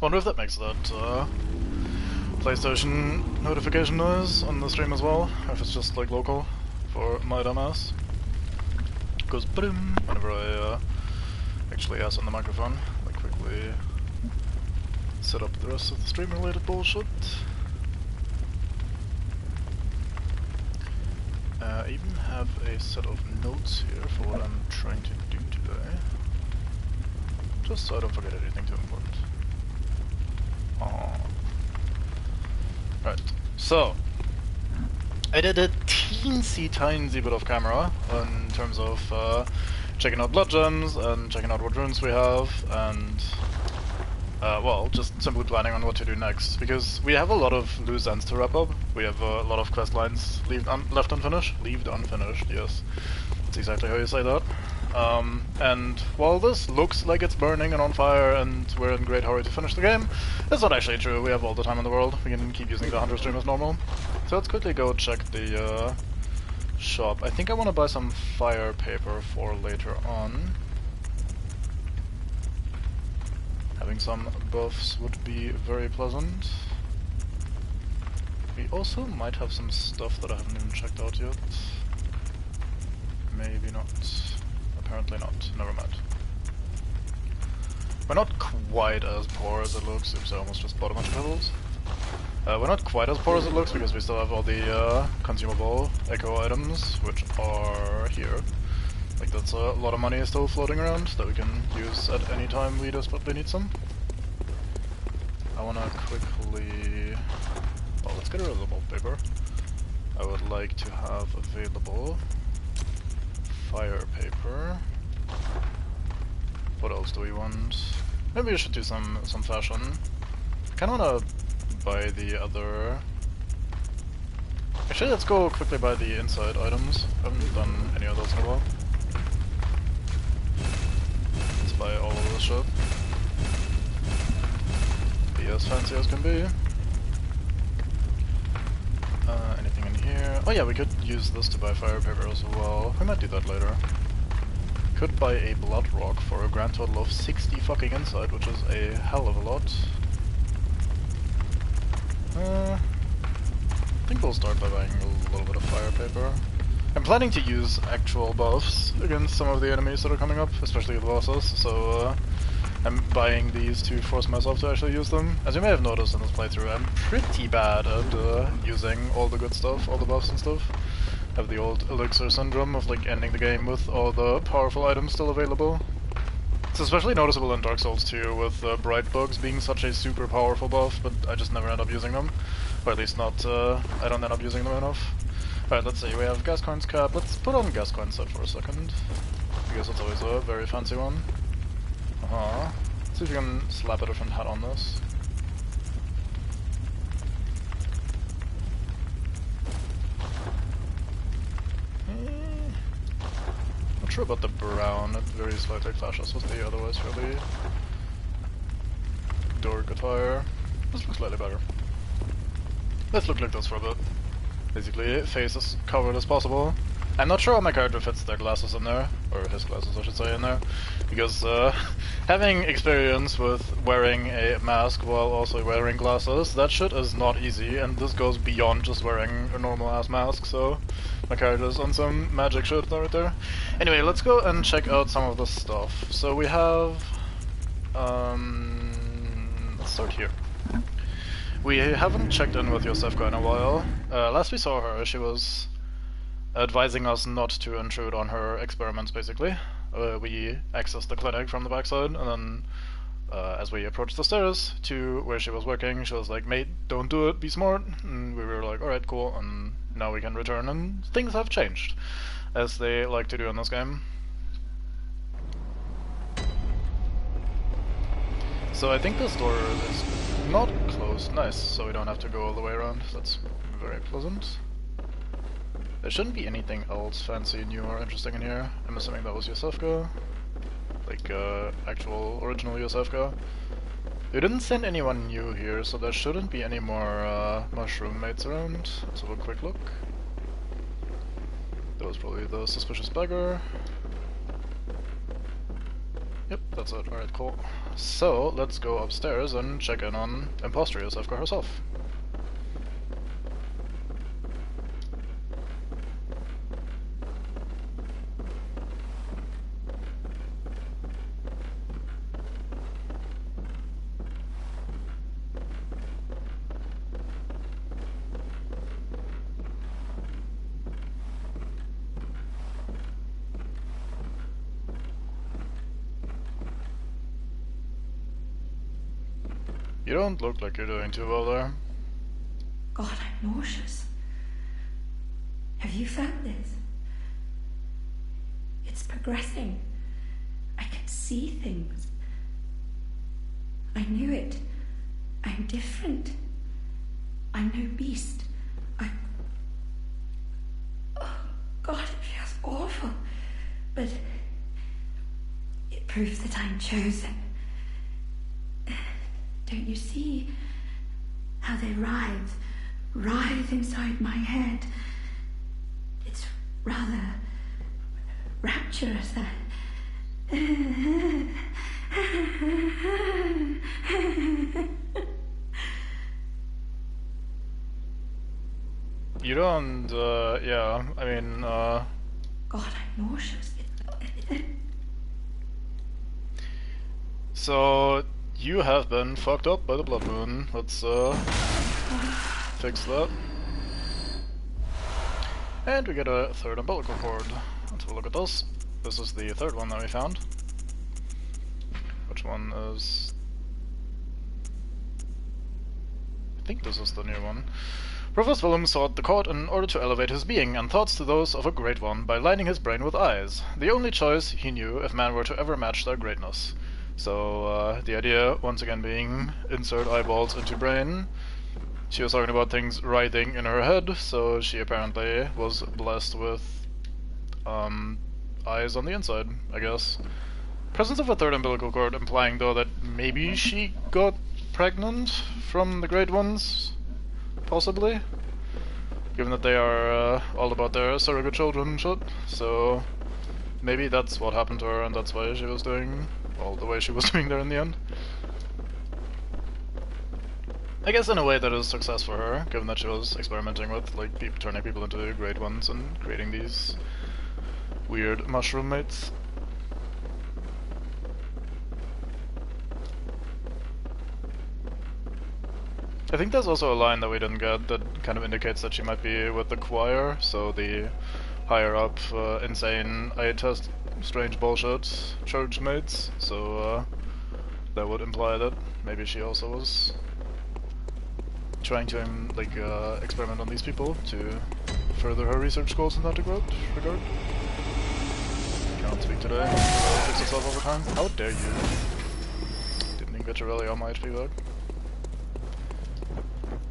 Wonder if that makes that PlayStation notification noise on the stream as well, or if it's just like local for my dumbass. Goes boom whenever I actually ask on the microphone. Like quickly set up the rest of the stream related bullshit. I even have a set of notes here for what I'm trying to do today. Just so I don't forget anything too important. Right, so I did a teensy tiny bit of camera in terms of checking out blood gems and checking out what runes we have and well, just simply planning on what to do next, because we have a lot of loose ends to wrap up. We have a lot of quest lines left unfinished, yes, that's exactly how you say that. And while this looks like it's burning and on fire and we're in great hurry to finish the game, it's not actually true. We have all the time in the world. We can keep using the hunter stream as normal. So let's quickly go check the shop. I think I want to buy some fire paper for later on. Having some buffs would be very pleasant. We also might have some stuff that I haven't even checked out yet. Maybe not. Apparently not. Never mind. We're not quite as poor as it looks. Oops, I almost just bought a bunch of pebbles. We're not quite as poor as it looks because we still have all the consumable echo items, which are here. Like, that's a lot of money still floating around that we can use at any time we desperately need some. I wanna quickly... well, let's get rid of the mold paper. I would like to have available fire paper. What else do we want? Maybe we should do some fashion. I kinda wanna buy the other... actually, let's go quickly buy the inside items. I haven't done any of those in a while. Let's buy all of this shit. Be as fancy as can be. Anything in here? Oh yeah, we could use this to buy fire paper as well. We might do that later. Could buy a blood rock for a grand total of 60 fucking inside, which is a hell of a lot. I think we'll start by buying a little bit of fire paper. I'm planning to use actual buffs against some of the enemies that are coming up, especially the bosses, so I'm buying these to force myself to actually use them. As you may have noticed in this playthrough, I'm pretty bad at using all the good stuff, all the buffs and stuff. I have the old elixir syndrome of like ending the game with all the powerful items still available. It's especially noticeable in Dark Souls 2 with bright bugs being such a super powerful buff, but I just never end up using them. Or at least not, I don't end up using them enough. Alright, let's see, we have Gascoigne's cap. Let's put on Gascoigne's set for a second, because it's always a very fancy one. Let's see if we can slap a different hat on this. Not sure about the brown, it very slightly clashes with the otherwise fairly dark attire. This looks slightly better. Let's look like this for a bit. Basically, face as covered as possible. I'm not sure how my character fits their glasses in there, or his glasses I should say in there, because having experience with wearing a mask while also wearing glasses, that shit is not easy, and this goes beyond just wearing a normal ass mask, so my character's on some magic shit right there. Anyway, let's go and check out some of the stuff. So we have... let's start here. We haven't checked in with Yosefka in a while. Last we saw her, she was advising us not to intrude on her experiments, basically. We accessed the clinic from the backside, and then as we approached the stairs to where she was working, she was like, "Mate, don't do it, be smart." And we were like, alright, cool, and now we can return, and things have changed, as they like to do in this game. So I think this door is not closed. Nice, so we don't have to go all the way around. That's very pleasant. There shouldn't be anything else fancy, new, or interesting in here. I'm assuming that was Yosefka. Like, actual, original Yosefka. They didn't send anyone new here, so there shouldn't be any more, mushroom mates around. Let's have a quick look. That was probably the suspicious beggar. Yep, that's it. Alright, cool. So, let's go upstairs and check in on Imposter Yosefka herself. You don't look like you're doing too well there. God, I'm nauseous. Have you felt this? It's progressing. I can see things. I knew it. I'm different. I'm no beast. Oh, God, it feels awful. But it proves that I'm chosen. Don't you see how they writhe inside my head? It's rather rapturous. You don't, yeah, I mean, God, I'm nauseous. So, you have been fucked up by the blood moon. Let's, fix that. And we get a third umbilical cord. Let's have a look at this. This is the third one that we found. Which one is... I think this is the new one. Provost Willem sought the court in order to elevate his being and thoughts to those of a great one by lining his brain with eyes, the only choice he knew if man were to ever match their greatness. So, the idea, once again, being insert eyeballs into brain. She was talking about things writhing in her head, so she apparently was blessed with, eyes on the inside, I guess. Presence of a third umbilical cord implying, though, that maybe she got pregnant from the Great Ones? Possibly? Given that they are, all about their surrogate children and shit, so... maybe that's what happened to her and that's why she was doing... well, the way she was doing there in the end. I guess in a way that is success for her, given that she was experimenting with, like, turning people into great ones and creating these weird mushroom mates. I think there's also a line that we didn't get that kind of indicates that she might be with the choir, so the higher up, insane, eye test, strange bullshit church mates, so that would imply that maybe she also was trying to experiment on these people to further her research goals in that regard. Cannot speak today. Fix yourself over time. How dare you? Didn't even get to rally on my HP back.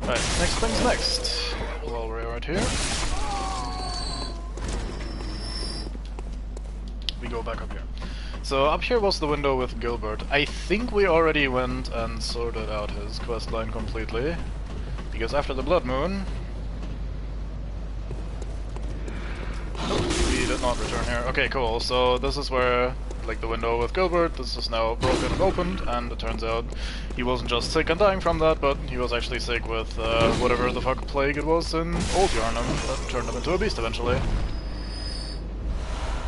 Alright, next things next. While we're right here, we go back up here. So up here was the window with Gilbert. I think we already went and sorted out his questline completely. Because after the Blood Moon... we did not return here. Okay, cool. So this is where, like, the window with Gilbert, this is now broken and opened, and it turns out he wasn't just sick and dying from that, but he was actually sick with whatever the fuck plague it was in Old Yarnum that turned him into a beast eventually.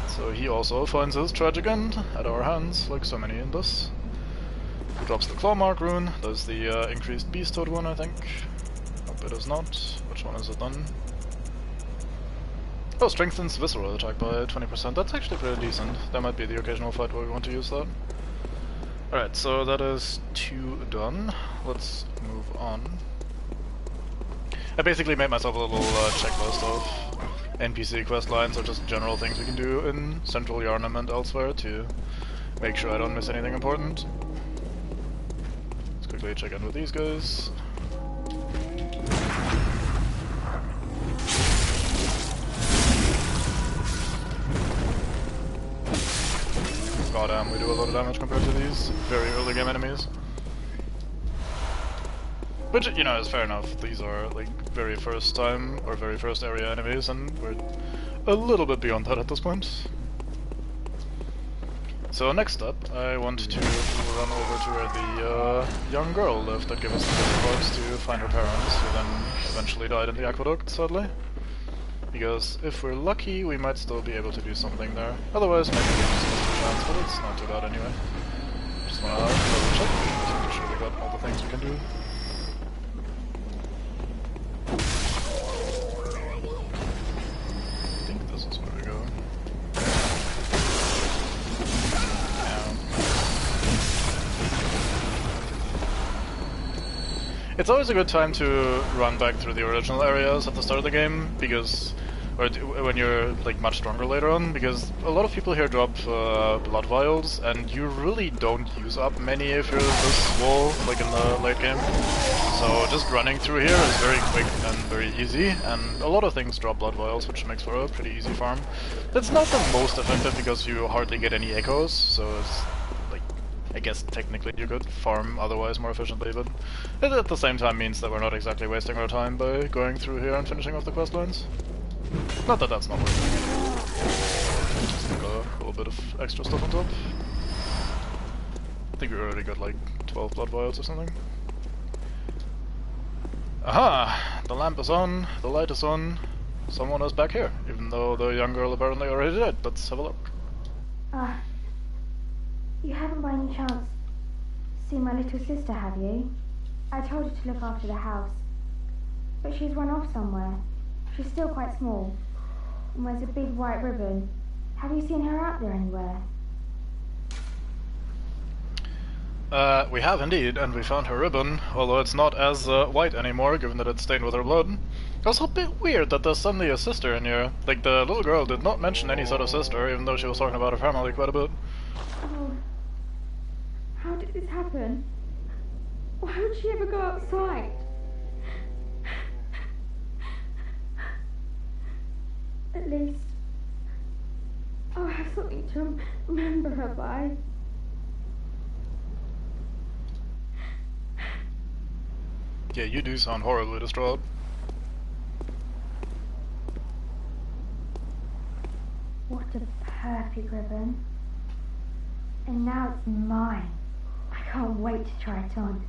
So he also finds his tragic end at our hands, like so many in this. He drops the claw mark rune, there's the increased beast toad one, I think. Nope, it is not. Which one is it then? Oh, strengthens visceral attack by 20%. That's actually pretty decent. That might be the occasional fight where we want to use that. Alright, so that is 2 done. Let's move on. I basically made myself a little checklist of NPC quest lines, or just general things we can do in Central Yarnum and elsewhere to make sure I don't miss anything important. Let's quickly check in with these guys. Goddamn, we do a lot of damage compared to these very early game enemies. Which, you know, is fair enough. These are, like, very first time, or very first area enemies, and we're a little bit beyond that at this point. So next up, I want to run over to where the young girl lived that gave us the reports to find her parents, who then eventually died in the aqueduct, sadly. Because if we're lucky, we might still be able to do something there. Otherwise, maybe we just missed a chance, but it's not too bad anyway. Just wanna double check, just make sure we got all the things we can do. I think this is where we go. It's always a good time to run back through the original areas at the start of the game, because, or when you're like much stronger later on, because a lot of people here drop blood vials, and you really don't use up many if you're this swole, like in the late game. So just running through here is very quick and very easy, and a lot of things drop blood vials, which makes for a pretty easy farm. It's not the most effective because you hardly get any echoes, so it's like, I guess technically you could farm otherwise more efficiently, but it at the same time means that we're not exactly wasting our time by going through here and finishing off the quest lines. Not that that's not worth it. Just like a little bit of extra stuff on top. I think we already got like 12 blood vials or something. Aha! The lamp is on, the light is on. Someone is back here, even though the young girl apparently already did. Let's have a look. You haven't by any chance seen my little sister, have you? I told her to look after the house, but she's run off somewhere. She's still quite small and wears a big white ribbon. Have you seen her out there anywhere? We have indeed, and we found her ribbon, although it's not as white anymore, given that it's stained with her blood. It was a bit weird that there's suddenly a sister in here. Like, the little girl did not mention any sort of sister, even though she was talking about her family quite a bit. Oh, how did this happen? Why would she ever go outside? At least I'll have something to remember her by. Yeah, you do sound horribly distraught. What a perfect ribbon. And now it's mine. I can't wait to try it on.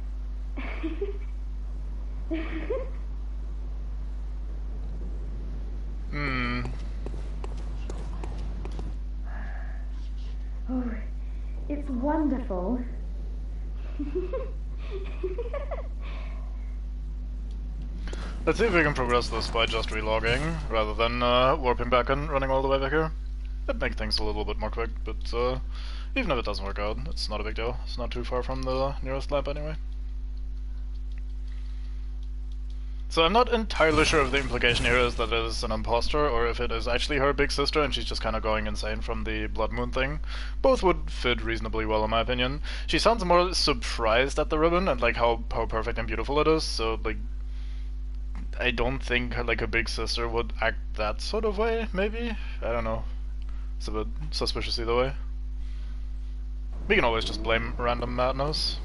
Oh, it's wonderful. Let's see if we can progress this by just relogging, rather than warping back and running all the way back here. It'd make things a little bit more quick, but even if it doesn't work out, it's not a big deal. It's not too far from the nearest lab anyway. So I'm not entirely sure if the implication here is that it is an imposter, or if it is actually her big sister and she's just kind of going insane from the blood moon thing. Both would fit reasonably well in my opinion. She sounds more surprised at the ribbon and like how perfect and beautiful it is, so like I don't think like a big sister would act that sort of way, maybe? I don't know. It's a bit suspicious either way. We can always just blame random madness.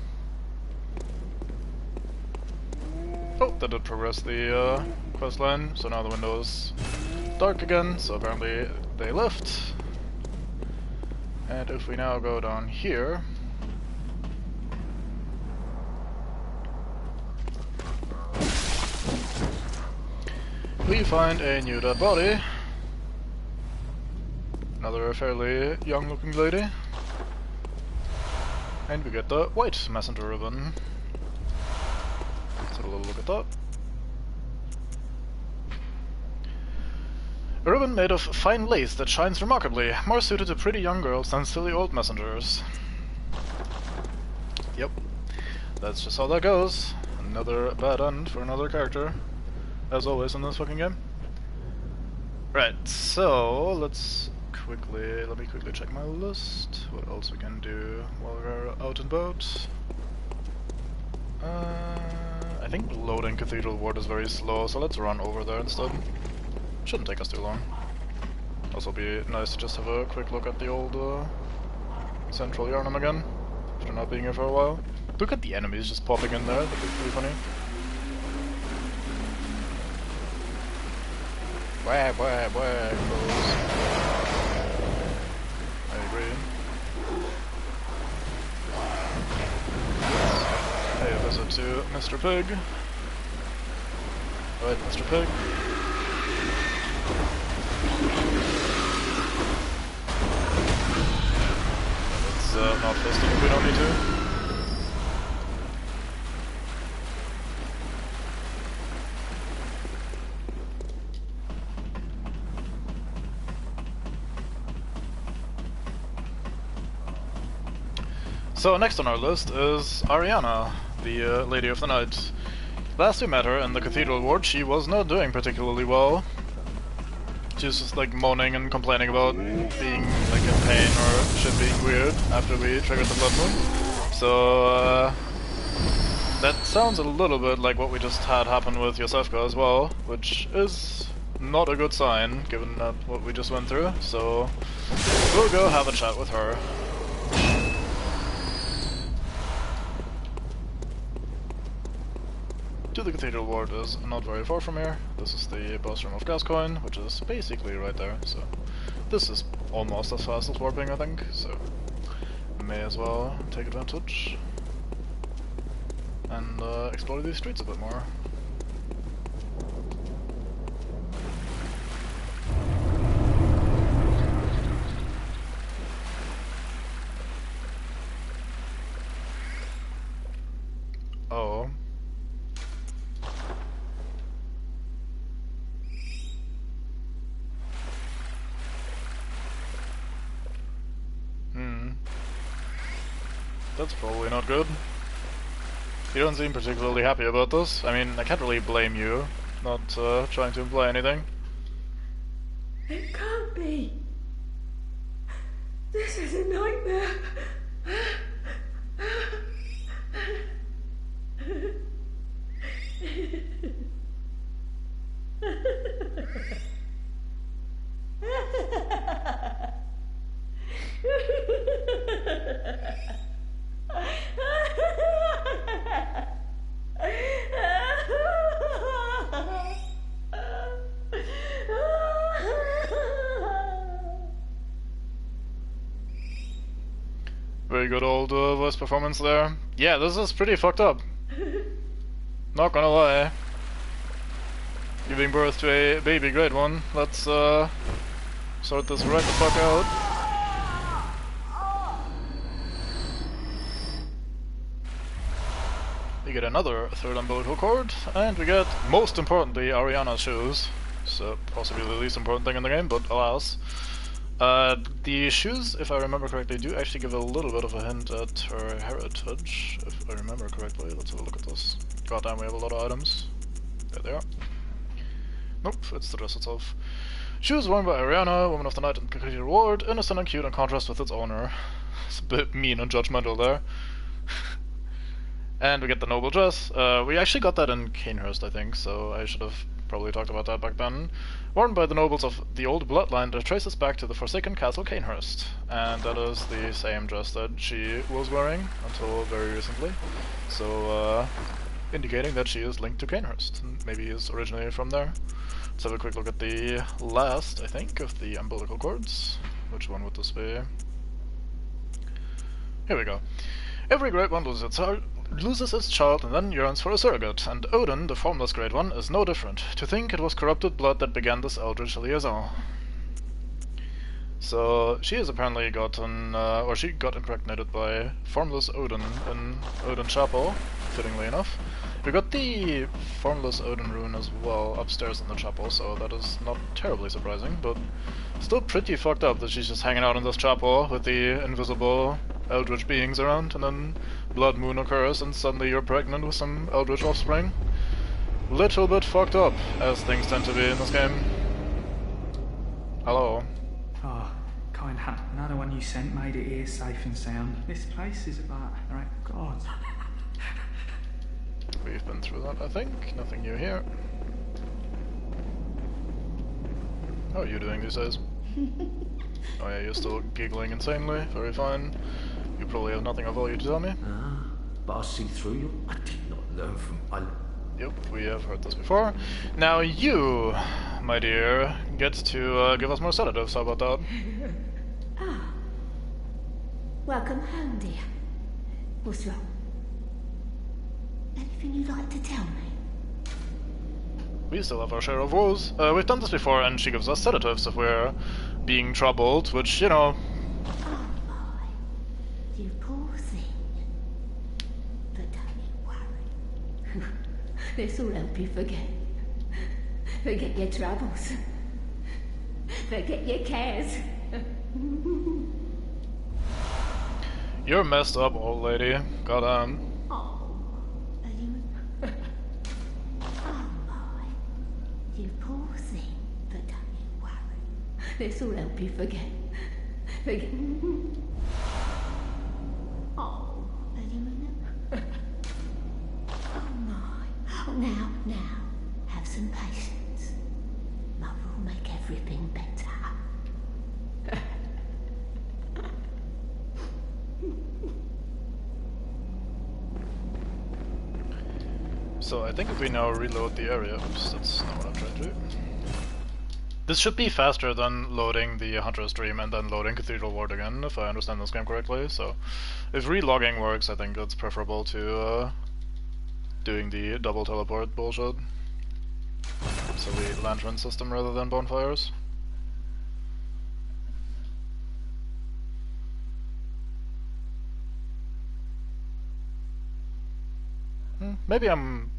Oh, that did progress the quest line, so now the window is dark again, so apparently they left. And if we now go down here, we find a new dead body. Another fairly young looking lady. And we get the white messenger ribbon. Let's have a little look at that. A ribbon made of fine lace that shines remarkably, more suited to pretty young girls than silly old messengers. Yep, that's just how that goes. Another bad end for another character, as always in this fucking game. Right, so let me quickly check my list. What else we can do while we're out and about? I think loading Cathedral Ward is very slow, so let's run over there instead. Shouldn't take us too long. Also be nice to just have a quick look at the old Central Yarnum again, after not being here for a while. Look at the enemies just popping in there, that'd be pretty funny. Wah, close. I agree. to Mr. Pig. Right, Mr. Pig. Let's not fist him if we don't need to. So next on our list is Ariana, the Lady of the Night. Last we met her in the Cathedral Ward, she was not doing particularly well. She was just like moaning and complaining about being like in pain or shit being weird after we triggered the Blood Moon. So that sounds a little bit like what we just had happen with Yosefka as well, which is not a good sign given that what we just went through. So we'll go have a chat with her. The Cathedral Ward is not very far from here. This is the boss room of Gascoigne, which is basically right there, so this is almost as fast as warping, I think, so may as well take advantage and explore these streets a bit more. Oh. That's probably not good. You don't seem particularly happy about this. I mean, I can't really blame you, not trying to imply anything. It can't be. This is a nightmare. Very good old voice performance there. Yeah, this is pretty fucked up. Not gonna lie. Giving birth to a baby, great one. Let's sort this right the fuck out. We get another third umbilical cord, and we get, most importantly, Ariana's shoes. So, possibly the least important thing in the game, but alas. The shoes, if I remember correctly, do actually give a little bit of a hint at her heritage, if I remember correctly. Let's have a look at this. Goddamn, we have a lot of items. There they are. Nope, it's the dress itself. Shoes worn by Ariana, Woman of the Night in Cathedral Ward, innocent and cute in contrast with its owner. It's a bit mean and judgmental there. And we get the noble dress. We actually got that in Canehurst, I think, so I should have probably talked about that back then. Worn by the nobles of the old bloodline that traces back to the forsaken castle Canehurst. And that is the same dress that she was wearing until very recently. So, indicating that she is linked to Canehurst, and maybe is originally from there. Let's have a quick look at the last, I think, of the umbilical cords. Which one would this be? Here we go. Every great one loses its child and then yearns for a surrogate, and Odin, the formless great one, is no different. To think it was corrupted blood that began this eldritch liaison. So she has apparently gotten, or she got impregnated by formless Odin in Odin Chapel, fittingly enough. We got the formless Odin rune as well upstairs in the chapel, so that is not terribly surprising, but still pretty fucked up that she's just hanging out in this chapel with the invisible eldritch beings around, and then blood moon occurs and suddenly you're pregnant with some eldritch offspring. Little bit fucked up, as things tend to be in this game. Hello. Oh, kind hat. Another one you sent made it here safe and sound. This place is about, right, God. We've been through that, I think. Nothing new here. How are you doing these days? Oh yeah, you're still giggling insanely. Very fine. You probably have nothing of value to tell me. Ah, but I see through you. I did not learn from... Yep, we have heard this before. Now you, my dear, get to give us more sedatives. How about that? Ah. Welcome home, dear. What's wrong? Anything? Anything you'd like to tell me? We still have our share of woes. We've done this before, and she gives us sedatives if we're being troubled, which, you know... Oh my, you poor thing. But don't you worry. This'll help you forget. Forget your troubles. Forget your cares. You're messed up, old lady. Goddamn. Oh, are you... Oh my, you poor thing. But don't you worry. This'll help you forget. Forget... Oh, are you in it? Oh my. Oh, now, have some patience. Mother will make everything better. So I think if we now reload the area, oops, that's not what I'm trying to do. This should be faster than loading the Hunter's Dream and then loading Cathedral Ward again, if I understand this game correctly. So if relogging works, I think it's preferable to doing the double teleport bullshit. So the lantern system rather than bonfires. Maybe I'm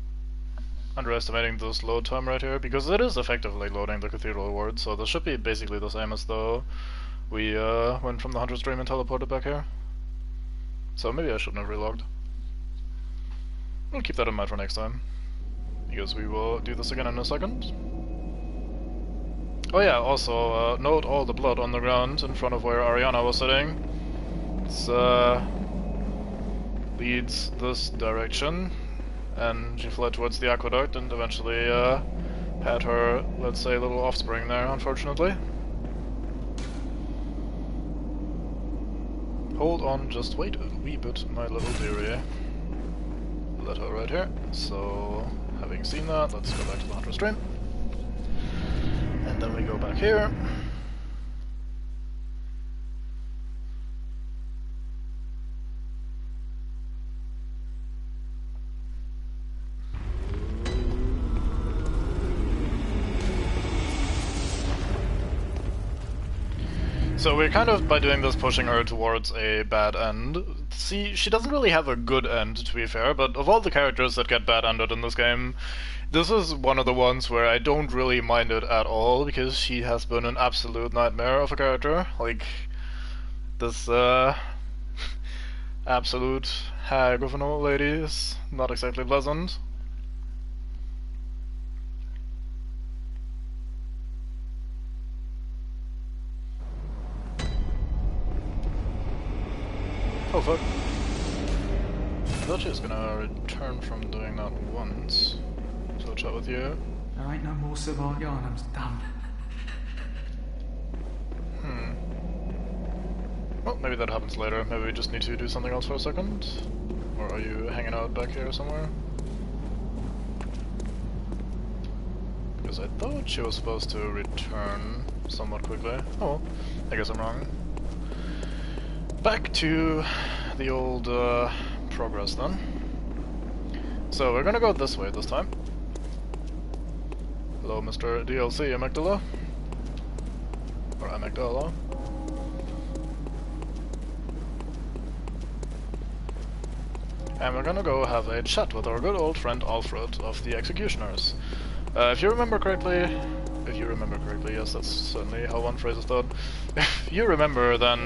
underestimating this load time right here, because it is effectively loading the Cathedral Ward, so this should be basically the same as though we went from the Hunter's Dream and teleported back here. So maybe I shouldn't have relogged. I'll keep that in mind for next time, because we will do this again in a second. Oh yeah, also note all the blood on the ground in front of where Ariana was sitting. It's leads this direction, and she fled towards the aqueduct and eventually had her, let's say, little offspring there, unfortunately. Hold on, just wait a wee bit, my little dearie. Letter right here. So, having seen that, let's go back to the Hunter's Dream. And then we go back here. So we're kind of, by doing this, pushing her towards a bad end. See, she doesn't really have a good end, to be fair, but of all the characters that get bad-ended in this game, this is one of the ones where I don't really mind it at all, because she has been an absolute nightmare of a character. Like, this, absolute hag of an old lady is not exactly pleasant. Oh fuck. I thought she was gonna return from doing that once. So I'll chat with you. There ain't no more Savant Yarnum's done. Well, maybe that happens later. Maybe we just need to do something else for a second. Or are you hanging out back here somewhere? Because I thought she was supposed to return somewhat quickly. Oh well, I guess I'm wrong. Back to the old progress then. So we're gonna go this way this time. Hello, Mr. DLC Amygdala. Or Amygdala. And we're gonna go have a chat with our good old friend Alfred of the Executioners. If you remember correctly, yes, that's certainly how one phrase is done. If you remember, then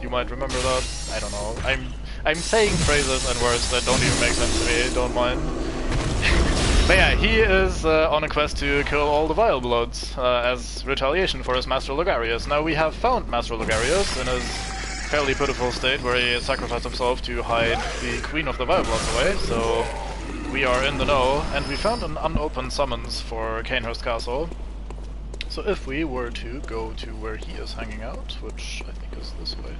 you might remember that. I don't know. I'm saying phrases and words that don't even make sense to me. Don't mind. But yeah, he is on a quest to kill all the Vile Bloods as retaliation for his Master Logarius. Now we have found Master Logarius in his fairly pitiful state, where he sacrificed himself to hide the Queen of the Vile Bloods away. So we are in the know, and we found an unopened summons for Canehurst Castle. So if we were to go to where he is hanging out, which I think is this way,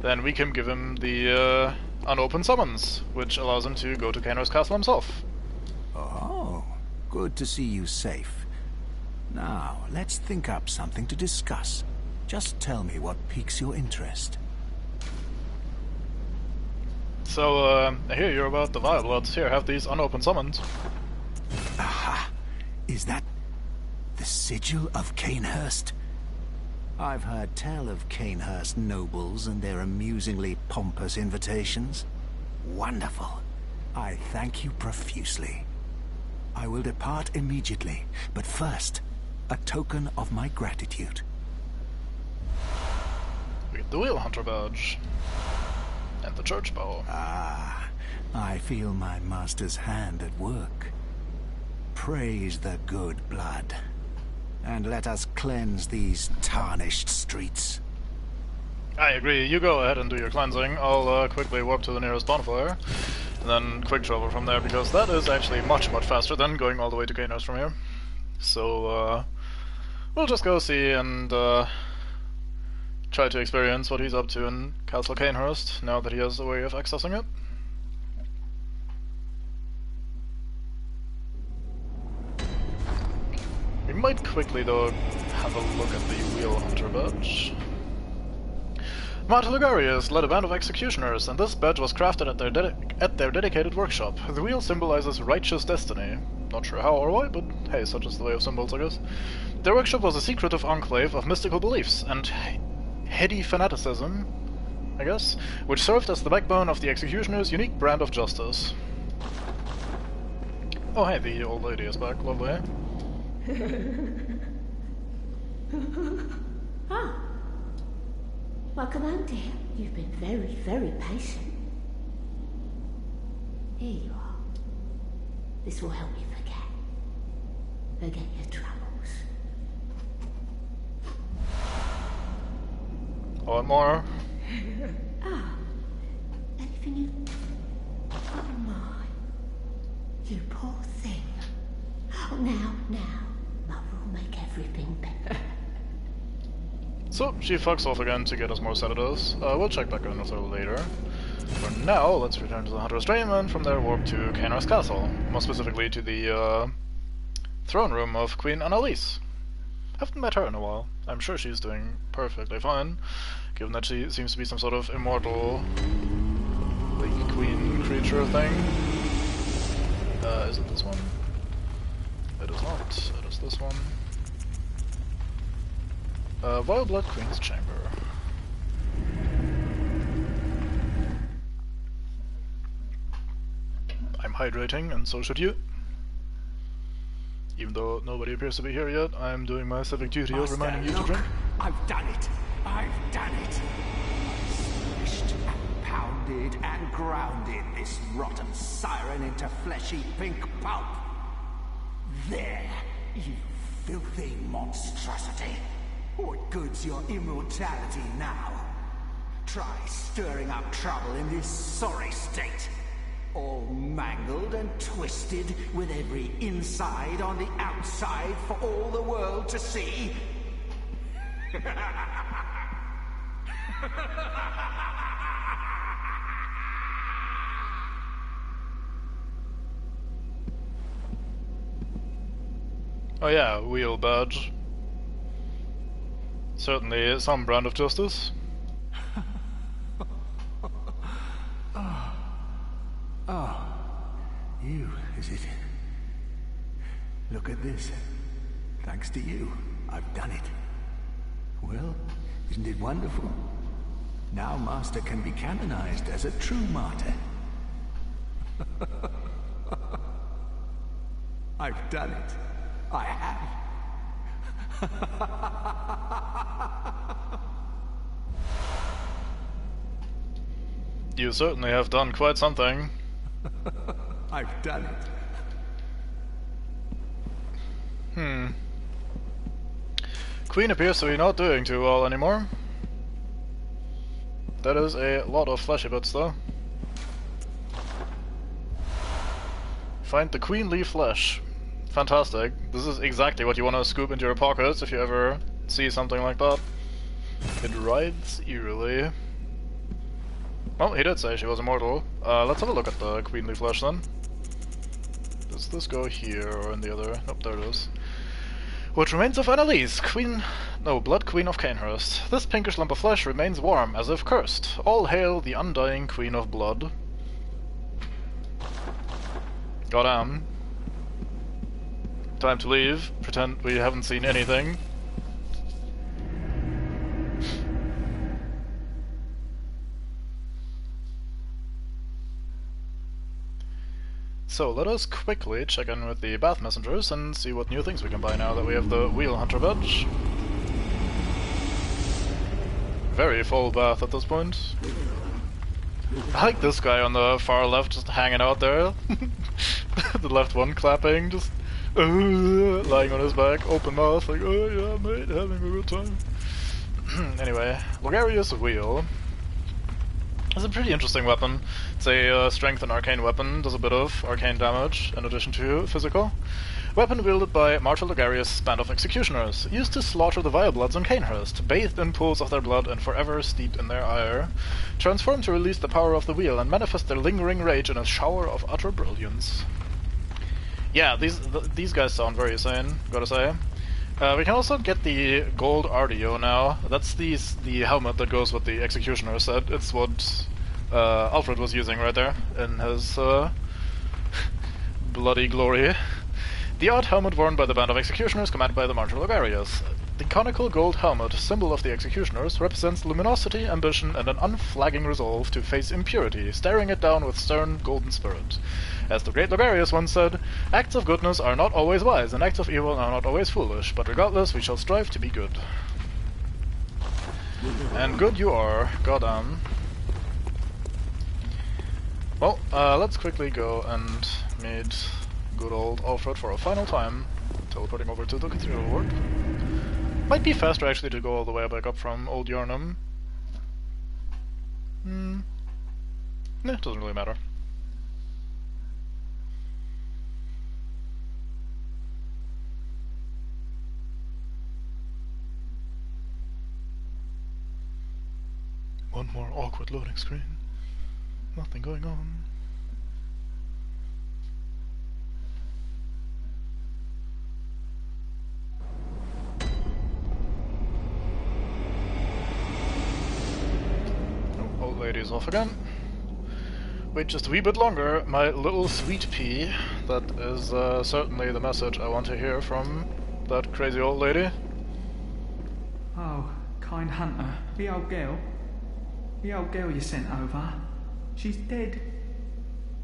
then we can give him the unopened summons, which allows him to go to Canehurst Castle himself. Oh, good to see you safe. Now, let's think up something to discuss. Just tell me what piques your interest. So, I hear you're about the Virebloods. Here, have these unopened summons. Aha! Is that the sigil of Canehurst? I've heard tell of Canehurst nobles and their amusingly pompous invitations. Wonderful. I thank you profusely. I will depart immediately, but first, a token of my gratitude. We get the Wheel Hunter badge. And the church bow. Ah, I feel my master's hand at work. Praise the good blood. And let us cleanse these tarnished streets. I agree. You go ahead and do your cleansing. I'll quickly warp to the nearest bonfire. And then quick travel from there, because that is actually much, much faster than going all the way to Canehurst from here. So, we'll just go see and try to experience what he's up to in Castle Canehurst, now that he has a way of accessing it. We might quickly, though, have a look at the Wheel Hunter badge. Marta Lugarius led a band of executioners, and this badge was crafted at their dedicated workshop. The wheel symbolizes righteous destiny. Not sure how or why, but hey, such is the way of symbols, I guess. Their workshop was a secretive enclave of mystical beliefs and heady fanaticism, I guess, which served as the backbone of the executioner's unique brand of justice. Oh hey, the old lady is back, lovely. Ah. Welcome home, dear. You've been very, very patient. Here you are. This will help you forget your troubles. I want more. Ah. Anything you... Oh my. You poor thing. Oh, now. Mother will make everything better. So, she fucks off again to get us more sedatives. We'll check back in with her later. For now, let's return to the Hunter's Dream, and from there warp to Canehurst Castle. More specifically to the throne room of Queen Annalise. Haven't met her in a while. I'm sure she's doing perfectly fine, given that she seems to be some sort of immortal, like, queen creature thing. Is it this one? It is not. It is this one. Royal Blood Queen's Chamber. I'm hydrating, and so should you. Even though nobody appears to be here yet, I'm doing my civic duty of reminding you to drink. I've done it. I've done it. I've smashed and pounded and grounded this rotten siren into fleshy pink pulp. There, you filthy monstrosity. What good's your immortality now? Try stirring up trouble in this sorry state. All mangled and twisted, with every inside on the outside for all the world to see. Oh yeah, wheel badge. Certainly some brand of justice. Oh, you, is it? Look at this. Thanks to you, I've done it. Well, isn't it wonderful? Now Master can be canonized as a true martyr. I've done it. I have. You certainly have done quite something. I've done it. Queen appears to be not doing too well anymore. That is a lot of fleshy bits, though. Find the queenly flesh. Fantastic. This is exactly what you want to scoop into your pockets if you ever see something like that. It writhes eerily. Well, he did say she was immortal. Let's have a look at the queenly flesh then. Does this go here or in the other? Nope, there it is. What remains of Annalise, Blood Queen of Canehurst. This pinkish lump of flesh remains warm, as if cursed. All hail the undying Queen of Blood. Goddamn. Time to leave. Pretend we haven't seen anything. So let us quickly check in with the bath messengers and see what new things we can buy now that we have the wheel hunter badge. Very full bath at this point. I like this guy on the far left just hanging out there. The left one clapping, just lying on his back, open mouth, like, oh yeah mate, having a good time. Anyway, Logarius Wheel. It's a pretty interesting weapon. It's a strength and arcane weapon, does a bit of arcane damage in addition to physical. Weapon wielded by martial Logarius' band of executioners, used to slaughter the vile bloods on Canehurst, bathed in pools of their blood and forever steeped in their ire. Transformed to release the power of the wheel and manifest their lingering rage in a shower of utter brilliance. Yeah, these guys sound very sane, gotta say. We can also get the gold RDO now. That's the helmet that goes with the Executioner set. It's what Alfred was using right there in his bloody glory. The odd helmet worn by the band of Executioners commanded by the Martial Logarius. The conical gold helmet, symbol of the Executioners, represents luminosity, ambition, and an unflagging resolve to face impurity, staring it down with stern, golden spirit. As the great Logarius once said, acts of goodness are not always wise, and acts of evil are not always foolish, but regardless, we shall strive to be good. And good you are, goddamn. Well, let's quickly go and meet good old Alfred for a final time, teleporting over to the Cathedral Ward. Might be faster actually to go all the way back up from Old Yarnum. Nah, doesn't really matter. One more awkward loading screen. Nothing going on. Oh, old lady's off again. Wait just a wee bit longer, my little sweet pea. That is certainly the message I want to hear from that crazy old lady. Oh, kind hunter. The old girl you sent over. She's dead.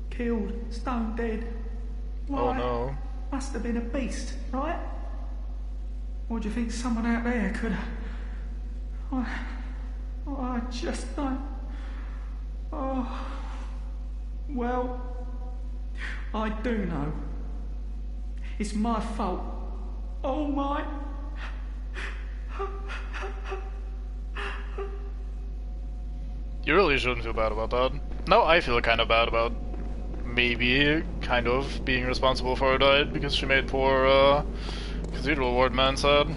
Killed. Stone dead. Why? Oh no. Must have been a beast, right? Or do you think someone out there could have... I just don't... Oh... Well... I do know. It's my fault. Oh my... You really shouldn't feel bad about that. No, I feel kind of bad about maybe kind of being responsible for her death because she made poor Cathedral Ward man sad.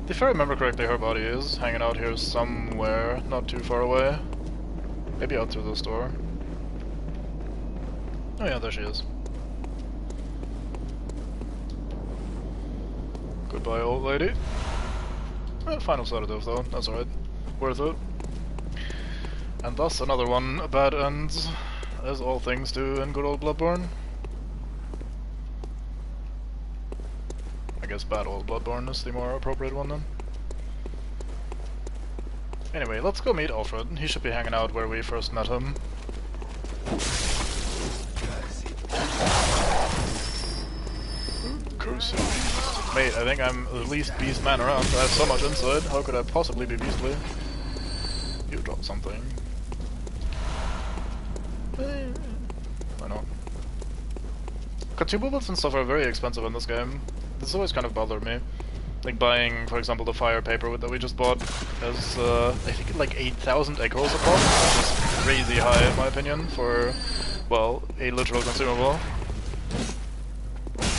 If I remember correctly, her body is hanging out here somewhere, not too far away. Maybe out through this door. Oh yeah, there she is. Goodbye, old lady. Final sedative though, that's alright. Worth it. And thus another one bad ends, as all things do in good old Bloodborne. I guess bad old Bloodborne is the more appropriate one then. Anyway, let's go meet Alfred. He should be hanging out where we first met him. Cursed beast. Mate, I think I'm the least beast man around. I have so much insight. How could I possibly be beastly? You dropped something. Why not? Consumables and stuff are very expensive in this game. This has always kind of bothered me. Like buying, for example, the fire paper that we just bought is, I think, like 8,000 echoes a pop, which is crazy high in my opinion for, well, a literal consumable.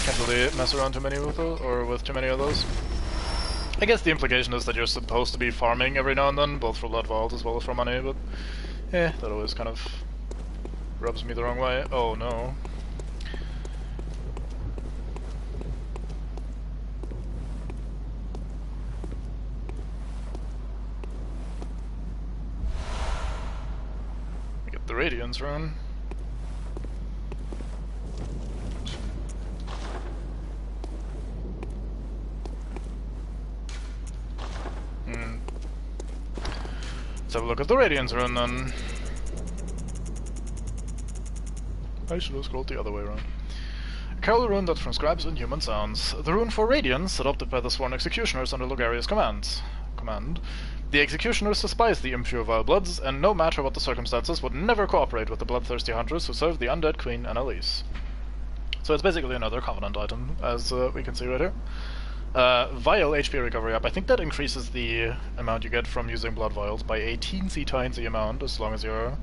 Can't really mess around too many with those, or with too many of those. I guess the implication is that you're supposed to be farming every now and then, both for blood vault as well as for money, but that always kind of rubs me the wrong way. Oh no. I get the Radiance rune. Let's have a look at the Radiance rune then. I should have scrolled the other way around. A carol rune that transcribes inhuman sounds. The rune for Radiance, adopted by the sworn executioners under Logaria's command. The executioners despise the impure vile bloods, and no matter what the circumstances, would never cooperate with the bloodthirsty hunters who serve the undead queen Annalise. So it's basically another Covenant item, as we can see right here. Vial HP recovery up. I think that increases the amount you get from using blood vials by a teensy amount, as long as you're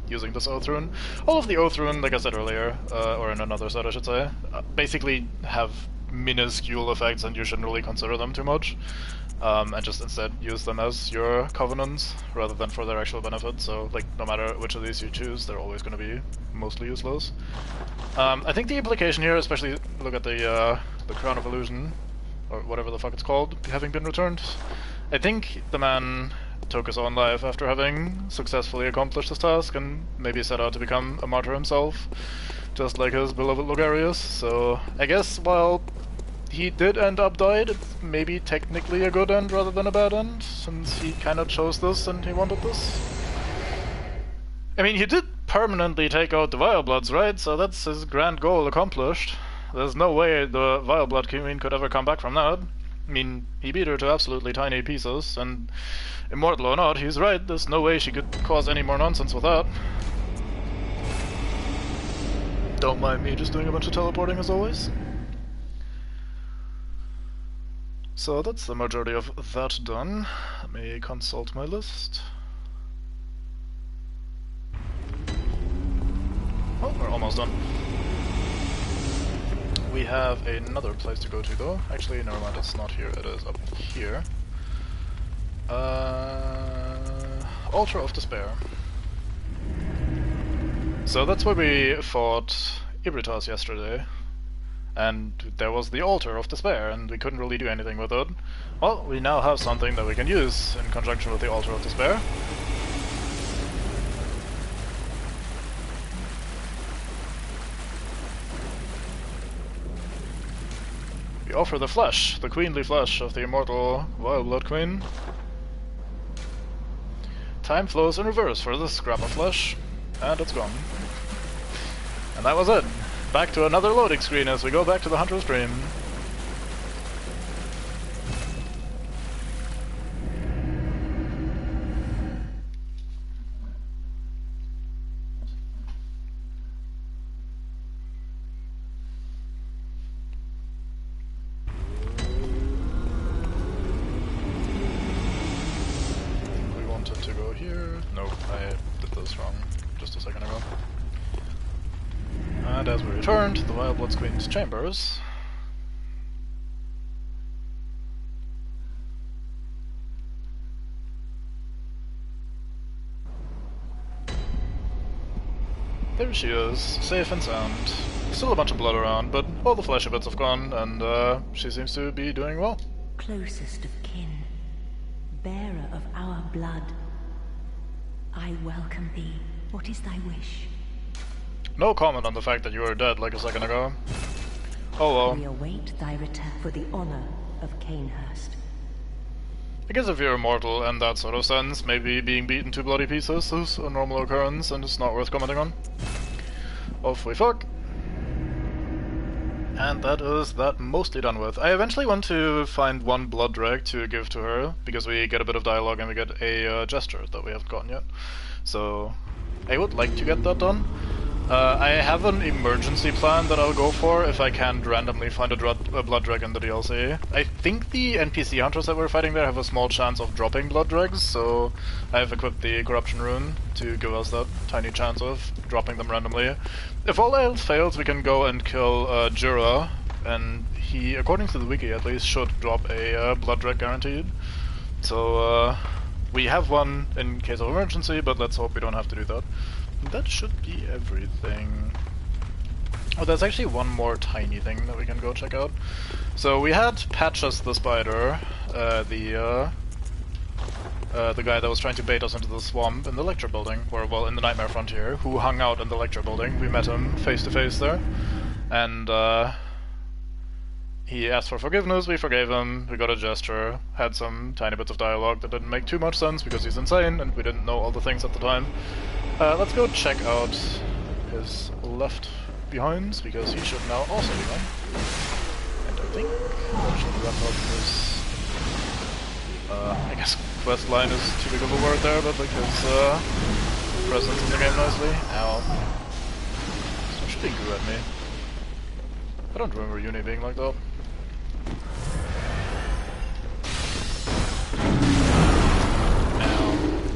using this Oath rune. All of the Oath rune, like I said earlier, or in another set I should say, basically have minuscule effects and you shouldn't really consider them too much. And just instead use them as your covenants, rather than for their actual benefit. So, like, no matter which of these you choose, they're always going to be mostly useless. I think the implication here, especially look at the Crown of Illusion, or whatever the fuck it's called, having been returned. I think the man took his own life after having successfully accomplished his task, and maybe set out to become a martyr himself, just like his beloved Logarius. So, I guess while he did end up died, it's maybe technically a good end rather than a bad end, since he kind of chose this and he wanted this. I mean, he did permanently take out the Vile Bloods, right? So that's his grand goal accomplished. There's no way the Vile Blood Queen could ever come back from that. I mean, he beat her to absolutely tiny pieces, and immortal or not, he's right, there's no way she could cause any more nonsense with that. Don't mind me just doing a bunch of teleporting as always. So that's the majority of that done. Let me consult my list. Oh, we're almost done. We have another place to go to though. Actually, never mind, it's not here, it is up here. Altar of Despair. So that's where we fought Ibritas yesterday. And there was the Altar of Despair, and we couldn't really do anything with it. Well, we now have something that we can use in conjunction with the Altar of Despair. We offer the flesh, the queenly flesh of the immortal Vile Blood Queen. Time flows in reverse for this scrap of flesh, and it's gone. And that was it. Back to another loading screen as we go back to the Hunter's Dream. We wanted to go here. Nope, I did this wrong just a second ago. And as we return to the Vile Blood Queen's chambers, there she is, safe and sound. Still a bunch of blood around, but all the fleshy bits have gone, and she seems to be doing well. Closest of kin, bearer of our blood, I welcome thee. What is thy wish? No comment on the fact that you were dead like a second ago. Oh well. We await thy return for the honor of Canehurst. I guess if you're immortal in that sort of sense, maybe being beaten to bloody pieces is a normal occurrence and it's not worth commenting on. Off we fuck. And that is that mostly done with. I eventually want to find one blood drag to give to her, because we get a bit of dialogue and we get a gesture that we haven't gotten yet. So I would like to get that done. I have an emergency plan that I'll go for if I can't randomly find a blood drag in the DLC. I think the NPC hunters that we're fighting there have a small chance of dropping blood drags, so I've equipped the corruption rune to give us that tiny chance of dropping them randomly. If all else fails, we can go and kill Jura, and he, according to the wiki at least, should drop a blood drag guaranteed. So we have one in case of emergency, but let's hope we don't have to do that. That should be everything. Oh, there's actually one more tiny thing that we can go check out. So we had Patches the Spider, the guy that was trying to bait us into the swamp in the lecture building, or well, in the Nightmare Frontier, who hung out in the lecture building. We met him face to face there, and he asked for forgiveness, we forgave him, we got a gesture, had some tiny bits of dialogue that didn't make too much sense because he's insane and we didn't know all the things at the time. Let's go check out his left behinds, because he should now also be gone. And I think that should wrap up his... I guess quest line is too big of a word there, but like his presence in the game nicely. Ow. Stop shooting goo at me. I don't remember Uni being like that.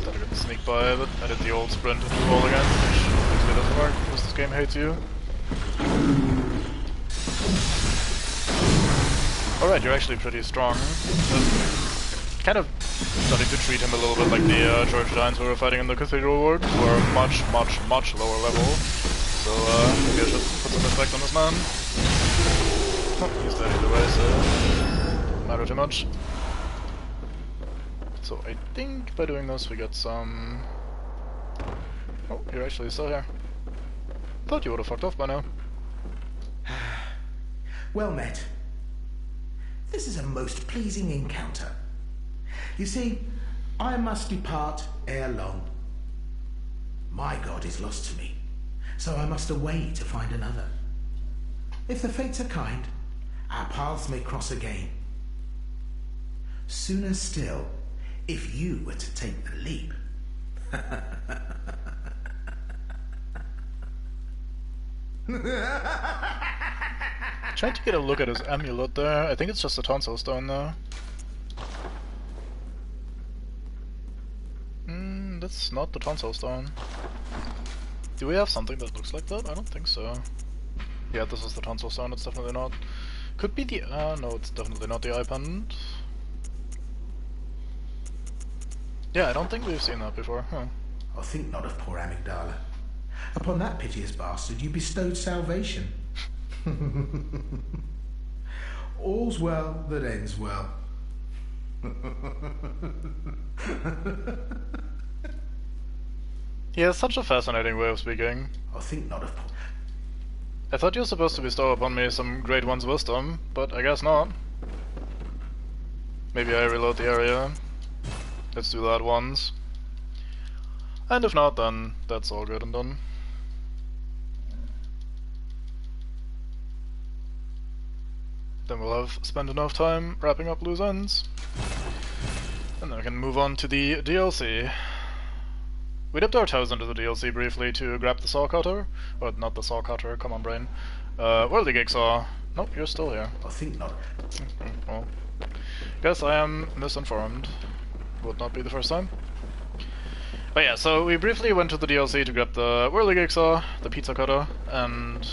Thought I could sneak by, but I did the old sprint into the wall again, which actually doesn't work because this game hates you. Alright, you're actually pretty strong. Kind of starting to treat him a little bit like the George Giants we were fighting in the Cathedral Ward, who are much lower level. So maybe I should put some respect on this man. Oh, he's dead either way, so doesn't matter too much. So I think by doing this we get some... Oh, you're actually still here. Thought you would have fucked off by now. Well met. This is a most pleasing encounter. You see, I must depart ere long. My god is lost to me, so I must away to find another. If the fates are kind, our paths may cross again. Sooner still, if you were to take the leap. Trying to get a look at his amulet there. I think it's just a tonsil stone though. That's not the tonsil stone. Do we have something that looks like that? I don't think so. Yeah, this is the tonsil stone, it's definitely not. Could be the... no, it's definitely not the eye pendant. Yeah, I don't think we've seen that before, huh? I think not of poor Amygdala. Upon that piteous bastard you bestowed salvation. All's well that ends well. He has such a fascinating way of speaking. I think not of... I thought you were supposed to bestow upon me some great one's wisdom, but I guess not. Maybe I reload the area. Let's do that once. And if not, then that's all good and done. Then we'll have spent enough time wrapping up loose ends. And then we can move on to the DLC. We dipped our toes into the DLC briefly to grab the saw cutter. Or not the saw cutter, come on brain. Whirligig saw. Nope, you're still here. I think not. Well, guess I am misinformed. Would not be the first time. But yeah, so we briefly went to the DLC to grab the Whirligig saw, the pizza cutter, and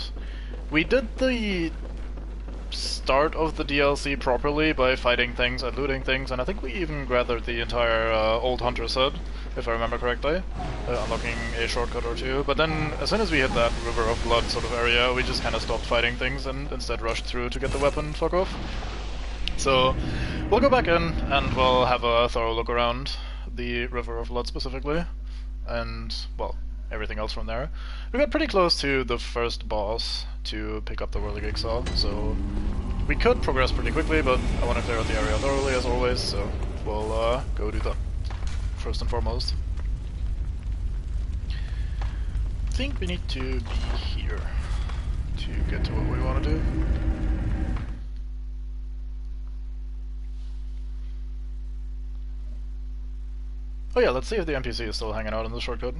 we did the start of the DLC properly by fighting things and looting things, and I think we even gathered the entire old hunter set, if I remember correctly, unlocking a shortcut or two. But then, as soon as we hit that River of Blood sort of area, we just kind of stopped fighting things and instead rushed through to get the weapon and fuck off. So, we'll go back in and we'll have a thorough look around the River of Blood specifically, and, well, everything else from there. We got pretty close to the first boss to pick up the Whirligig saw, so we could progress pretty quickly, but I want to clear out the area thoroughly as always, so we'll go do that first and foremost. I think we need to be here to get to what we want to do. Oh yeah, let's see if the NPC is still hanging out in the shortcut.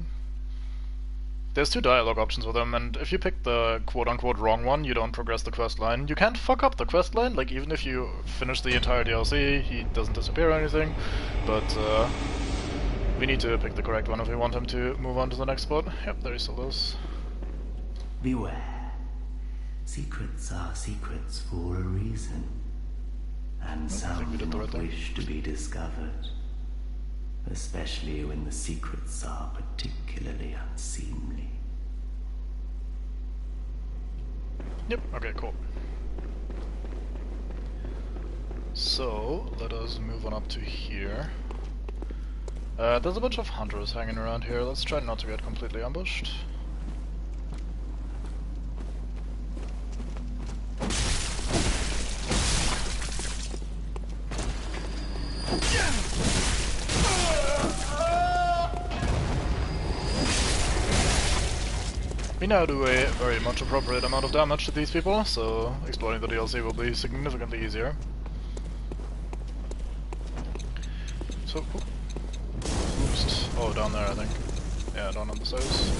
There's two dialogue options with him, and if you pick the quote-unquote wrong one, you don't progress the quest line. You can't fuck up the quest line, like even if you finish the entire DLC, he doesn't disappear or anything, but we need to pick the correct one if we want him to move on to the next spot. Yep, there he still is. Beware. Secrets are secrets for a reason, and some do not wish to be discovered. Especially when the secrets are particularly unseemly. Yep, okay, cool. So, let us move on up to here. There's a bunch of hunters hanging around here. Let's try not to get completely ambushed. now do a very much appropriate amount of damage to these people, so exploring the DLC will be significantly easier. So, oops. Oh, down there, I think. Yeah, down on the stairs.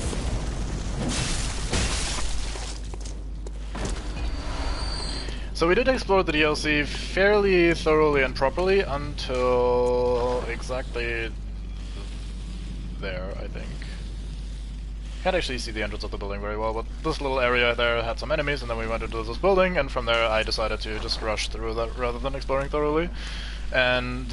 So we did explore the DLC fairly thoroughly and properly until exactly there, I think. Can't actually see the entrance of the building very well, but this little area there had some enemies, and then we went into this building, and from there I decided to just rush through that rather than exploring thoroughly. And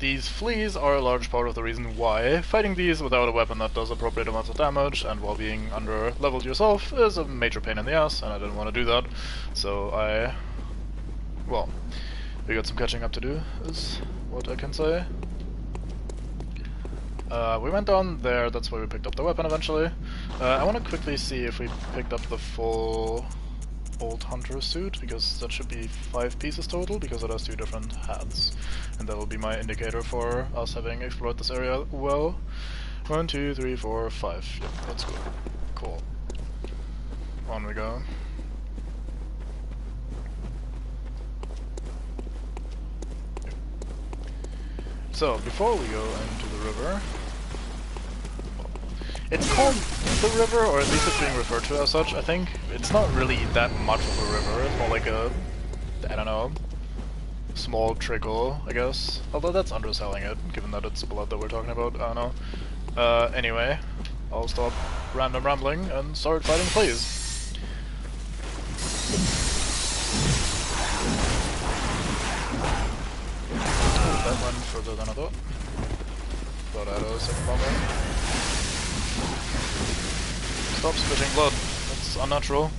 these fleas are a large part of the reason why fighting these without a weapon that does appropriate amounts of damage, and while being under-leveled yourself, is a major pain in the ass, and I didn't want to do that. So well, we got some catching up to do, is what I can say. We went down there, that's where we picked up the weapon eventually. I want to quickly see if we picked up the full old hunter suit, because that should be 5 pieces total, because it has 2 different hats. And that will be my indicator for us having explored this area well. 1, 2, 3, 4, 5. Yep, that's good. Cool. On we go. So, before we go into the river, it's called the river, or at least it's being referred to as such, I think. It's not really that much of a river, it's more like a, I don't know, small trickle, I guess. Although that's underselling it, given that it's blood that we're talking about, I don't know. Anyway, I'll stop random rambling and start fighting fleas. That went further than I thought. Thought I had a second bomb there. Stop spitting blood. That's unnatural.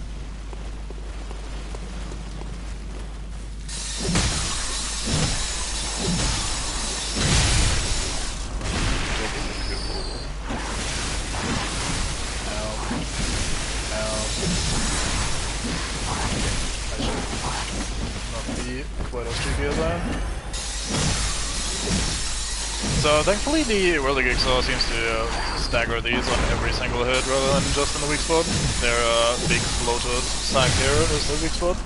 Quite as cheeky as I am. So thankfully the whirligig saw seems to stagger these on every single hit rather than just in the weak spot. Their big bloated sack here is the weak spot.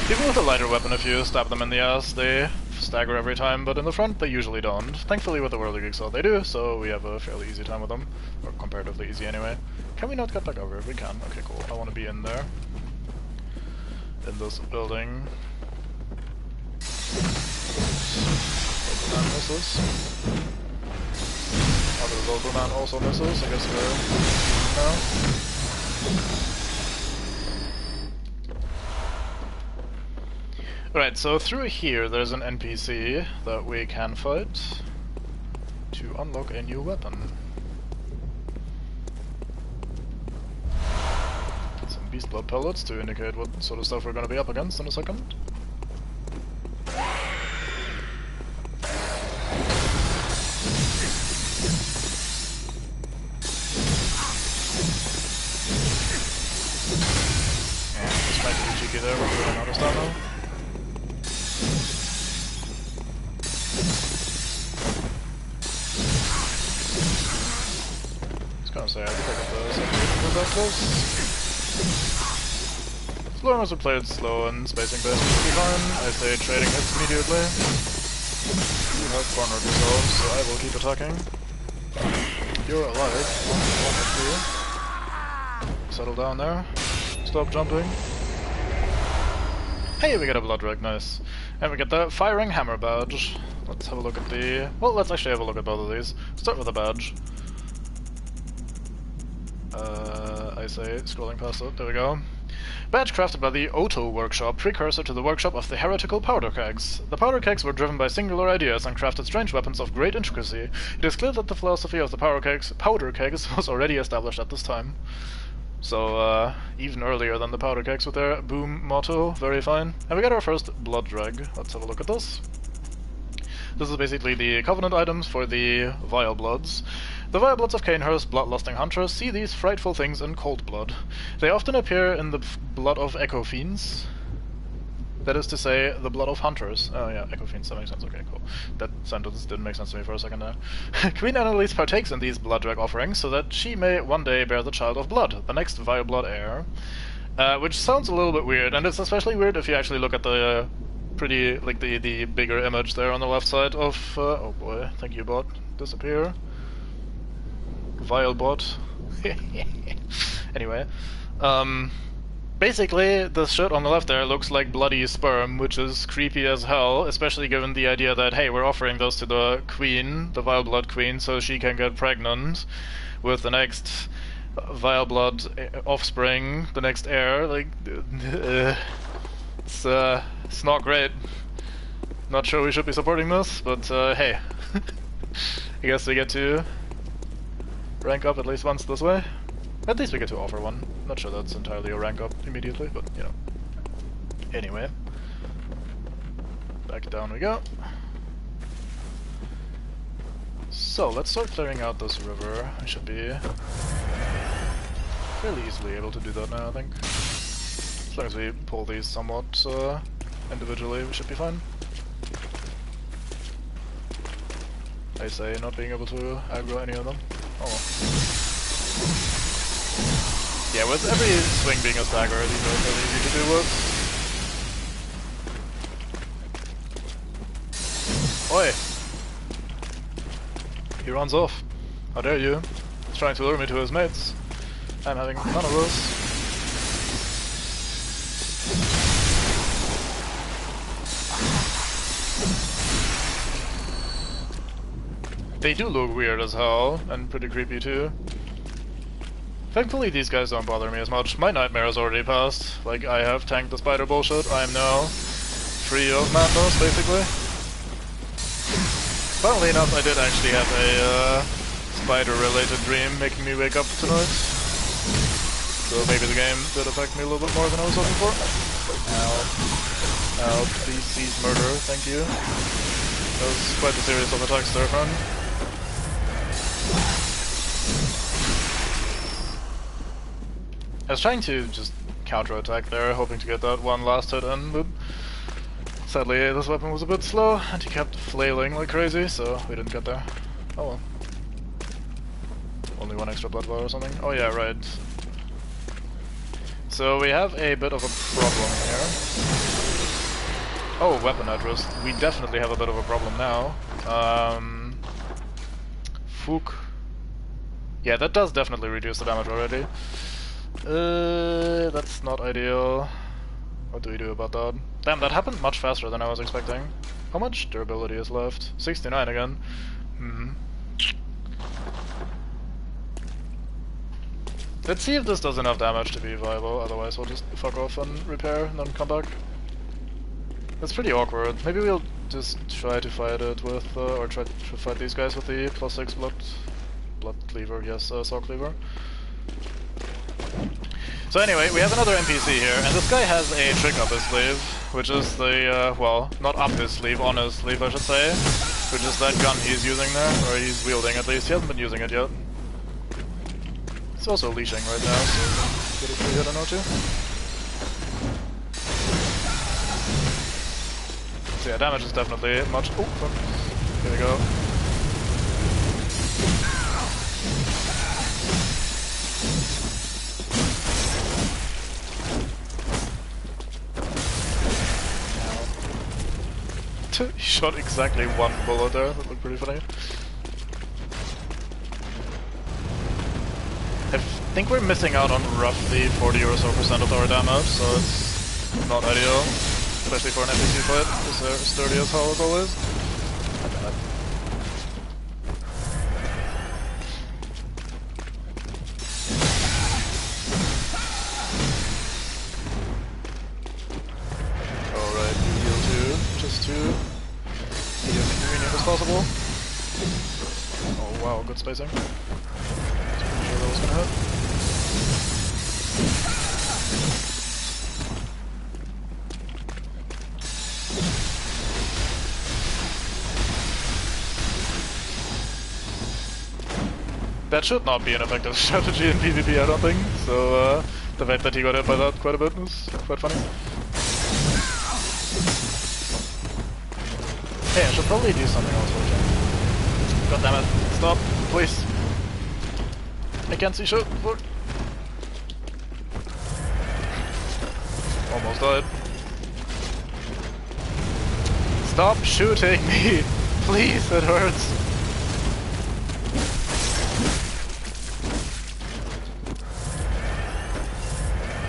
Even with a lighter weapon, if you stab them in the ass, they stagger every time, but in the front they usually don't. Thankfully with the whirligig saw they do, so we have a fairly easy time with them. Or comparatively easy anyway. Can we not get back over? We can. Okay, cool. I want to be in there. In this building. Local man misses. Other local man also misses. I guess we're Right, so through here there's an NPC that we can fight to unlock a new weapon. Some beast blood pellets to indicate what sort of stuff we're going to be up against in a second. There, we're running out of stamina. I was gonna say, I think I got the second that close. As long as we play it slow and spacing based, we'll be fine. I say trading hits immediately. We have cornered ourselves, so I will keep attacking. You're alive. One of you. Settle down there. Stop jumping. Hey, we get a blood rag, nice. And we get the firing hammer badge. Let's have a look at the... Well, let's actually have a look at both of these. Start with the badge. I say, scrolling past it, there we go. Badge crafted by the Otto workshop, precursor to the workshop of the heretical powder kegs. The powder kegs were driven by singular ideas and crafted strange weapons of great intricacy. It is clear that the philosophy of the powder kegs was already established at this time. So, even earlier than the powder kegs with their boom motto, very fine. And we got our first blood drag. Let's have a look at this. This is basically the covenant items for the vile bloods. The vile bloods of Cainhurst, bloodlusting hunters, see these frightful things in cold blood. They often appear in the blood of echo fiends. That is to say, the blood of hunters. Oh yeah, Echo Fiends, that makes sense. Okay, cool. That sentence didn't make sense to me for a second there. Queen Annalise partakes in these blood drag offerings so that she may one day bear the child of blood, the next vile blood heir. Which sounds a little bit weird, and it's especially weird if you actually look at the pretty, like the bigger image there on the left side of, oh boy, thank you bot, disappear. Vile bot. Anyway, basically, the shit on the left there looks like bloody sperm, which is creepy as hell, especially given the idea that, hey, we're offering those to the queen, the vile blood queen, so she can get pregnant with the next vile blood offspring, the next heir. Like, it's not great. Not sure we should be supporting this, but hey, I guess we get to rank up at least once this way. At least we get to offer one. Not sure that's entirely a rank up immediately, but you know. Anyway. Back down we go. So, let's start clearing out this river. I should be fairly easily able to do that now, I think. As long as we pull these somewhat individually, we should be fine. I say not being able to aggro any of them. Oh. Yeah, with every swing being a stagger, these are fairly easy to deal with. Oi! He runs off. How dare you? He's trying to lure me to his mates. I'm having none of this. They do look weird as hell, and pretty creepy too. Thankfully these guys don't bother me as much. My nightmare has already passed. Like, I have tanked the spider bullshit. I am now free of madness, basically. Funnily enough, I did actually have a spider-related dream making me wake up tonight. So maybe the game did affect me a little bit more than I was hoping for. Ow. Ow, please cease murder, thank you. That was quite a series of attacks there, friend. I was trying to just counter-attack there, hoping to get that one last hit in, but sadly this weapon was a bit slow, and he kept flailing like crazy, so we didn't get there. Oh well. Only one extra blood vial or something? Oh yeah, right. So we have a bit of a problem here. Oh, weapon address. We definitely have a bit of a problem now. Fook. Yeah, that does definitely reduce the damage already. That's not ideal. What do we do about that? Damn, that happened much faster than I was expecting. How much durability is left? 69 again. Let's see if this does enough damage to be viable, otherwise we'll just fuck off and repair and then come back. That's pretty awkward. Maybe we'll just try to fight it with, or try to fight these guys with the +6 blood cleaver, yes, saw cleaver. So anyway, we have another NPC here, and this guy has a trick up his sleeve, which is the, well, not up his sleeve, on his sleeve I should say, which is that gun he's using there, or he's wielding at least. He hasn't been using it yet. He's also leashing right now, so get a free hit or no too. So yeah, damage is definitely much. Oh, fuck. Here we go. He shot exactly one bullet there. That looked pretty funny. I think we're missing out on roughly 40 or so % of our damage, so it's not ideal. Especially for an NPC fight, because they're sturdy as hell as always. Alright, heal too, just to be as convenient as possible. Oh wow, good spacing. Just pretty sure that was gonna hit. That should not be an effective strategy in PvP, I don't think, so the fact that he got hit by that quite a bit was quite funny. Hey, I should probably do something else with him. God damn it. Stop, please. I can't see shit. Look. Almost died. Stop shooting me! Please, it hurts.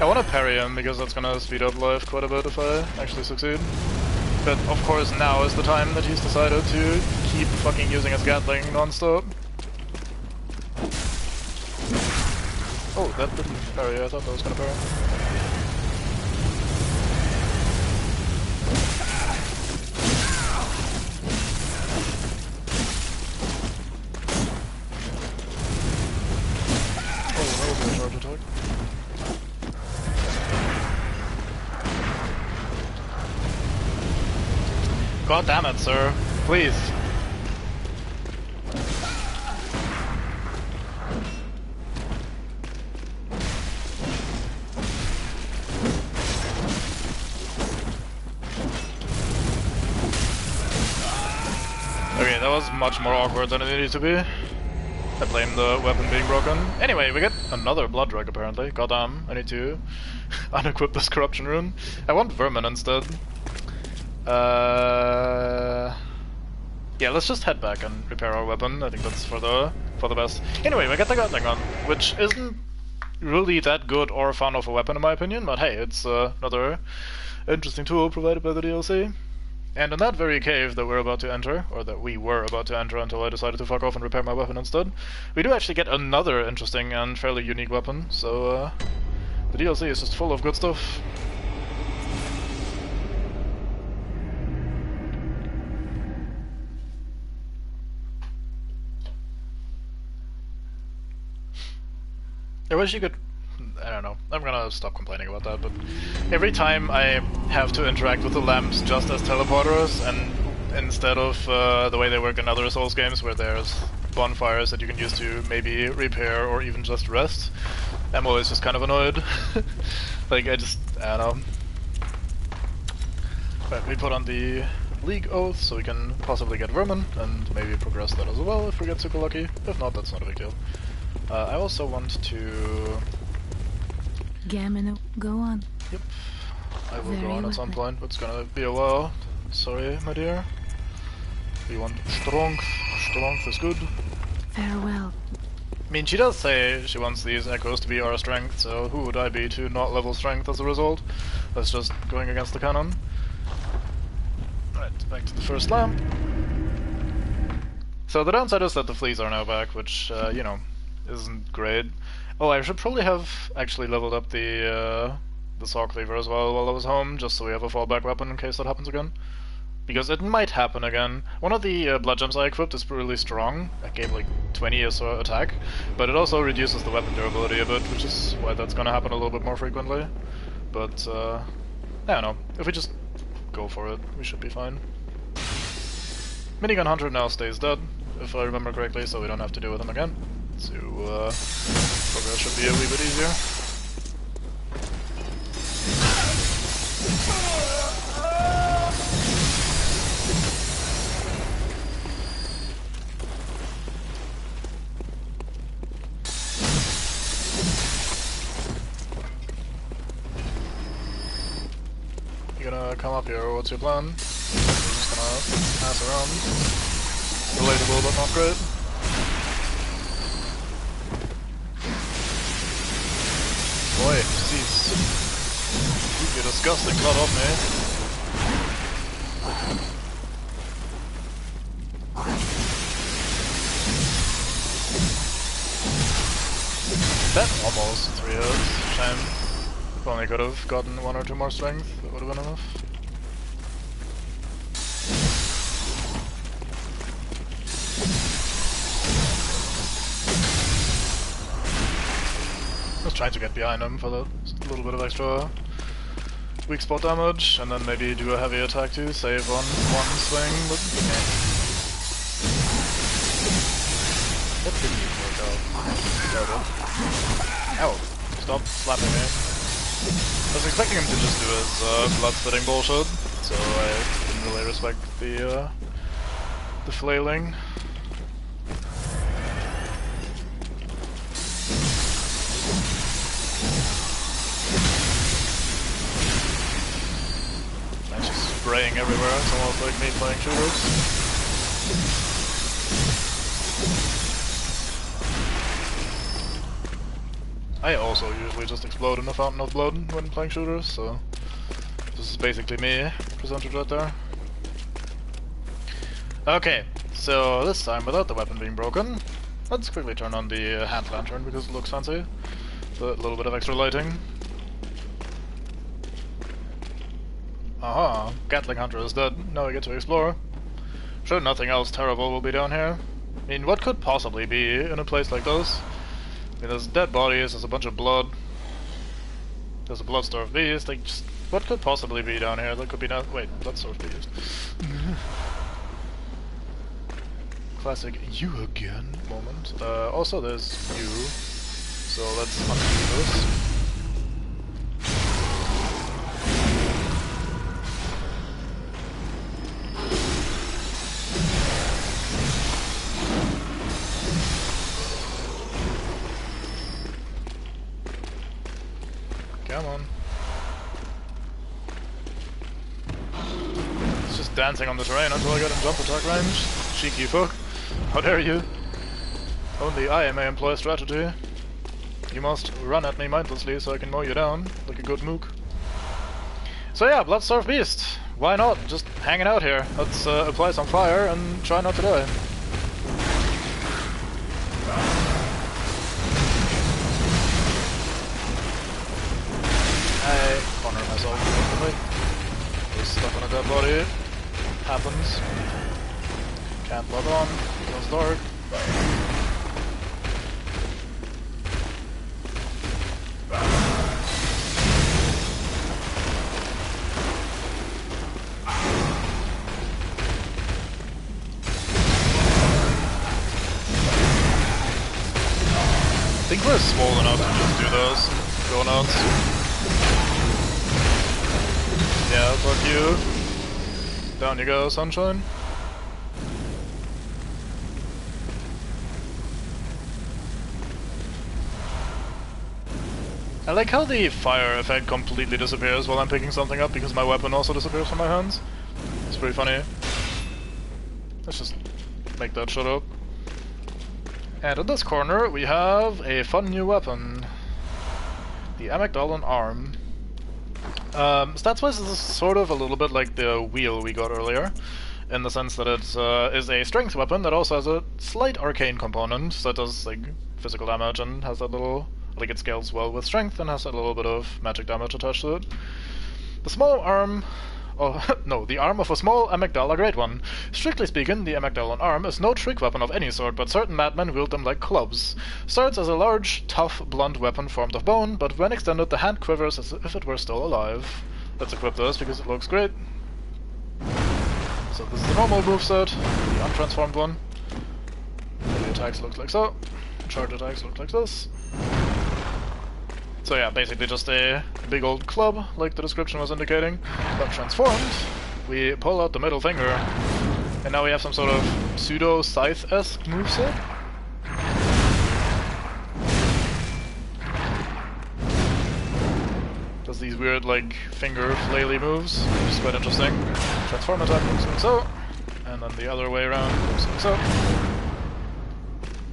I want to parry him because that's gonna speed up life quite a bit if I actually succeed. But of course now is the time that he's decided to keep fucking using his Gatling non-stop. Oh, that didn't parry. I thought that was gonna parry. Oh, that was a charge attack. God damn it, sir. Please. Okay, that was much more awkward than it needed to be. I blame the weapon being broken. Anyway, we get another blood drag apparently. Goddamn, I need to unequip this corruption rune. I want vermin instead. Yeah, let's just head back and repair our weapon. I think that's for the best. Anyway, we get the Gatling gun, which isn't really that good or fun of a weapon in my opinion, but hey, it's another interesting tool provided by the DLC. And in that very cave that we're about to enter, or that we were about to enter until I decided to fuck off and repair my weapon instead, we do actually get another interesting and fairly unique weapon, so the DLC is just full of good stuff. I wish you could... I don't know, I'm gonna stop complaining about that, but every time I have to interact with the lamps just as teleporters, and instead of the way they work in other Souls games where there's bonfires that you can use to maybe repair or even just rest, I'm always just kind of annoyed. Like, I don't know. But we put on the League Oath so we can possibly get Vermin, and maybe progress that as well if we get super lucky. If not, that's not a big deal. I also want to... Gammon, go on. Yep. I will go on at some point, but it's gonna be a while. Sorry, my dear. We want strength. Strength is good. Farewell. I mean, she does say she wants these echoes to be our strength, so who would I be to not level strength as a result? That's just going against the canon. Right, back to the first lamp. So the downside is that the fleas are now back, which, you know, isn't great. Oh, I should probably have actually leveled up the Saw Cleaver as well while I was home, just so we have a fallback weapon in case that happens again. Because it might happen again. One of the blood gems I equipped is really strong. It gave like 20 or so attack, but it also reduces the weapon durability a bit, which is why that's gonna happen a little bit more frequently. But, I don't know. If we just go for it, we should be fine. Minigun Hunter now stays dead, if I remember correctly, so we don't have to deal with him again. So, progress should be a wee bit easier. You gonna come up here, or what's your plan? You're just gonna pass around. Relatable, but not great. Boy, jeez. Keep your disgusting blood off me. That almost 3 hits. Shame. If only could have gotten 1 or 2 more strength, that would have been enough. I was trying to get behind him for that little bit of extra weak spot damage, and then maybe do a heavy attack to save on 1 swing, but yeah. That didn't even work out. Terrible. Ow! Stop slapping me. I was expecting him to just do his blood-spitting bullshit, so I didn't really respect the flailing. And just spraying everywhere, it's almost like me playing shooters. I also usually just explode in a fountain of blood when playing shooters, so this is basically me presented right there. Okay, so this time without the weapon being broken, let's quickly turn on the hand lantern because it looks fancy. A little bit of extra lighting. Aha, Gatling Hunter is dead. Now we get to explore. Sure, nothing else terrible will be down here. I mean, what could possibly be in a place like this? I mean, there's dead bodies, there's a bunch of blood. There's a blood-starved beast, like, just... What could possibly be down here? There could be no... Wait, blood-starved beast. Classic you again moment. Also there's you. So let's undo this. Come on. It's just dancing on the terrain until I get in jump attack range. Cheeky fuck. How dare you? Only I may employ strategy. You must run at me mindlessly so I can mow you down, like a good mook. So yeah, Blood-starved beast. Why not? Just hanging out here. Let's apply some fire and try not to die. I honor myself completely. Just stuck on a dead body. Happens. Can't log on. Feels dark. I think we're small enough to just do those. Go nuts. Yeah, fuck you. Down you go, sunshine. I like how the fire effect completely disappears while I'm picking something up because my weapon also disappears from my hands. It's pretty funny. Let's just make that shut up. And in this corner we have a fun new weapon. The Amygdalan arm. Stats-wise, this is sort of a little bit like the wheel we got earlier, in the sense that it is a strength weapon that also has a slight arcane component, so it does like physical damage and has that little, like it scales well with strength and has a little bit of magic damage attached to it. The small arm... Oh, no, the arm of a small Amygdala Great One. Strictly speaking, the Amygdalan arm is no trick weapon of any sort, but certain madmen wield them like clubs. Starts as a large, tough, blunt weapon formed of bone, but when extended the hand quivers as if it were still alive. Let's equip this because it looks great. So this is the normal moveset, the untransformed one. The attacks look like so. Charge attacks look like this. So yeah, basically just a big old club, like the description was indicating, but transformed. We pull out the middle finger, and now we have some sort of pseudo-scythe-esque moveset. Does these weird, like, finger flaily moves, which is quite interesting. Transform attack looks like so, and then the other way around looks like so.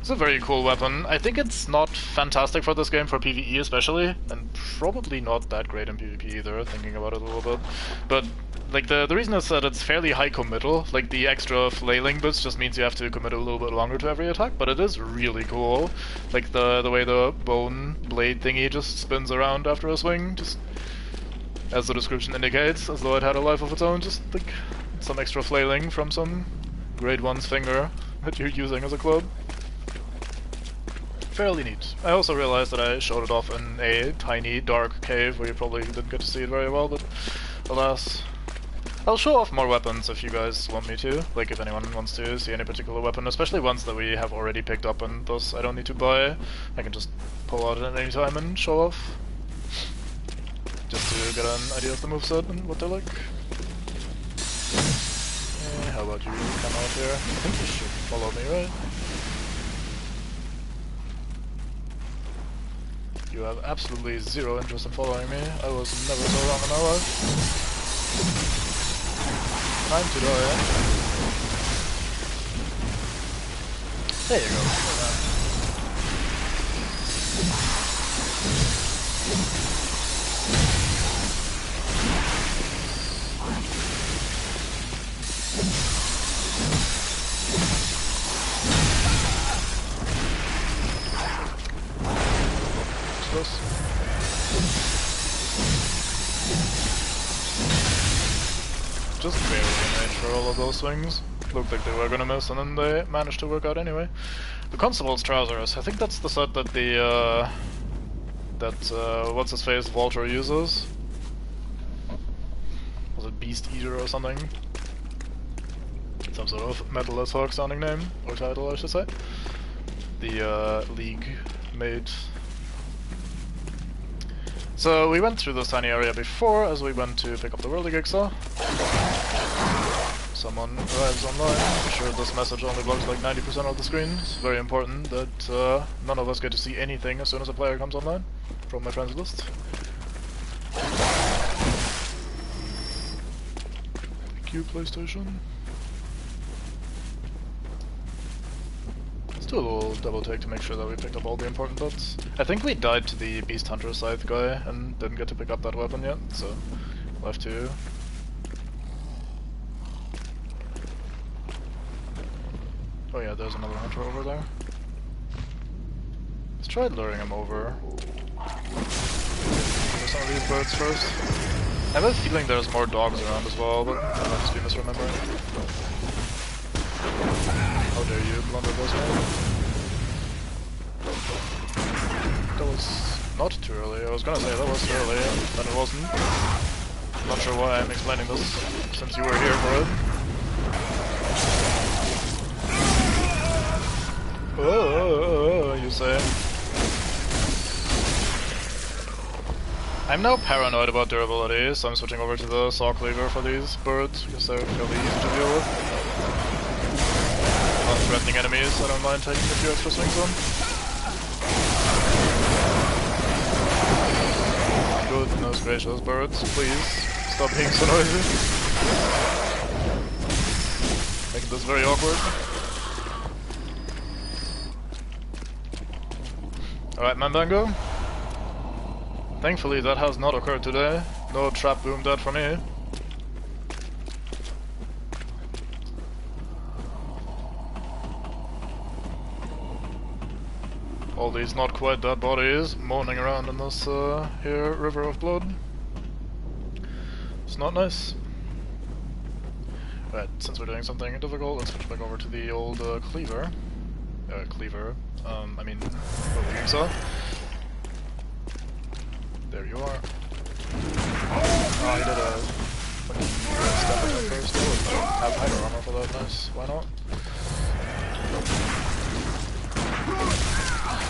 It's a very cool weapon. I think it's not fantastic for this game, for PvE especially, and probably not that great in PvP either, thinking about it a little bit. But, like, the reason is that it's fairly high committal. Like, the extra flailing bits just means you have to commit a little bit longer to every attack, but it is really cool. Like, the way the bone blade thingy just spins around after a swing, just as the description indicates, as though it had a life of its own, just, like, some extra flailing from some Grade 1's finger that you're using as a club. Fairly neat. I also realized that I showed it off in a tiny, dark cave where you probably didn't get to see it very well, but alas. I'll show off more weapons if you guys want me to, like if anyone wants to see any particular weapon, especially ones that we have already picked up and thus I don't need to buy. I can just pull out at any time and show off. Just to get an idea of the moveset and what they're like. How about you come out here? I think you should follow me, right? You have absolutely zero interest in following me. I was never so wrong in my life. Time to die. There you go. Just barely made for all of those swings. Looked like they were gonna miss, and then they managed to work out anyway. The Constable's Trousers. I think that's the set that the what's his face Walter uses. Was it Beast Eater or something? Some sort of Metal as Hawk sounding name or title, I should say. The League made. So we went through this tiny area before as we went to pick up the Worldy Jigsaw. Someone arrives online. I'm sure this message only blocks like 90% of the screen. It's very important that none of us get to see anything as soon as a player comes online from my friends list. Thank you, PlayStation. Let's do a little double take to make sure that we picked up all the important bits. I think we died to the Beast Hunter Scythe guy and didn't get to pick up that weapon yet, so we'll have to. Oh yeah, there's another hunter over there. Let's try luring him over. Get some of these birds first. I have a feeling there's more dogs around as well, but I might just be misremembering. How dare you blunder this man? That was not too early. I was gonna say that was too early, but it wasn't. I'm not sure why I'm explaining this, since you were here for it. Oh, you say? I'm now paranoid about durability, so I'm switching over to the saw cleaver for these birds, because they're fairly easy to deal with. Non-threatening enemies, I don't mind taking a few extra swings on. Goodness gracious, birds, please stop being so noisy. Making this very awkward. Alright, Mandango. Thankfully that has not occurred today. No trap boom dead for me. All these not quite dead bodies moaning around in this here river of blood. It's not nice. Right, since we're doing something difficult, let's switch back over to the old cleaver. I mean, jigsaw. There you are. Oh, I did a fucking step attack first. Oh, I have hyper armor for that, nice. Why not?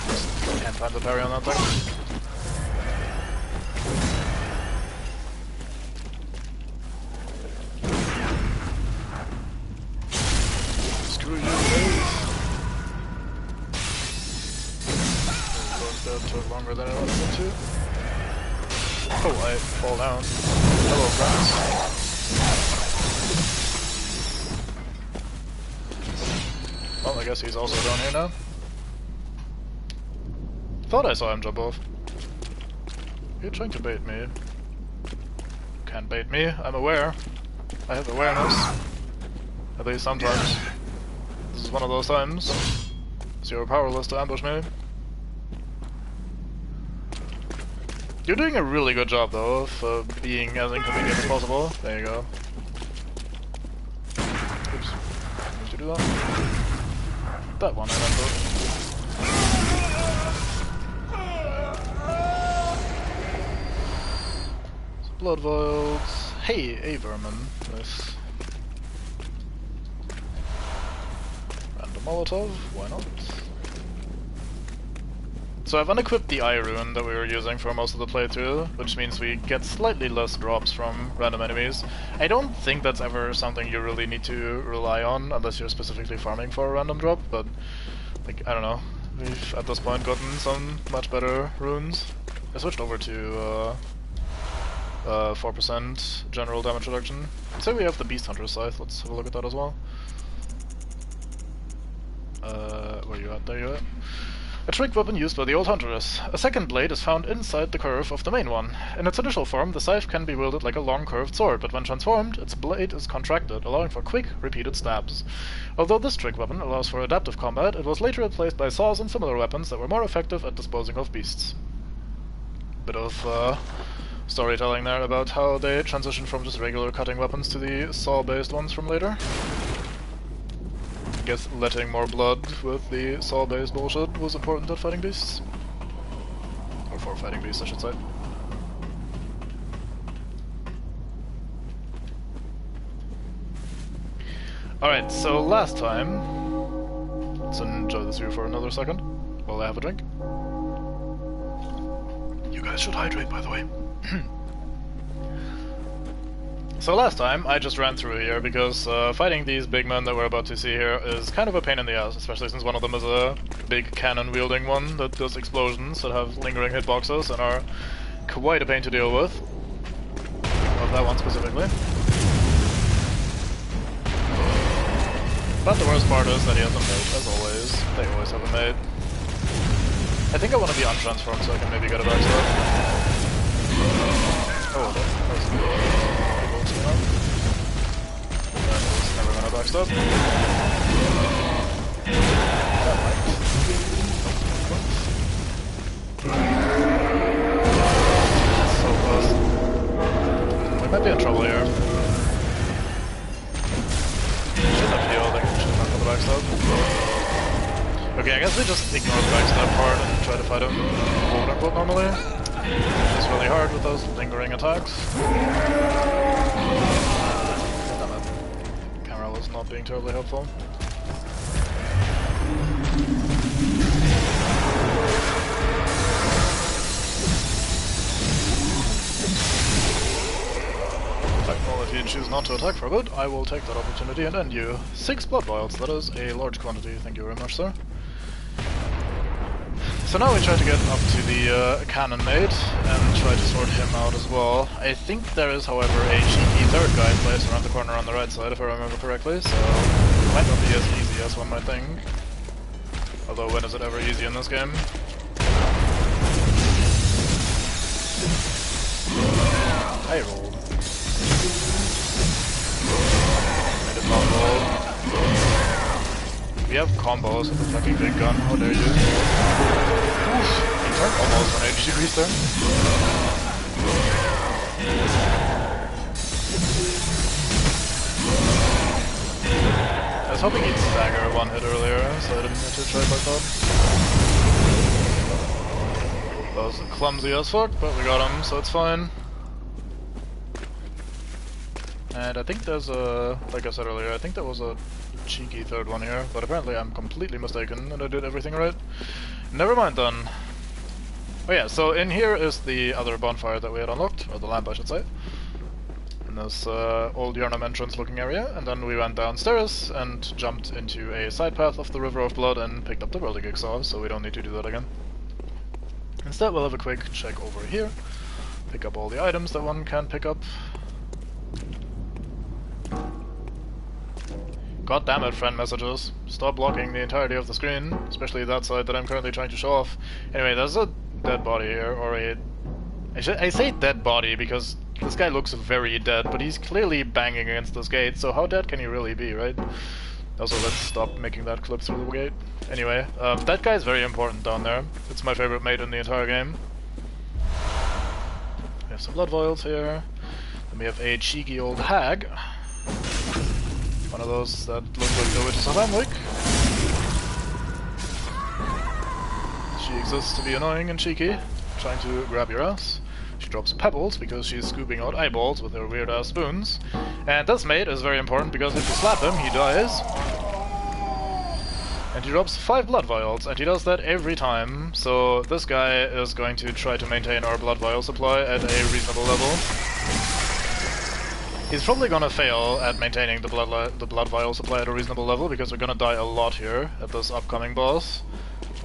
Just can't find the parry on that thing. Screw you, mate. That took longer than I wanted it to. Oh, I fall down. Hello, friends. Well, I guess he's also down here now. Thought I saw him jump off. You're trying to bait me. Can't bait me, I'm aware. I have awareness. At least sometimes. This is one of those times. So you're powerless to ambush me. You're doing a really good job, though, of being as inconvenient as possible. There you go. Oops. Did you do that? That one I meant to. So blood vials. Hey, a vermin. Nice. And a Molotov. Why not? So I've unequipped the eye rune that we were using for most of the playthrough, which means we get slightly less drops from random enemies. I don't think that's ever something you really need to rely on, unless you're specifically farming for a random drop, but, like, I don't know. We've, at this point, gotten some much better runes. I switched over to 4% general damage reduction. So we have the Beast Hunter's Scythe, let's have a look at that as well. Where you at? There you are. A trick weapon used by the old huntress. A second blade is found inside the curve of the main one. In its initial form, the scythe can be wielded like a long curved sword, but when transformed, its blade is contracted, allowing for quick, repeated stabs. Although this trick weapon allows for adaptive combat, it was later replaced by saws and similar weapons that were more effective at disposing of beasts. Bit of storytelling there about how they transitioned from just regular cutting weapons to the saw-based ones from later. I guess letting more blood with the saw-based bullshit was important at fighting beasts. Or for fighting beasts, I should say. Alright, so last time... Let's enjoy this view for another second, while I have a drink. You guys should hydrate, by the way. So last time, I just ran through here because fighting these big men that we're about to see here is kind of a pain in the ass, especially since one of them is a big cannon-wielding one that does explosions that have lingering hitboxes and are quite a pain to deal with. Of that one specifically. But the worst part is that he has a mate, as always. They always have a mate. I think I want to be untransformed so I can maybe get a backstab. Oh, that was never gonna backstab. So close. We might be in trouble here. Shouldn't have healed, I shouldn't have got the backstab. Okay, I guess we just ignore the backstab part and try to fight him quote-unquote normally. It's really hard with those lingering attacks. Camera was not being terribly helpful. Well, if you choose not to attack for a bit, I will take that opportunity and end you. 6 blood vials, that is a large quantity, thank you very much, sir. So now we try to get up to the cannon mate and try to sort him out as well. I think there is, however, a cheeky third guy placed around the corner on the right side, if I remember correctly, so it might not be as easy as one might think. Although, when is it ever easy in this game? I rolled. I did not roll. We have combos with the fucking big gun, how dare you? Oof, he turned almost 180 degrees there. I was hoping he'd stagger one hit earlier, so I didn't need to try like that. That was clumsy as fuck, but we got him, so it's fine. And I think there's a, like I said earlier, I think there was a cheeky third one here, but apparently I'm completely mistaken and I did everything right. Never mind then. Oh yeah, so in here is the other bonfire that we had unlocked, or the lamp I should say. In this old Yharnam entrance looking area, and then we went downstairs and jumped into a side path of the River of Blood and picked up the Whirligig Saw, so we don't need to do that again. Instead we'll have a quick check over here, pick up all the items that one can pick up. God damn it, friend messages. Stop blocking the entirety of the screen, especially that side that I'm currently trying to show off. Anyway, there's a dead body here, or a... I say dead body because this guy looks very dead, but he's clearly banging against this gate, so how dead can he really be, right? Also, let's stop making that clip through the gate. Anyway, that guy's very important down there. It's my favorite mate in the entire game. We have some blood vials here. Then we have a cheeky old hag. One of those that look like the Witches of Amwick. She exists to be annoying and cheeky, trying to grab your ass. She drops pebbles because she's scooping out eyeballs with her weird ass spoons. And this mate is very important because if you slap him, he dies. And he drops 5 blood vials, and he does that every time, so this guy is going to try to maintain our blood vial supply at a reasonable level. He's probably gonna fail at maintaining the blood vial supply at a reasonable level, because we're gonna die a lot here at this upcoming boss.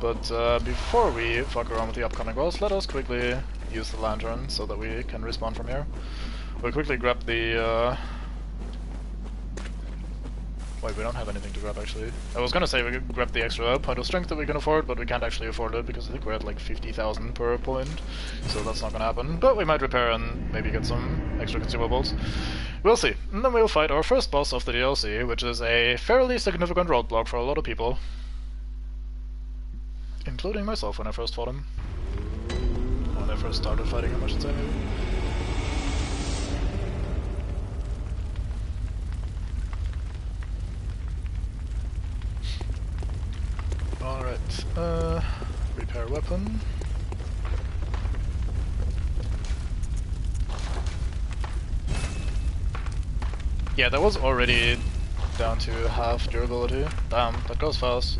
But before we fuck around with the upcoming boss, let us quickly use the lantern so that we can respawn from here. We'll quickly grab the... Wait, we don't have anything to grab actually. I was gonna say we could grab the extra point of strength that we can afford, but we can't actually afford it because I think we're at like 50,000 per point, so that's not gonna happen. But we might repair and maybe get some extra consumables. We'll see. And then we'll fight our first boss of the DLC, which is a fairly significant roadblock for a lot of people. Including myself when I first fought him. When I first started fighting him, I should say, maybe. Alright, repair weapon. Yeah, that was already down to half durability. Damn, that goes fast.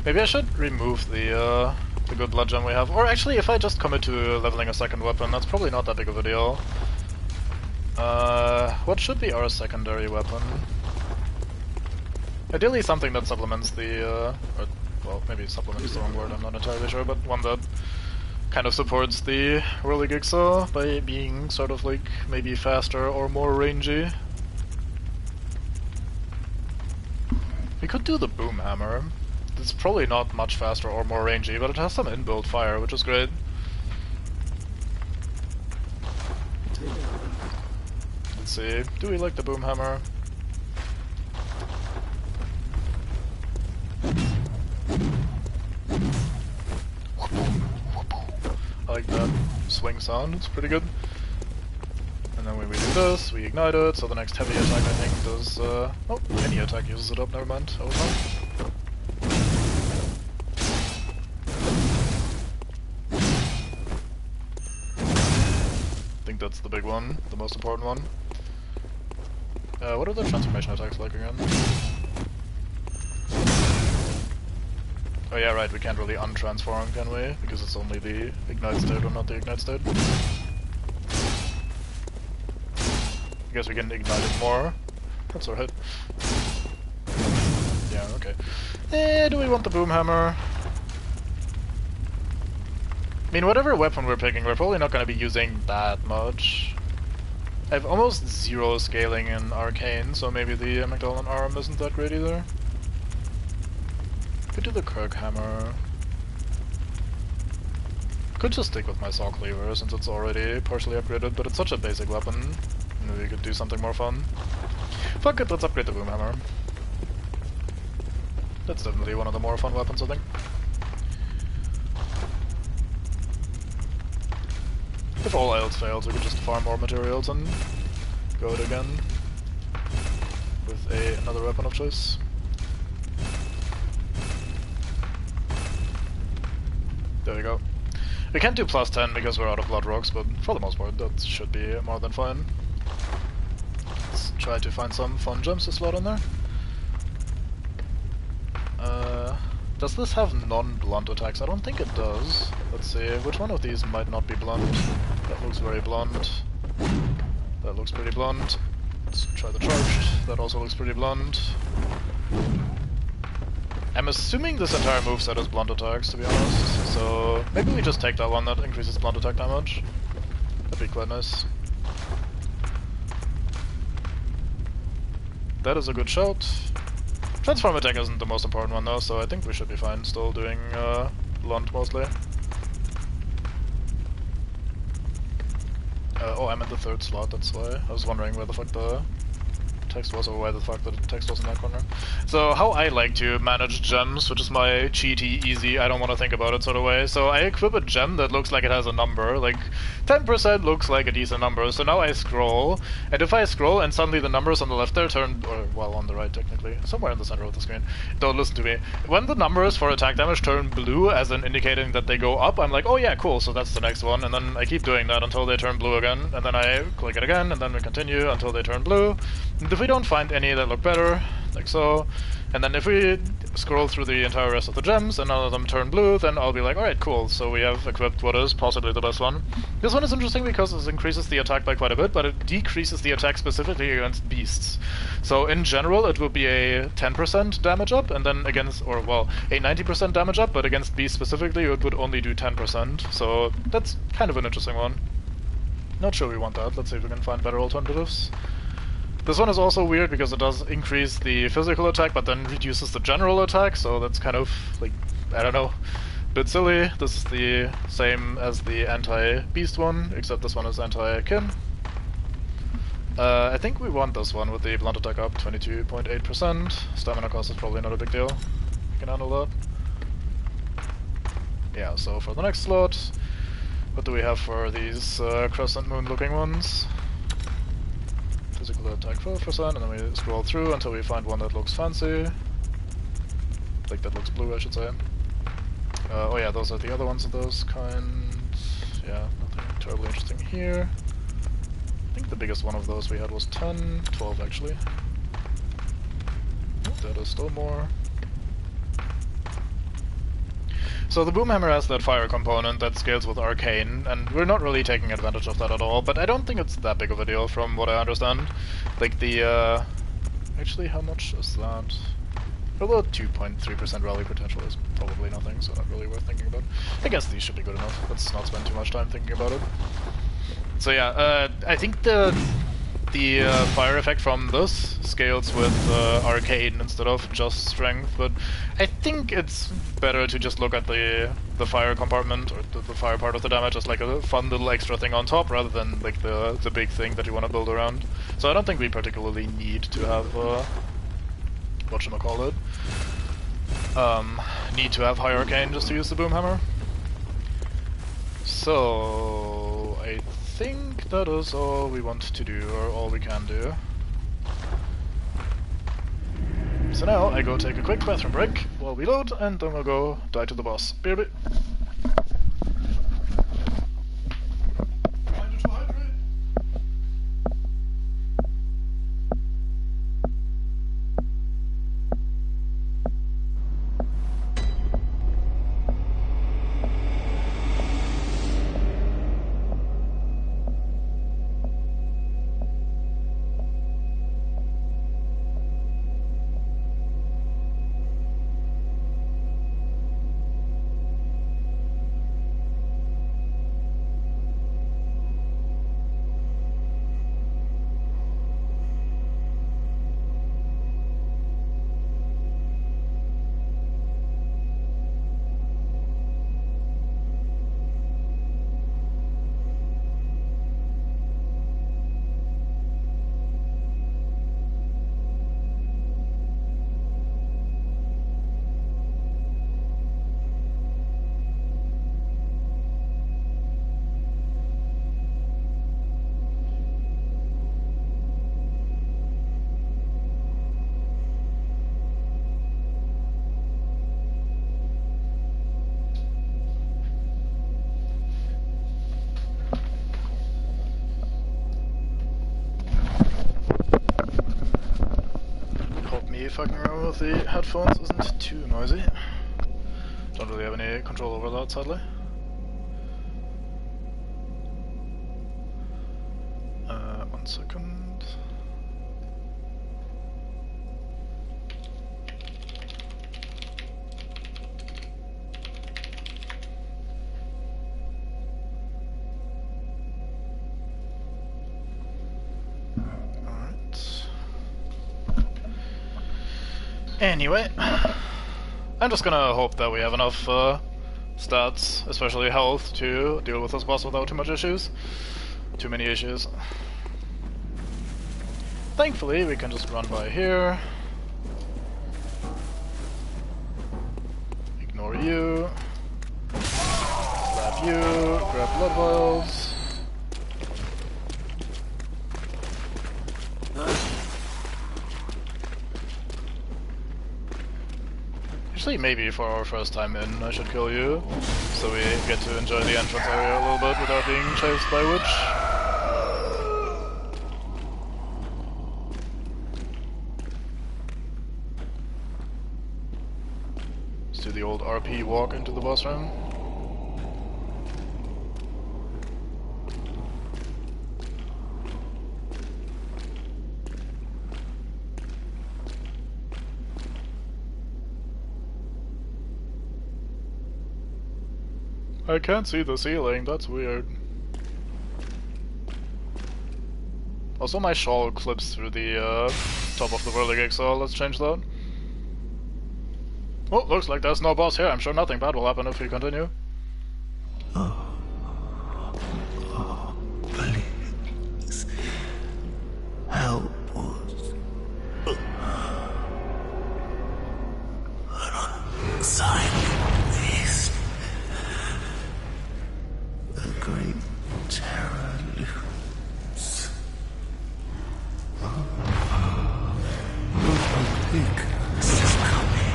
Maybe I should remove the good blood gem we have. Or actually, if I just commit to leveling a second weapon, that's probably not that big of a deal. What should be our secondary weapon? Ideally something that supplements the, well, maybe supplement is the wrong word, I'm not entirely sure, but one that kind of supports the Whirligig by being sort of like maybe faster or more rangy. We could do the boom hammer. It's probably not much faster or more rangy, but it has some inbuilt fire, which is great. Let's see, do we like the boom hammer? I like that swing sound, it's pretty good. And then when we do this, we ignite it, so the next heavy attack I think does, oh, any attack uses it up, never mind, I was wrong. I think that's the big one, the most important one. What are the transformation attacks like again? Oh yeah, right, we can't really untransform, can we? Because it's only the ignite state or not the ignite state. I guess we can ignite it more. That's our hit. Yeah, okay. Do we want the boom hammer? I mean, whatever weapon we're picking, we're probably not going to be using that much. I have almost 0 scaling in Arcane, so maybe the Magdalene arm isn't that great either. Could do the Kirk hammer. Could just stick with my saw cleaver since it's already partially upgraded, but it's such a basic weapon. Maybe we could do something more fun. Fuck it, let's upgrade the boom hammer. That's definitely one of the more fun weapons, I think. If all else fails, we could just farm more materials and go it again with another weapon of choice. There we go. We can't do plus 10 because we're out of blood rocks, but for the most part that should be more than fine. Let's try to find some fun gems to slot in there. Does this have non-blunt attacks? I don't think it does. Let's see, which one of these might not be blunt? That looks very blunt. That looks pretty blunt. Let's try the charged. That also looks pretty blunt. I'm assuming this entire moveset is blunt attacks, to be honest, so maybe we just take that one that increases blunt attack damage. That'd be quite nice. That is a good shout. Transform attack isn't the most important one though, so I think we should be fine still doing blunt mostly. Oh, I'm at the 3rd slot, that's why. I was wondering where the fuck the text was, or why the fuck the text was in that corner. So how I like to manage gems, which is my cheaty, easy, I don't want to think about it sort of way. So I equip a gem that looks like it has a number, like 10% looks like a decent number. So now I scroll, and if I scroll and suddenly the numbers on the left there turn, or well on the right technically, somewhere in the center of the screen, don't listen to me. When the numbers for attack damage turn blue, as in indicating that they go up, I'm like, oh yeah, cool, so that's the next one, and then I keep doing that until they turn blue again, and then I click it again, and then we continue until they turn blue. And if we don't find any that look better, like so. And then if we scroll through the entire rest of the gems and none of them turn blue, then I'll be like, alright, cool, so we have equipped what is possibly the best one. This one is interesting because it increases the attack by quite a bit, but it decreases the attack specifically against beasts. So in general, it will be a 10% damage up, and then against, or well, a 90% damage up, but against beasts specifically, it would only do 10%. So that's kind of an interesting one. Not sure we want that. Let's see if we can find better alternatives. This one is also weird because it does increase the physical attack, but then reduces the general attack, so that's kind of, like, I don't know, a bit silly. This is the same as the anti-beast one, except this one is anti-kin. I think we want this one with the blunt attack up, 22.8%. Stamina cost is probably not a big deal. We can handle that. Yeah, so for the next slot, what do we have for these crescent moon looking ones? Physical attack 12%, and then we scroll through until we find one that looks fancy. Like, that looks blue, I should say. Oh yeah, those are the other ones of those kind. Yeah, nothing terribly interesting here. I think the biggest one of those we had was 10, 12 actually. Oh, that is still more. So the Boomhammer has that fire component that scales with Arcane, and we're not really taking advantage of that at all, but I don't think it's that big of a deal from what I understand. Like the, actually how much is that? Although 2.3% rally potential is probably nothing, so not really worth thinking about. I guess these should be good enough. Let's not spend too much time thinking about it. So yeah, I think the fire effect from this scales with Arcane instead of just Strength, but I think it's better to just look at the fire compartment, or the fire part of the damage, as like a fun little extra thing on top, rather than like the big thing that you want to build around. So I don't think we particularly need to have, whatchamacallit, need to have high Arcane just to use the Boomhammer. So I think that is all we want to do, or all we can do. So now I go take a quick bathroom break while we load, and then we'll go die to the boss. Be a bit. Fucking around with the headphones isn't too noisy. Don't really have any control over that, sadly. One second. Anyway, I'm just gonna hope that we have enough stats, especially health, to deal with this boss without too much issues. Too many issues. Thankfully, we can just run by here. Ignore you. Slap you. Grab blood vials. Actually, maybe for our first time in, I should kill you, so we get to enjoy the entrance area a little bit without being chased by Witch. do the old RP walk into the boss room. I can't see the ceiling, that's weird. Also, my shawl clips through the top of the whirligig, so let's change that. Oh, looks like there's no boss here. I'm sure nothing bad will happen if we continue. Please. Help us. Silent beast. The great terror looms. This is coming.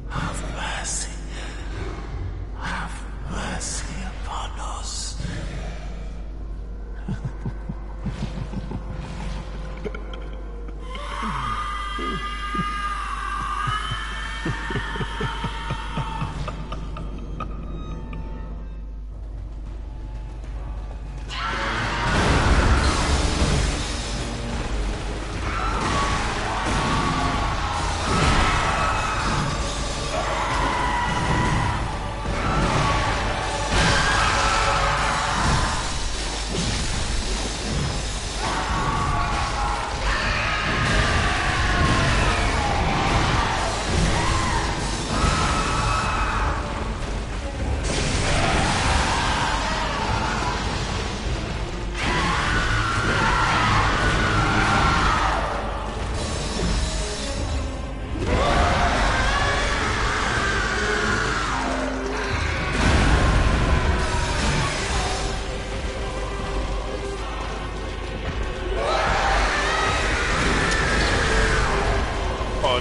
Have mercy. Have mercy upon us.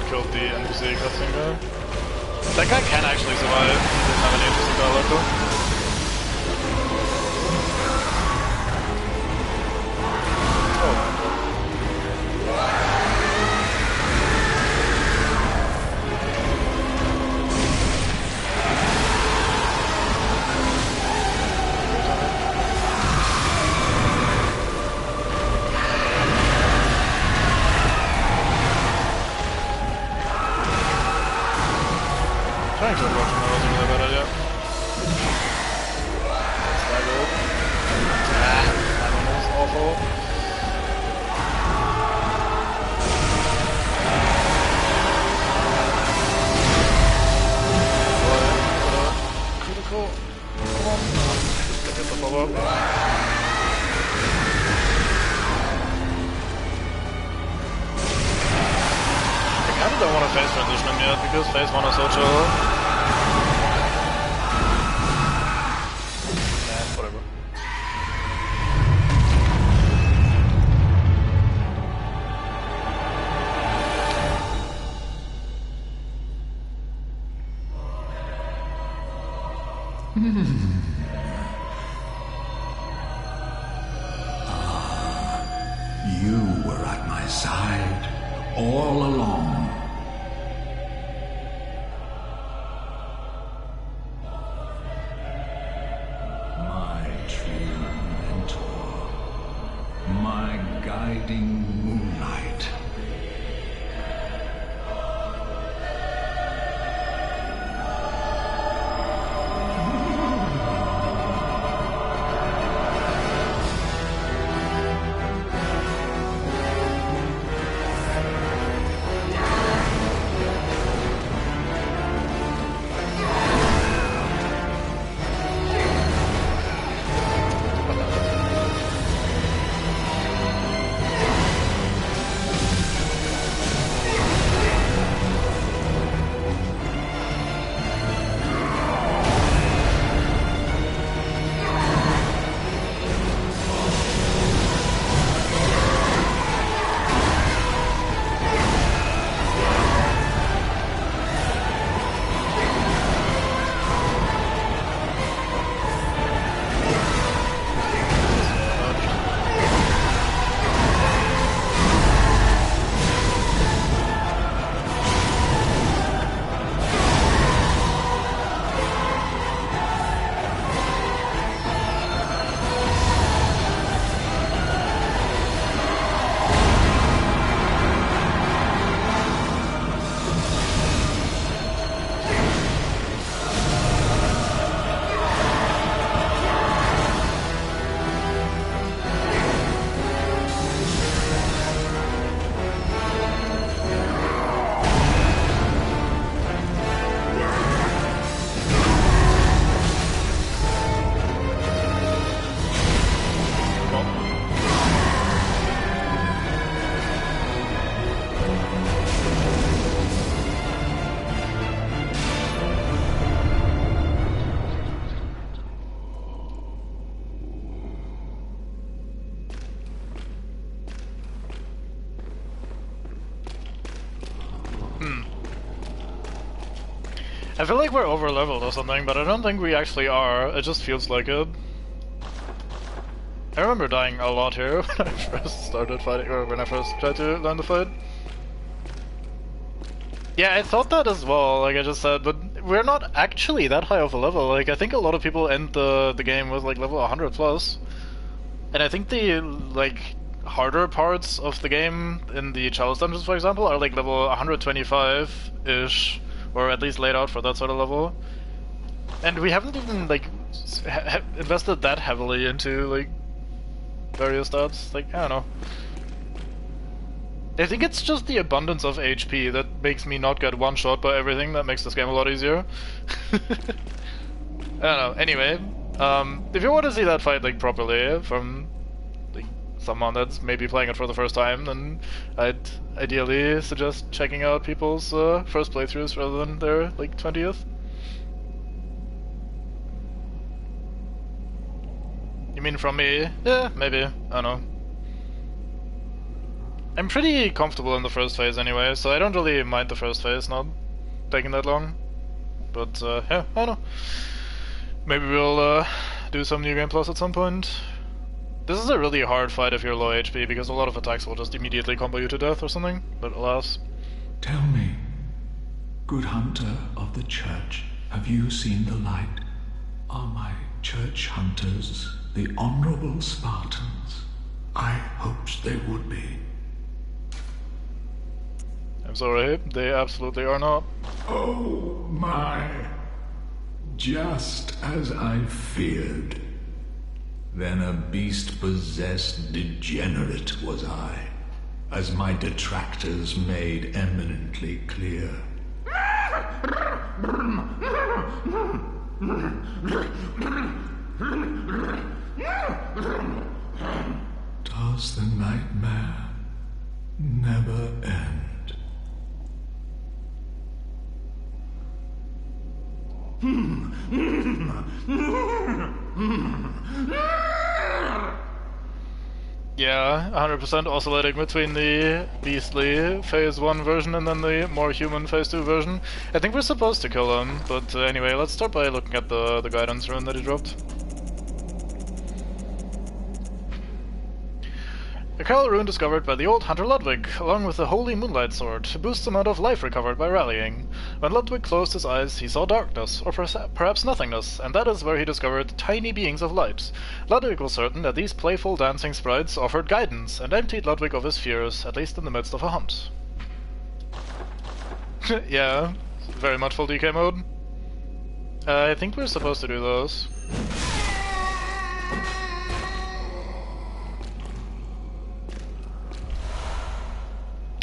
Killed the NPC cutscene guy. That guy can actually survive. He didn't have any NPC dialogue though. Trying to approach him wasn't really a bad idea. Staggered. That one was awful. Critical. Come on. Get the follow up. I kinda don't want to face transition him yet because phase 1 is so chill. Whatever. You were at my side all along. My true mentor. My guiding moonlight. I feel like we're over leveled or something, but I don't think we actually are. It just feels like it. I remember dying a lot here when I first started fighting, or when I first tried to learn the fight. Yeah, I thought that as well, like I just said, but we're not actually that high of a level. Like, I think a lot of people end the game with like level 100 plus. And I think the, like, harder parts of the game in the Chalice dungeons, for example, are like level 125-ish, or at least laid out for that sort of level. And we haven't even, like, invested that heavily into, like, various stats. Like, I don't know. I think it's just the abundance of HP that makes me not get one-shot by everything that makes this game a lot easier. I don't know. Anyway, if you want to see that fight, like, properly from, like, someone that's maybe playing it for the first time, then I'd ideally suggest checking out people's first playthroughs rather than their, like, 20th. You mean from me? Yeah, maybe. I don't know. I'm pretty comfortable in the first phase anyway, so I don't really mind the first phase not taking that long. But, yeah, I don't know. Maybe we'll do some New Game Plus at some point. This is a really hard fight if you're low HP, because a lot of attacks will just immediately combo you to death or something, but alas. Tell me, good hunter of the church, have you seen the light? Are my church hunters the honorable Spartans? I hoped they would be. I'm sorry, they absolutely are not. Oh my. Just as I feared. Then a beast-possessed degenerate was I, as my detractors made eminently clear. Does the nightmare never end? Yeah, 100% oscillating between the beastly Phase 1 version and then the more human Phase 2 version. I think we're supposed to kill him, but anyway, let's start by looking at the guidance rune that he dropped. A Carol rune discovered by the old hunter Ludwig, along with the Holy Moonlight Sword, boosts the amount of life recovered by rallying. When Ludwig closed his eyes, he saw darkness, or perhaps nothingness, and that is where he discovered tiny beings of light. Ludwig was certain that these playful dancing sprites offered guidance, and emptied Ludwig of his fears, at least in the midst of a hunt. Yeah, very much full DK mode. I think we're supposed to do those.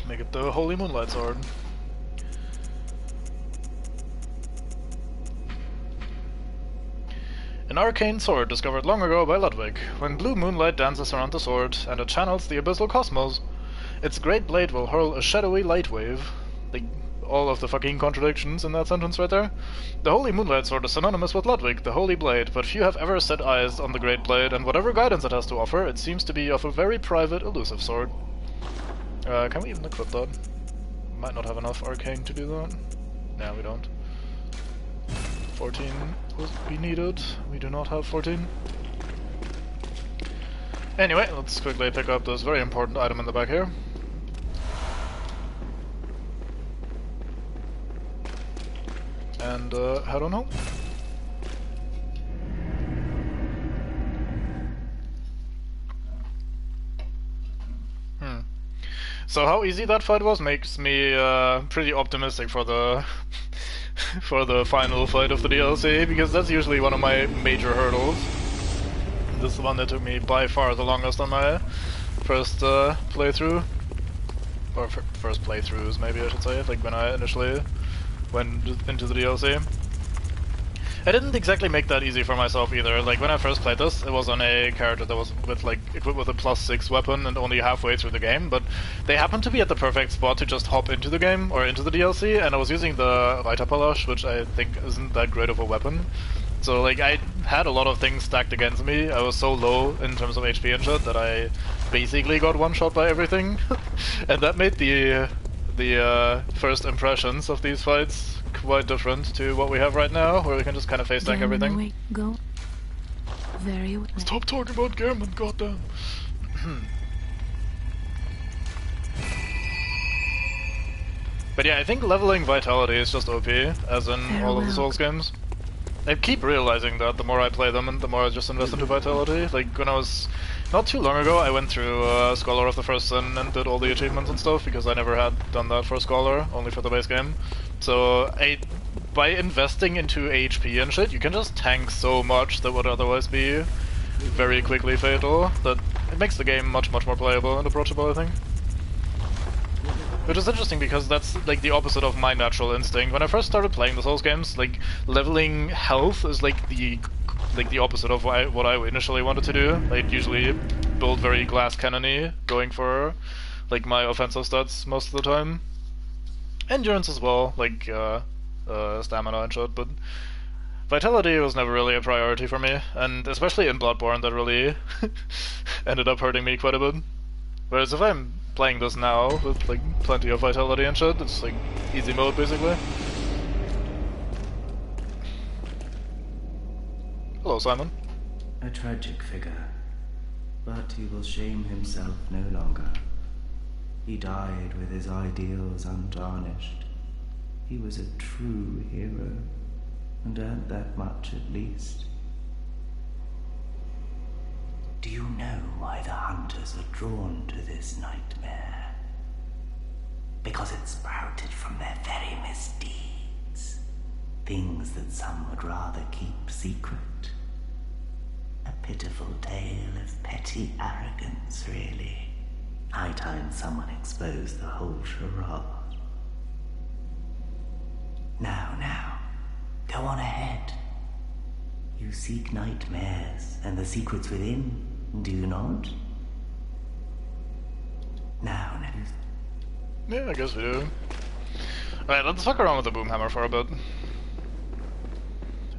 Make it the Holy Moonlight Sword. An arcane sword discovered long ago by Ludwig. When blue moonlight dances around the sword, and it channels the abyssal cosmos, its great blade will hurl a shadowy light wave. Like, all of the fucking contradictions in that sentence right there. The Holy Moonlight Sword is synonymous with Ludwig, the Holy Blade, but few have ever set eyes on the Great Blade, and whatever guidance it has to offer, it seems to be of a very private, elusive sort. Can we even equip that? Might not have enough arcane to do that. No, we don't. 14 will be needed. We do not have 14. Anyway, let's quickly pick up this very important item in the back here. And head on home. So how easy that fight was makes me pretty optimistic for the for the final fight of the DLC, because that's usually one of my major hurdles. This is the one that took me by far the longest on my first playthrough, or first playthroughs maybe I should say, like when I initially went into the DLC. I didn't exactly make that easy for myself either. Like, when I first played this, it was on a character that was with, like, equipped with a +6 weapon and only halfway through the game, but they happened to be at the perfect spot to just hop into the game, or into the DLC, and I was using the Reiterpalasch, which I think isn't that great of a weapon. So, like, I had a lot of things stacked against me. I was so low in terms of HP and shit that I basically got one-shot by everything. And that made the first impressions of these fights quite different to what we have right now, where we can just kind of face tank everything. Away. Go. Very well. Stop talking about Gammon, goddamn. But yeah, I think leveling Vitality is just OP, as in all of the Souls games. I keep realizing that the more I play them and the more I just invest into Vitality. Like, when I was... not too long ago, I went through Scholar of the First Sin and did all the achievements and stuff, because I never had done that for Scholar, only for the base game. So, by investing into HP and shit, you can just tank so much that would otherwise be very quickly fatal, that it makes the game much, much more playable and approachable, I think. Which is interesting because that's like the opposite of my natural instinct. When I first started playing the Souls games, like leveling health is like the opposite of what I initially wanted to do. I'd usually build very glass cannon-y, going for like my offensive stats most of the time. Endurance as well, like stamina and shit, but Vitality was never really a priority for me, and especially in Bloodborne that really ended up hurting me quite a bit. Whereas if I'm playing this now with like plenty of Vitality and shit, it's like easy mode basically. Hello, Simon. A tragic figure, but he will shame himself no longer. He died with his ideals untarnished. He was a true hero, and earned that much at least. Do you know why the hunters are drawn to this nightmare? Because it sprouted from their very misdeeds. Things that some would rather keep secret. A pitiful tale of petty arrogance, really. High time someone exposed the whole charade. Now, go on ahead. You seek nightmares and the secrets within, do you not? Now. Yeah, I guess we do. Alright, let's fuck around with the boomhammer for a bit.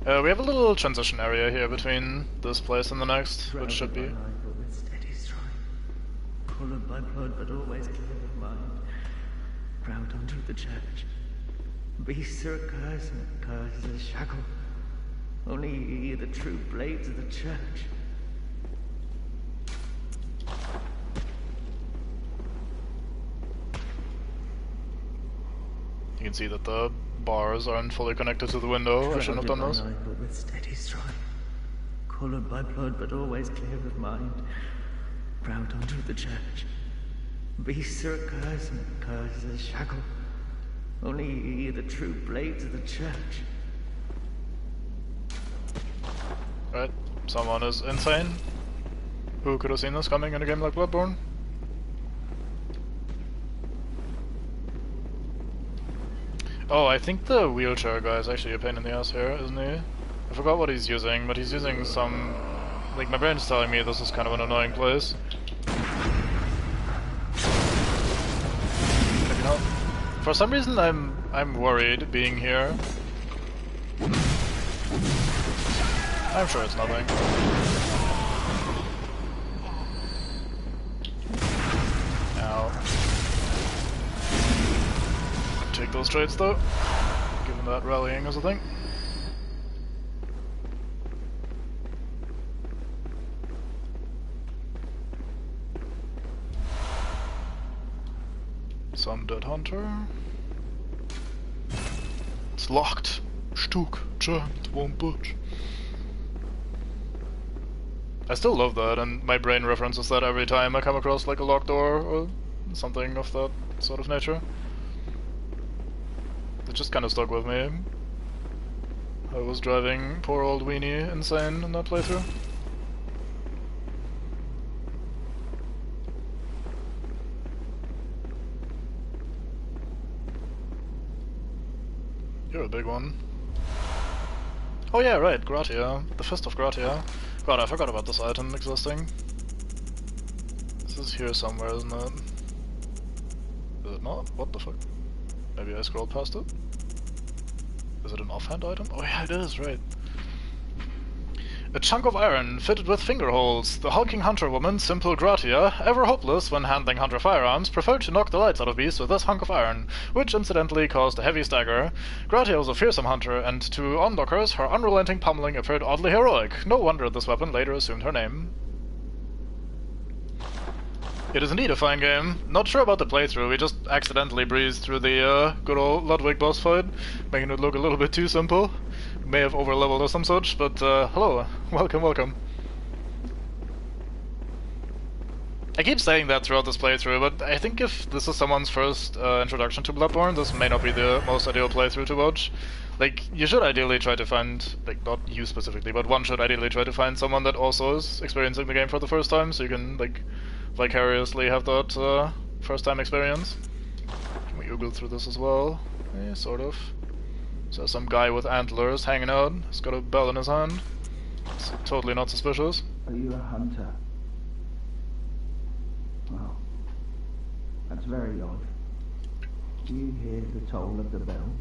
We have a little transition area here between this place and the next, which should be... Colored by blood, but always clear of mind. Proud unto the church. Beasts are a curse, and a curse is a shackle. Only ye, the true blades of the church. You can see that the bars aren't fully connected to the window. I shouldn't have done this. But with steady stride. Colored by blood, but always clear of mind. Proud unto the church. Beasts are a curse, and a curse is a shackle. Only ye, the true blades of the church. Right, someone is insane. Who could have seen this coming in a game like Bloodborne? Oh, I think the wheelchair guy is actually a pain in the ass here, isn't he? I forgot what he's using, but he's using some... like, my brain's telling me this is kind of an annoying place. Maybe not. For some reason I'm worried being here. I'm sure it's nothing. Ow. Take those trades though, given that rallying is a thing. Some dead hunter. It's locked. Stuck. Jammed. Won't budge. I still love that, and my brain references that every time I come across like a locked door or something of that sort of nature. It just kind of stuck with me. I was driving poor old Weenie insane in that playthrough. You're a big one. Oh yeah, right, Gratia. The Fist of Gratia. God, I forgot about this item existing. This is here somewhere, isn't it? Is it not? What the fuck? Maybe I scrolled past it? Is it an offhand item? Oh yeah, it is, right. A chunk of iron fitted with finger holes. The hulking hunter woman, Simple Gratia, ever hopeless when handling hunter firearms, preferred to knock the lights out of beasts with this hunk of iron, which incidentally caused a heavy stagger. Gratia was a fearsome hunter, and to onlookers her unrelenting pummeling appeared oddly heroic. No wonder this weapon later assumed her name. It is indeed a fine game. Not sure about the playthrough, we just accidentally breezed through the good old Ludwig boss fight, making it look a little bit too simple. May have overleveled or some such, but hello, welcome. I keep saying that throughout this playthrough, but I think if this is someone's first introduction to Bloodborne, this may not be the most ideal playthrough to watch. Like, you should ideally try to find, like, not you specifically, but one should ideally try to find someone that also is experiencing the game for the first time, so you can, like, vicariously have that first-time experience. Can we oogle through this as well? Yeah, sort of. So some guy with antlers hanging out. He's got a bell in his hand. It's totally not suspicious. Are you a hunter? Well, that's very odd. Do you hear the toll of the bell?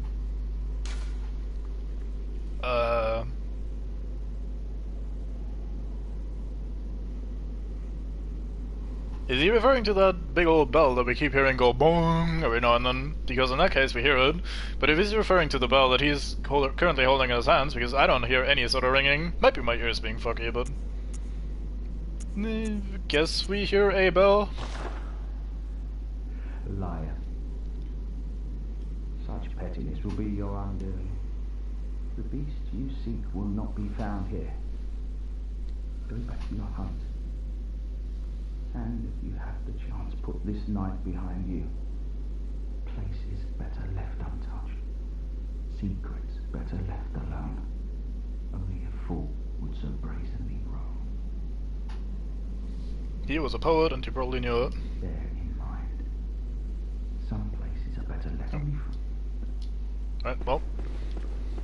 Is he referring to that big old bell that we keep hearing go boom every now and then? Because in that case we hear it. But if he's referring to the bell that he's currently holding in his hands, because I don't hear any sort of ringing, might be my ears being fucky, but... guess we hear a bell. Liar. Such pettiness will be your undoing. The beast you seek will not be found here. Go back to your hunt. And if you have the chance, put this knife behind you. Places better left untouched. Secrets better left alone. Only a fool would so brazenly roam. He was a poet and he probably knew it. Bear in mind, some places are better left free. Right, well,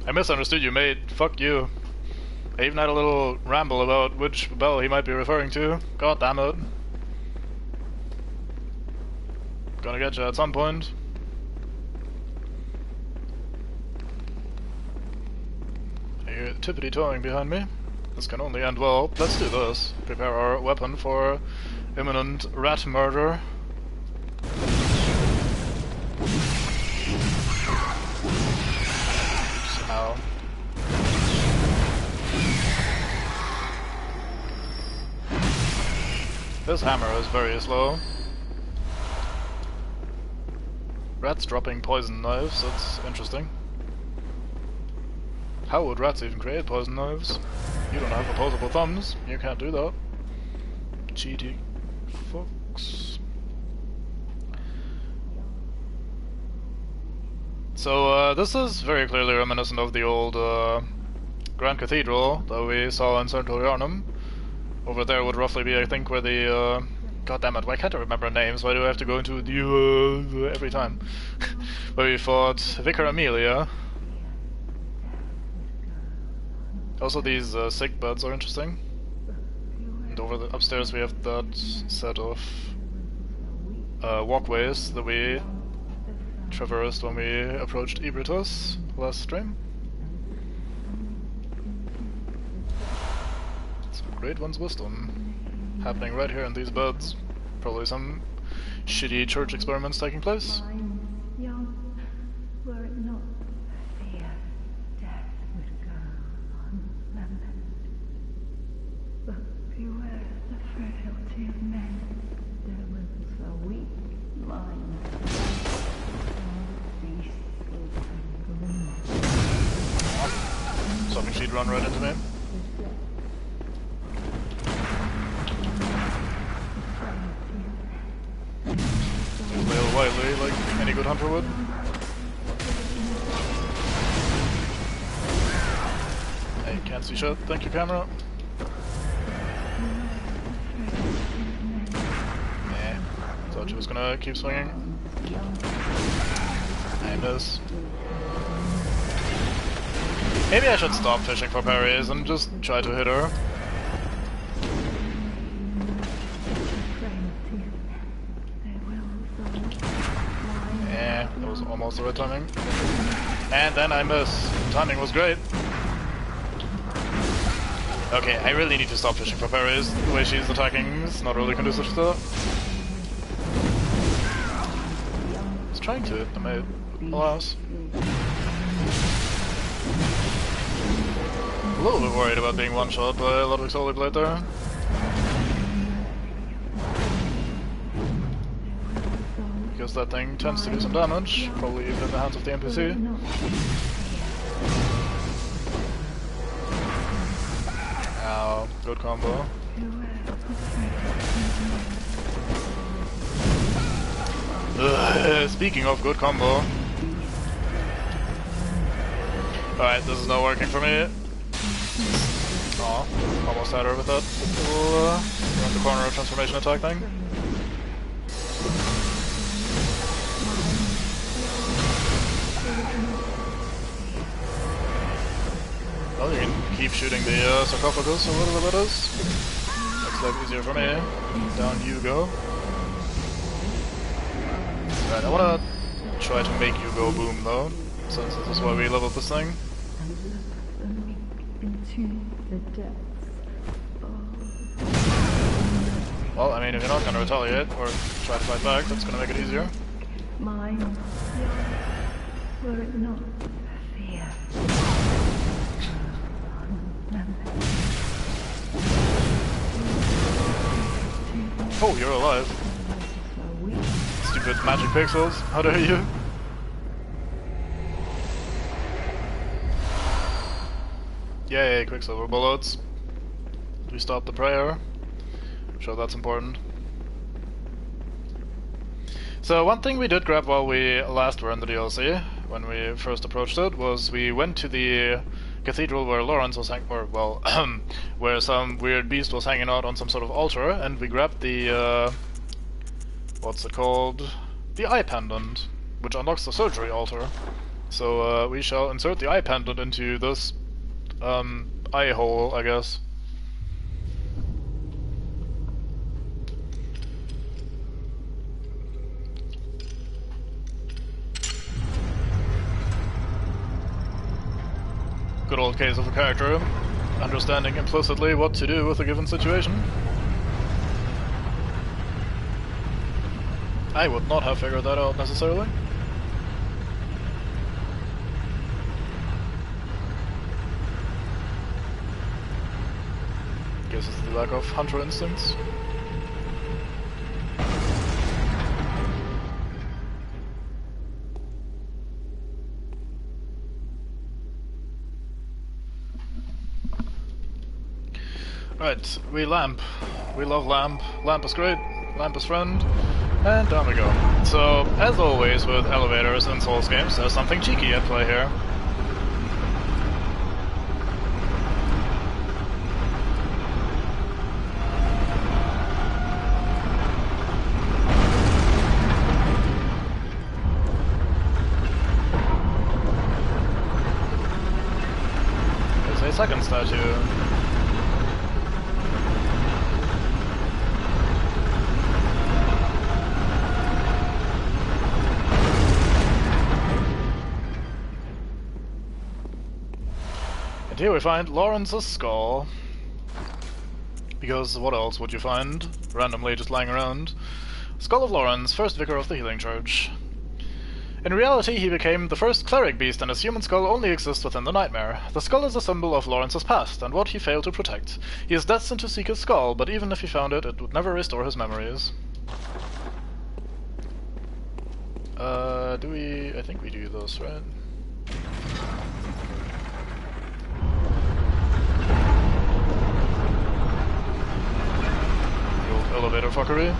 I misunderstood you, mate. Fuck you. I even had a little ramble about which bell he might be referring to. God damn it. Gonna get you at some point. I hear tippity toeing behind me. This can only end well. Let's do this. Prepare our weapon for imminent rat murder. Ow. This hammer is very slow. Rats dropping poison knives, that's interesting. How would rats even create poison knives? You don't have opposable thumbs, you can't do that. Cheaty fucks. So, this is very clearly reminiscent of the old Grand Cathedral that we saw in Sertorianum. Over there would roughly be, I think, where the God damn it, why can't I remember names? Why do I have to go into the every time? Where we fought Vicar Amelia. Also, these sick beds are interesting. And over the upstairs we have that set of walkways that we traversed when we approached Ebritus last stream. Some great one's wisdom happening right here in these beds. Probably some shitty church experiments taking place. Young, were it not fear, death would go unlamented. But beware the frailty of men. Their limbs are weak, blind. Something she'd run right into me. Flail wildly like any good hunter would. I can't see shit, thank you camera. Thought she was gonna keep swinging. I miss. Maybe I should stop fishing for parries and just try to hit her. Yeah, that was almost the right timing. And then I miss. Timing was great. Okay, I really need to stop fishing for parries. The way she's attacking is not really conducive to that. He's trying to hit the mate, alas. A little bit worried about being one-shot by Ludwig's Holy Blade there. Because that thing tends to do some damage, probably even in the hands of the NPC. Ow, good combo. Speaking of good combo. Alright, this is not working for me. Aw, almost had her with that little around the corner transformation attack thing. Well, you can keep shooting the sarcophagus or whatever that is. Makes life easier for me. Down you go. Right, I wanna try to make you go boom though, since this is why we leveled this thing. Well, I mean, if you're not gonna retaliate or try to fight back, that's gonna make it easier. Mine, were it not fear. Oh, you're alive. Stupid magic pixels, how dare you? Yay, Quicksilver bullets. We stopped the prayer. I'm sure that's important. So one thing we did grab while we last were in the DLC, when we first approached it, was we went to the cathedral where Lawrence was where some weird beast was hanging out on some sort of altar, and we grabbed the, what's it called? The eye pendant, which unlocks the surgery altar. So we shall insert the eye pendant into this, eye hole, I guess. Good old case of a character understanding implicitly what to do with a given situation. I would not have figured that out necessarily. Guess it's the lack of hunter instincts. Right, we lamp. We love lamp. Lamp is great. Lamp is friend. And down we go. So, as always with elevators in Souls games, there's something cheeky at play here. There's a second statue. And here we find Lawrence's skull. Because what else would you find randomly just lying around? Skull of Lawrence, first vicar of the Healing Church. In reality, he became the first cleric beast, and his human skull only exists within the nightmare. The skull is a symbol of Lawrence's past, and what he failed to protect. He is destined to seek his skull, but even if he found it, it would never restore his memories. I think we do this, right? Elevator fuckery.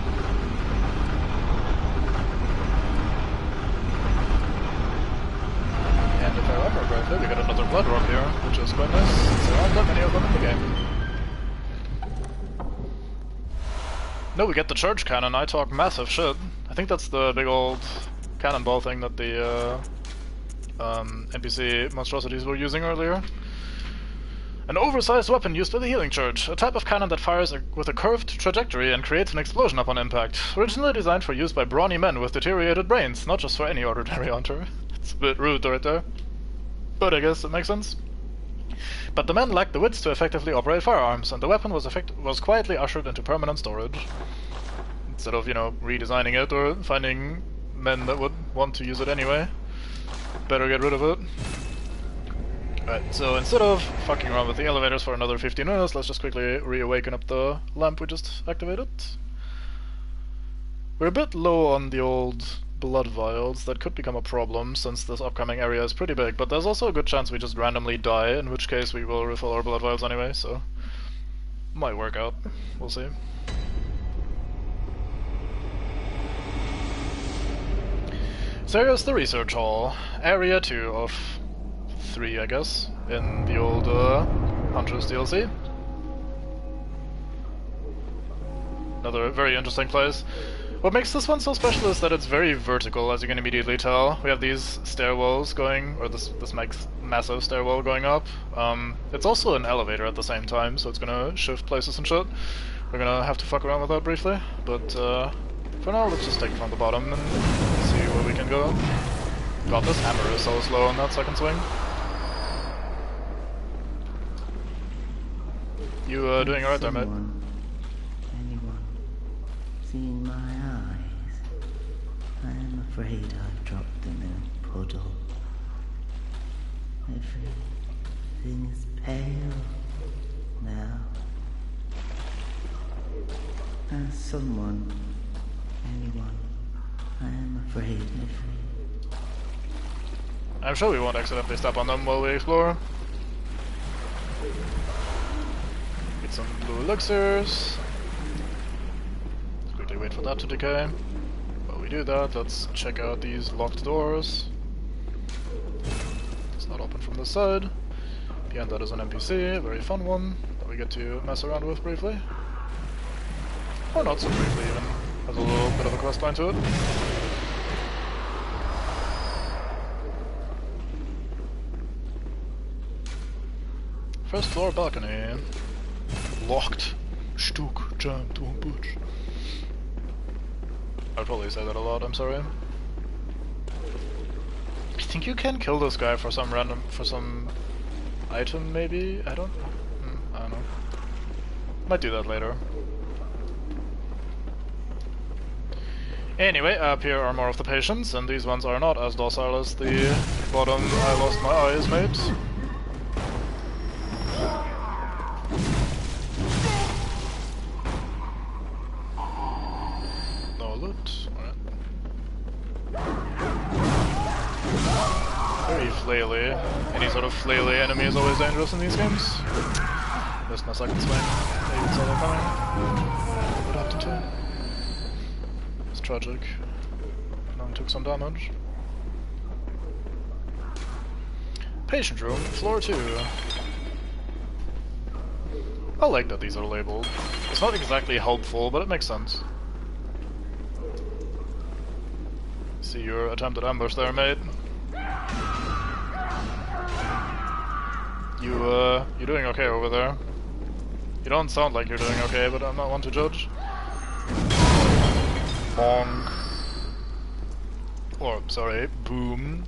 And if I remember correctly, we got another blood rock here, which is quite nice, since there aren't that many of them in the game. No, we get the church cannon. I talk massive shit. I think that's the big old cannonball thing that the NPC monstrosities were using earlier. An oversized weapon used by the Healing Church, a type of cannon that fires with a curved trajectory and creates an explosion upon impact. Originally designed for use by brawny men with deteriorated brains, not just for any ordinary hunter. It's a bit rude right there. But I guess it makes sense. But the men lacked the wits to effectively operate firearms, and the weapon was quietly ushered into permanent storage. Instead of, you know, redesigning it or finding men that would want to use it anyway. Better get rid of it. Right, so instead of fucking around with the elevators for another 15 minutes, let's just quickly reawaken up the lamp we just activated. We're a bit low on the old blood vials. That could become a problem since this upcoming area is pretty big, but there's also a good chance we just randomly die, in which case we will refill our blood vials anyway, so might work out. We'll see. So here's the research hall. Area 2 of 3, I guess, in the old Hunters DLC. Another very interesting place. What makes this one so special is that it's very vertical, as you can immediately tell. We have these stairwells going, or this massive stairwell going up. It's also an elevator at the same time, so it's gonna shift places and shit. We're gonna have to fuck around with that briefly, but for now let's just take it from the bottom and see where we can go. God, this hammer is so slow on that second swing. You doing alright there, mate? Anyone seen my eyes? I am afraid I've dropped them in a puddle. Everything is pale now. Has someone, anyone, I am afraid I'm sure we won't accidentally step on them while we explore. Get some blue elixirs. Let's quickly wait for that to decay. While we do that, let's check out these locked doors. It's not open from this side. Behind that is an NPC, a very fun one, that we get to mess around with briefly. Or not so briefly even. Has a little bit of a quest line to it. First floor balcony. Locked. Stuck. Jammed to a butch. I'd probably say that a lot, I'm sorry. I think you can kill this guy for some item, maybe? I don't know. Might do that later. Anyway, up here are more of the patients, and these ones are not as docile as the bottom I lost my eyes mate. No loot. Alright. Very flaily. Any sort of flaily enemy is always dangerous in these games. Missed my second swing. Maybe saw that coming. What happened to him? It's tragic. No one took some damage. Patient room, floor 2. I like that these are labeled. It's not exactly helpful, but it makes sense. See your attempted ambush there, mate. You doing okay over there? You don't sound like you're doing okay, but I'm not one to judge. Bonk. Or, sorry, boom.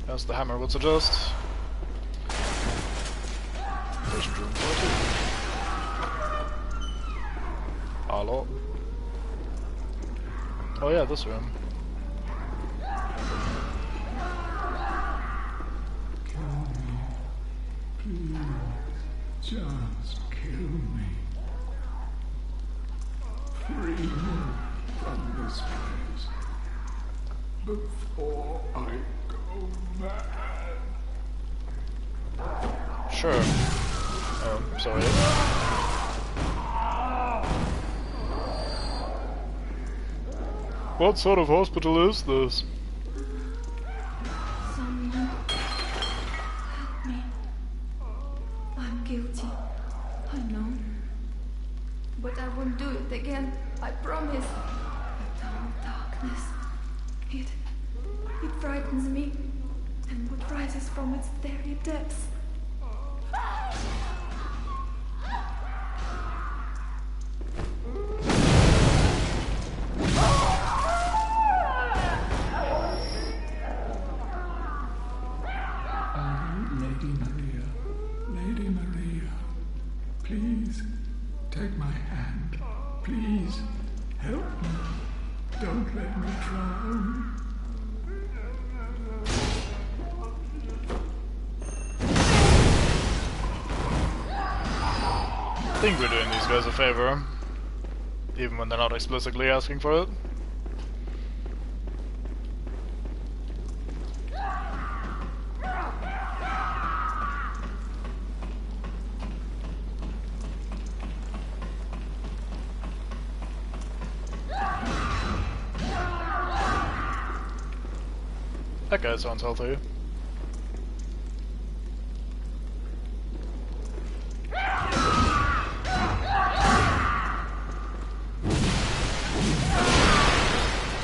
As the hammer would suggest. Patient room 42. Hello. Oh yeah, this room. Just kill me. Free me from this place before I go mad. Sure. Oh, sorry. What sort of hospital is this? Someone help me. I'm guilty. I know. But I won't do it again. I promise. Eternal darkness. It frightens me. And what rises from its very depths. Lady Maria, Please, help me. Don't let me drown. I think we're doing these guys a favor, even when they're not explicitly asking for it. That guy sounds healthy.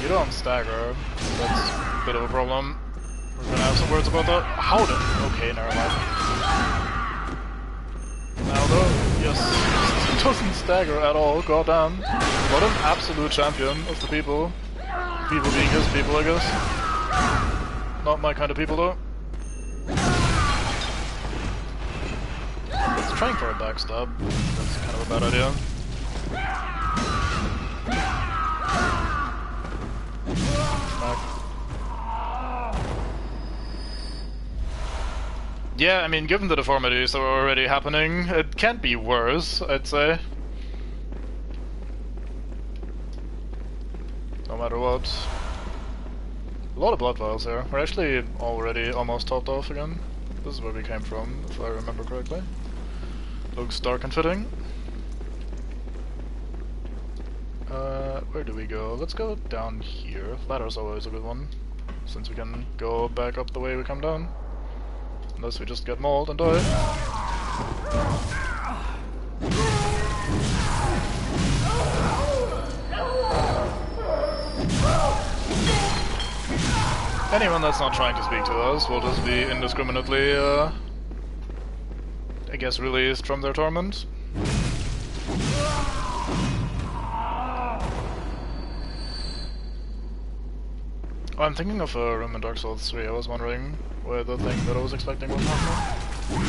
You don't stagger. That's a bit of a problem. We're gonna have some words about that. How the... Okay, never mind. Now though, yes, he doesn't stagger at all, goddamn. What an absolute champion of the people. People being his people, I guess. Not my kind of people though. It's trying for a backstab. That's kind of a bad idea. Yeah, I mean, given the deformities that were already happening, it can't be worse, I'd say. No matter what. A lot of blood vials here. We're actually already almost topped off again. This is where we came from, if I remember correctly. Looks dark and fitting. Where do we go? Let's go down here. Ladder's always a good one, since we can go back up the way we come down. Unless we just get mauled and die. Anyone that's not trying to speak to us will just be indiscriminately, I guess, released from their torment. Oh, I'm thinking of a room in Dark Souls 3. I was wondering where the thing that I was expecting was happening.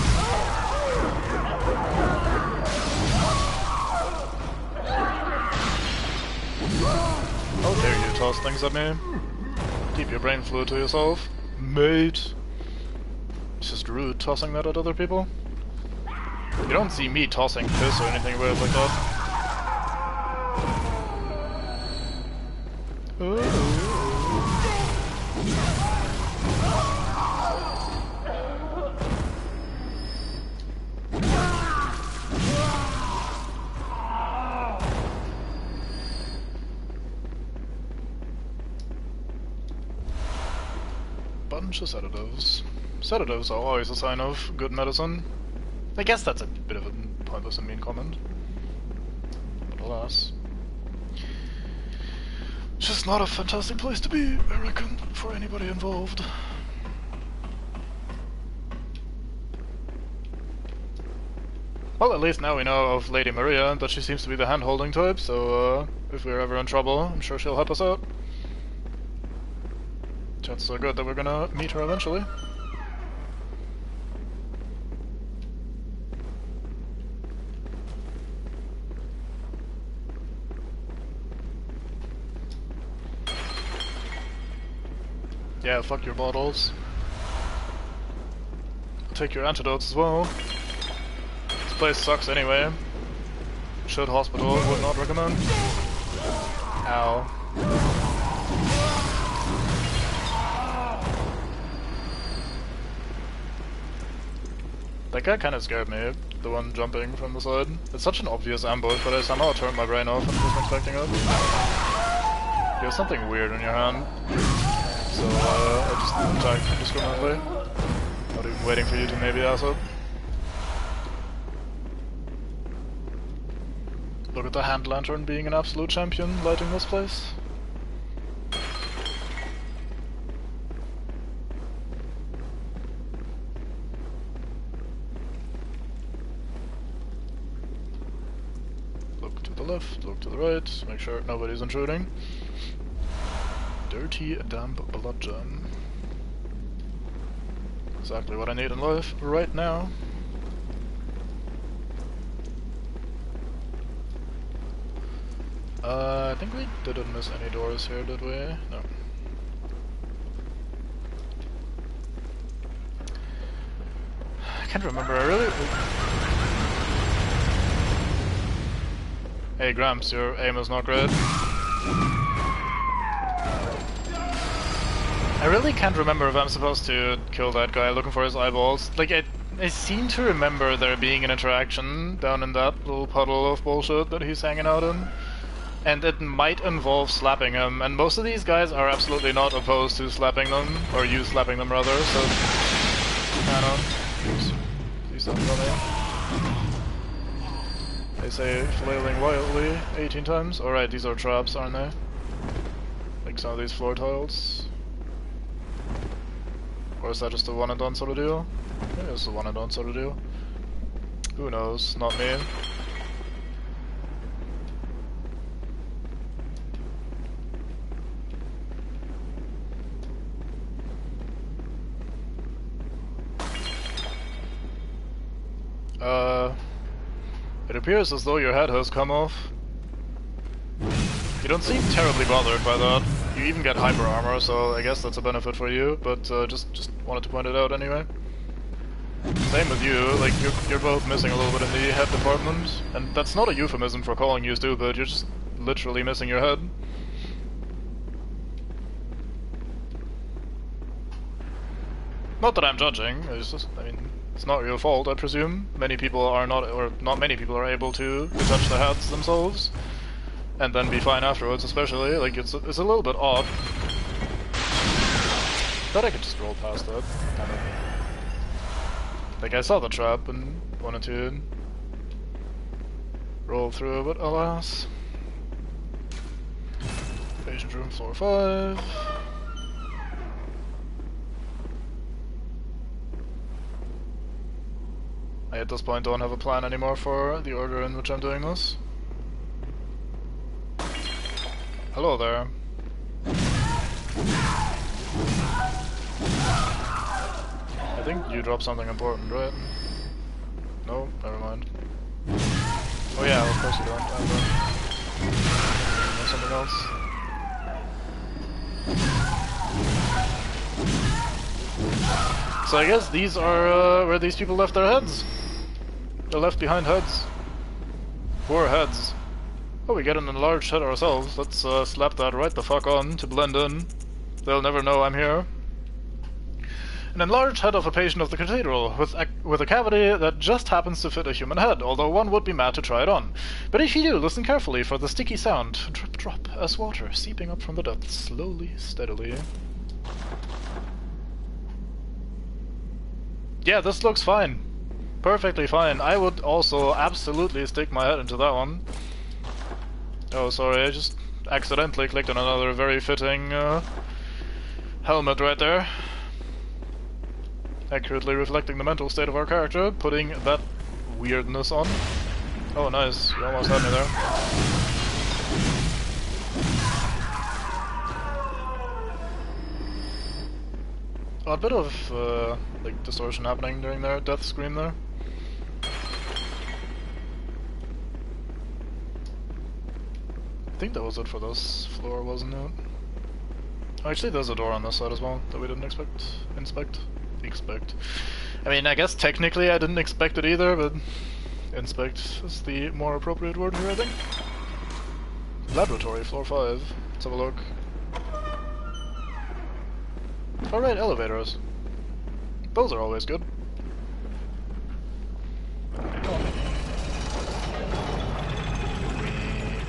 How dare you toss things at me? Keep your brain fluid to yourself, mate. It's just rude tossing that at other people. You don't see me tossing piss or anything weird like that. Ooh. Bunch of sedatives. Sedatives are always a sign of good medicine. I guess that's a bit of a pointless and mean comment. But alas. It's just not a fantastic place to be, I reckon, for anybody involved. Well, at least now we know of Lady Maria, that she seems to be the hand-holding type, so if we're ever in trouble, I'm sure she'll help us out. Chances are good that we're gonna meet her eventually. Yeah, fuck your bottles. I'll take your antidotes as well. This place sucks anyway. Should hospital, would not recommend. Ow. That guy kinda scared me, the one jumping from the side. It's such an obvious ambush, but I somehow turned my brain off and wasn't expecting it. You have something weird in your hand. So, I just attacked indiscriminately. Not even waiting for you to maybe ass up. Look at the hand lantern being an absolute champion, lighting this place. Look to the left, look to the right, make sure nobody's intruding. Dirty, damp bludgeon. Exactly what I need in life right now. I think we didn't miss any doors here, did we? No. I can't remember, I really... Hey Gramps, your aim is not great. I really can't remember if I'm supposed to kill that guy looking for his eyeballs. Like, I seem to remember there being an interaction down in that little puddle of bullshit that he's hanging out in. And it might involve slapping him, and most of these guys are absolutely not opposed to slapping them, or you slapping them rather, so... I don't know. Please don't kill me. They say flailing wildly 18 times. Alright, these are traps, aren't they? Like some of these floor tiles. Or is that just a one and done sort of deal? Maybe it's a one and done sort of deal. Who knows? Not me. It appears as though your head has come off. You don't seem terribly bothered by that. You even get hyper armor, so I guess that's a benefit for you, but just wanted to point it out anyway. Same with you, like you're both missing a little bit in the head department, and that's not a euphemism for calling you stupid, you're just literally missing your head. Not that I'm judging, it's just, I mean, it's not your fault, I presume. Many people are not, or not many people are able to touch their heads themselves. And then be fine afterwards, especially. Like, it's a little bit odd. Thought I could just roll past that. Kind of. Like, I saw the trap and wanted to roll through, but alas. Patient room, floor 5. I at this point don't have a plan anymore for the order in which I'm doing this. Hello there. I think you dropped something important, right? No? Never mind. Oh yeah, of course you don't. There's something else. So I guess these are where these people left their heads. They left behind heads. 4 heads. Oh, we get an enlarged head ourselves. Let's slap that right the fuck on to blend in. They'll never know I'm here. An enlarged head of a patient of the cathedral, with a cavity that just happens to fit a human head, although one would be mad to try it on. But if you do, listen carefully for the sticky sound. Drip drop, as water seeping up from the depths, slowly, steadily. Yeah, this looks fine. Perfectly fine. I would also absolutely stick my head into that one. Oh, sorry, I just accidentally clicked on another very fitting helmet right there. Accurately reflecting the mental state of our character, putting that weirdness on. Oh, nice. You almost had me there. Oh, a bit of, like, distortion happening during their death scream there. I think that was it for this floor, wasn't it? Oh, actually, there's a door on this side as well that we didn't expect. Expect. I mean, I guess technically I didn't expect it either, but inspect is the more appropriate word here, I think. Laboratory, floor 5. Let's have a look. Alright, elevators. Those are always good.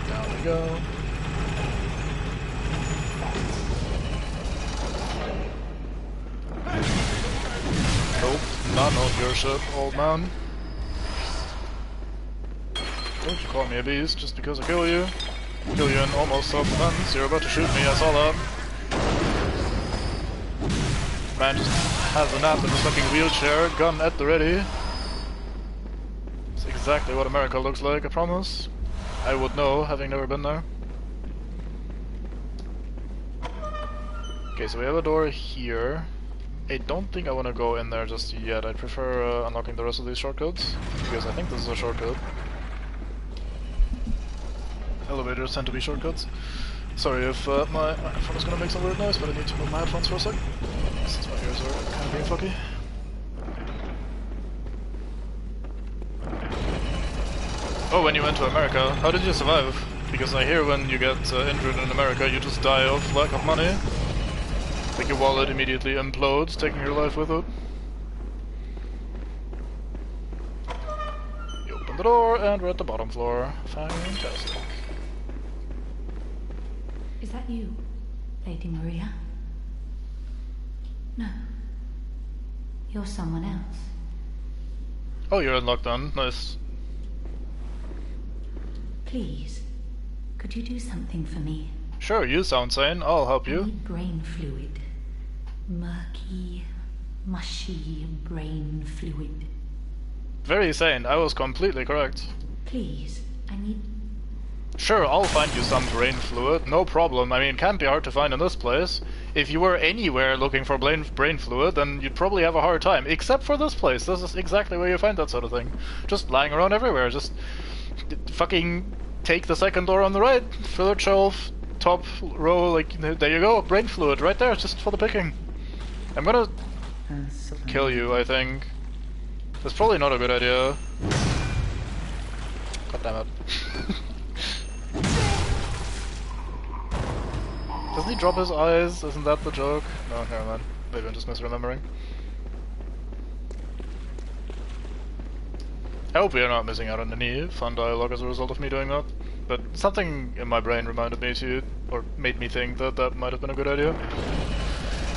Down we go. Nope, not your shit, old man. Don't you call me a beast just because I kill you. Kill you in almost self-defense. You're about to shoot me, I saw that. Man just has a nap in his fucking wheelchair, gun at the ready. It's exactly what America looks like, I promise. I would know, having never been there. Okay, so we have a door here. I don't think I want to go in there just yet. I'd prefer unlocking the rest of these shortcuts, because I think this is a shortcut. elevators tend to be shortcuts. Sorry if my iPhone is gonna make some weird noise, but I need to move my headphones for a sec, since my ears are kind of being fucky. Oh, when you went to America, how did you survive? Because I hear when you get injured in America, you just die of lack of money. Like your wallet immediately implodes, taking your life with it. You open the door, and we're at the bottom floor. Fantastic. Is that you, Lady Maria? No. You're someone else. Oh, you're in lockdown. Nice. Please, could you do something for me? Sure, you sound sane. I'll help you. I need brain fluid. Murky, mushy brain fluid. Very sane. I was completely correct. Please, I need... Sure, I'll find you some brain fluid. No problem. I mean, it can't be hard to find in this place. If you were anywhere looking for brain fluid, then you'd probably have a hard time. Except for this place. This is exactly where you find that sort of thing. Just lying around everywhere. Just fucking take the second door on the right, third shelf, top row, like, there you go, brain fluid right there, just for the picking. I'm gonna kill you, I think. That's probably not a good idea. God damn it. Doesn't he drop his eyes? Isn't that the joke? No, never mind. Maybe I'm just misremembering. I hope we are not missing out on any fun dialogue as a result of me doing that. But something in my brain reminded me to, or made me think that that might have been a good idea.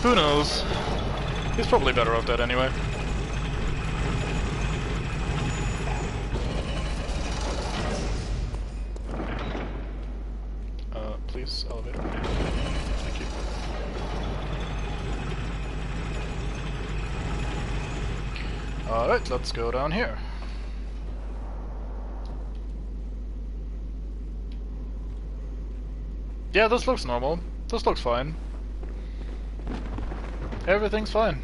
Who knows? He's probably better off dead anyway. Please, elevator. Thank you. Alright, let's go down here. Yeah, this looks normal. This looks fine. Everything's fine.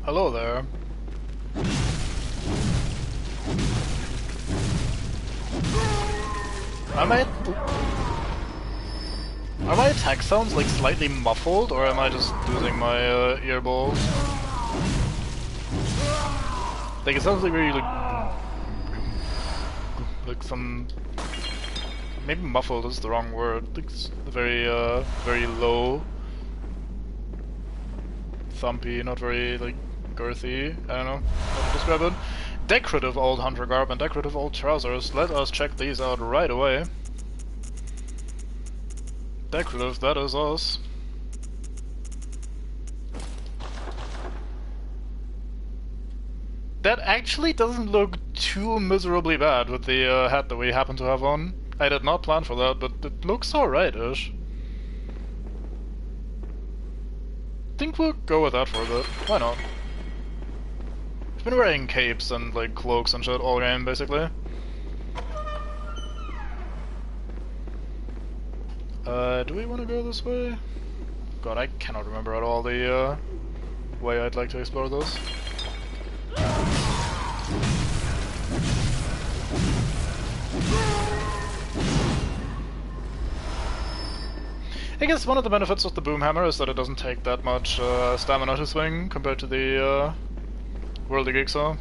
Hello there. Are my attack sounds like slightly muffled, or am I just losing my earballs? Like it sounds like really like some, maybe muffled is the wrong word. Like very very low, thumpy, not very like girthy. I don't know how to describe it. Decorative old hunter garb and decorative old trousers. Let us check these out right away. Decorative, that is us. That actually doesn't look too miserably bad with the hat that we happen to have on. I did not plan for that, but it looks alright-ish. I think we'll go with that for a bit. Why not? I've been wearing capes and like cloaks and shit all game, basically. Do we want to go this way? God, I cannot remember at all the way I'd like to explore this. I guess one of the benefits of the boom hammer is that it doesn't take that much stamina to swing compared to the Worldly Jigsaw.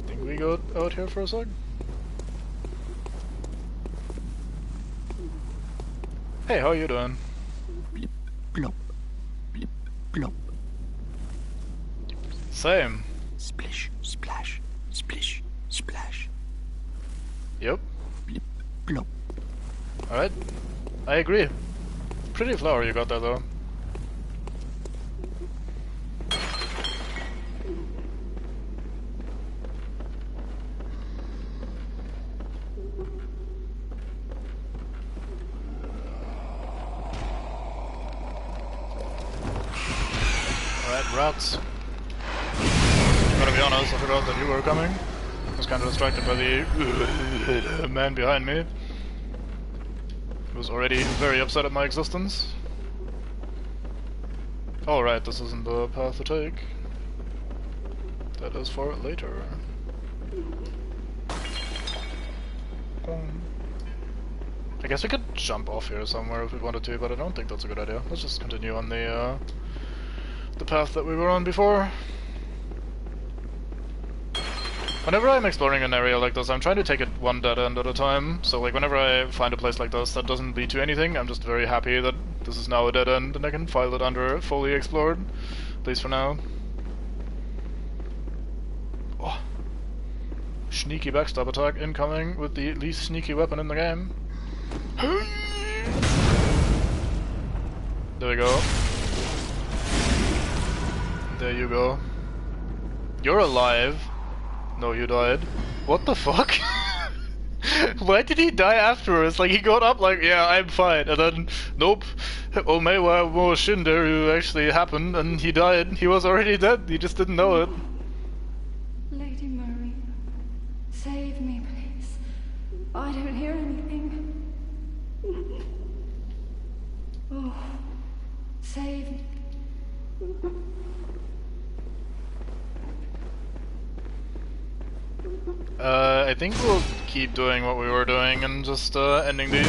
Think we go out here for a sec? Hey, how are you doing? Blip, blop, blip, blop. Same. Splish, splash, splish, splash. Yep. Blip, blop. Alright. I agree. Pretty flower you got there though. Alright, rats. I'm gonna be honest, I forgot that you were coming. I was kind of distracted by the man behind me. He was already very upset at my existence. Oh right, this isn't the path to take. That is for later. I guess we could jump off here somewhere if we wanted to, but I don't think that's a good idea. Let's just continue on the path that we were on before. Whenever I'm exploring an area like this, I'm trying to take it one dead end at a time. So like whenever I find a place like this that doesn't lead to anything, I'm just very happy that this is now a dead end and I can file it under fully explored. At least for now. Oh. Sneaky backstab attack incoming with the least sneaky weapon in the game. There we go. There you go. You're alive. No, you died. What the fuck? Why did he die afterwards? Like, he got up like, yeah, I'm fine, and then, nope. Omewa mo Shinderu actually happened, and he died. He was already dead, he just didn't know it. Lady Maria, save me, please. I don't hear anything. Oh, save me. I think we'll keep doing what we were doing and just ending these.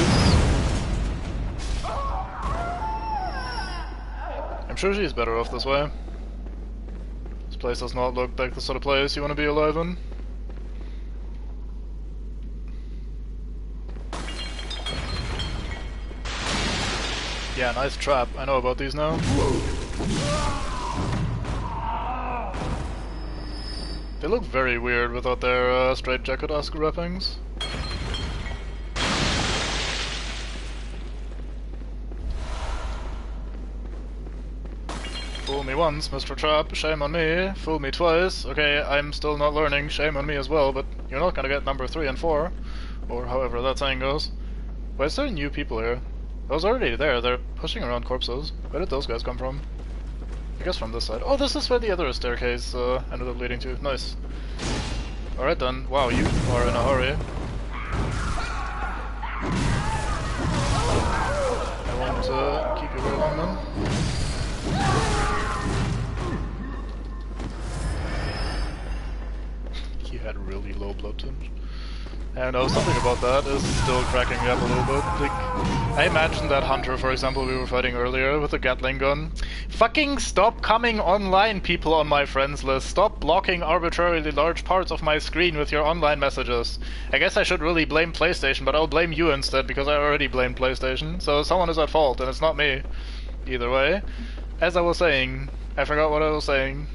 I'm sure she's better off this way. This place does not look like the sort of place you want to be alive in. Yeah, nice trap. I know about these now. They look very weird without their straitjacket-esque wrappings. Fool me once, Mr. Trap, shame on me. Fool me twice. Okay, I'm still not learning, shame on me as well, but you're not gonna get number 3 and 4. Or however that saying goes. Why is there new people here? I was already there, they're pushing around corpses. Where did those guys come from? I guess from this side. Oh, this is where the other staircase ended up leading to. Nice. Alright then. Wow, you are in a hurry. I won't keep you very long then. He had really low blood tinge. I don't know, something about that is still cracking me up a little bit. Like, I imagine that hunter, for example, we were fighting earlier with the Gatling gun. Fucking stop coming online, people on my friends list. Stop blocking arbitrarily large parts of my screen with your online messages. I guess I should really blame PlayStation, but I'll blame you instead, because I already blamed PlayStation. So someone is at fault, and it's not me. Either way. As I was saying, I forgot what I was saying.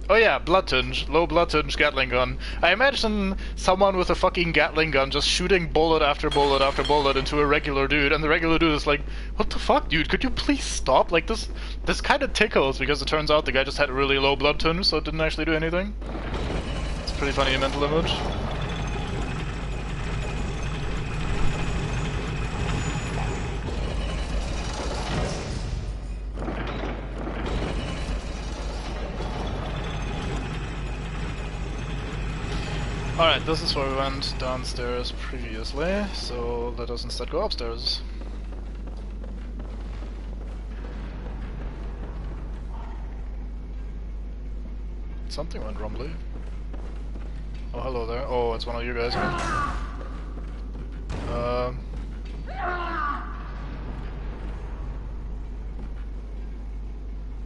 Oh yeah, blood tinge, low blood tinge Gatling gun. I imagine someone with a fucking Gatling gun just shooting bullet after bullet after bullet into a regular dude, and the regular dude is like, what the fuck, dude, could you please stop? Like, this kind of tickles, because it turns out the guy just had a really low blood tinge, so it didn't actually do anything. It's a pretty funny mental image. Alright, this is where we went downstairs previously, so let us instead go upstairs. Something went rumbly. Oh, hello there. Oh, it's one of you guys.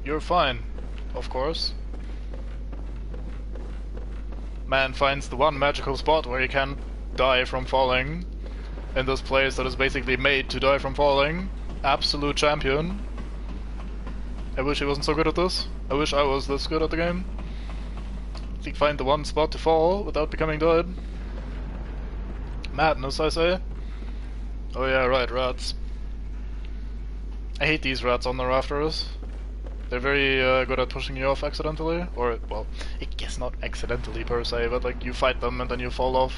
You're fine, of course. Man finds the one magical spot where he can't die from falling. In this place that is basically made to die from falling. Absolute champion. I wish he wasn't so good at this. I wish I was this good at the game. He'd find the one spot to fall without becoming dead. Madness, I say. Oh yeah, right, rats. I hate these rats on the rafters. They're very good at pushing you off accidentally, or, well, I guess not accidentally per se, but like you fight them and then you fall off.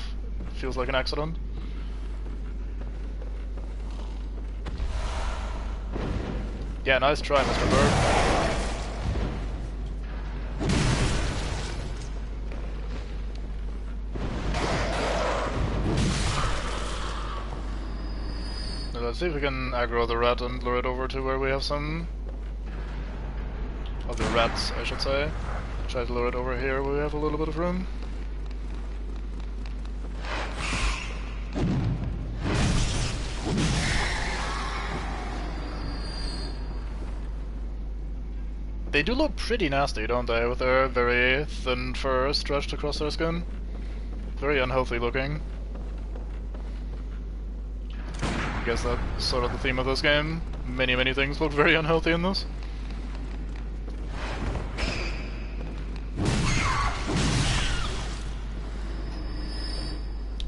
It feels like an accident. Yeah, nice try, Mr. Bird. let's see if we can aggro the rat and lure it over to where we have some... of the rats, I should say. Try to lure it over here where we have a little bit of room. They do look pretty nasty, don't they, with their very thin fur stretched across their skin? Very unhealthy looking. I guess that's sort of the theme of this game. Many things look very unhealthy in this.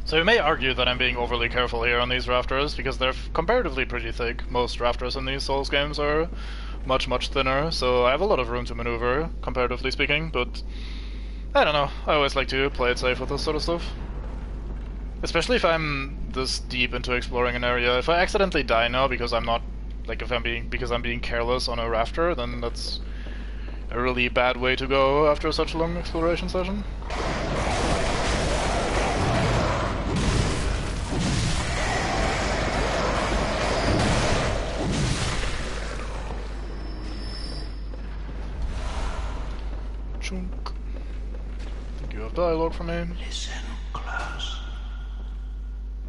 So you may argue that I'm being overly careful here on these rafters, because they're comparatively pretty thick. Most rafters in these Souls games are much thinner, so I have a lot of room to maneuver, comparatively speaking, but I don't know, I always like to play it safe with this sort of stuff. Especially if I'm this deep into exploring an area. If I accidentally die now because I'm not, like if I'm being careless on a rafter, then that's a really bad way to go after such a long exploration session. Chunk. Think you have dialogue for me? Listen close,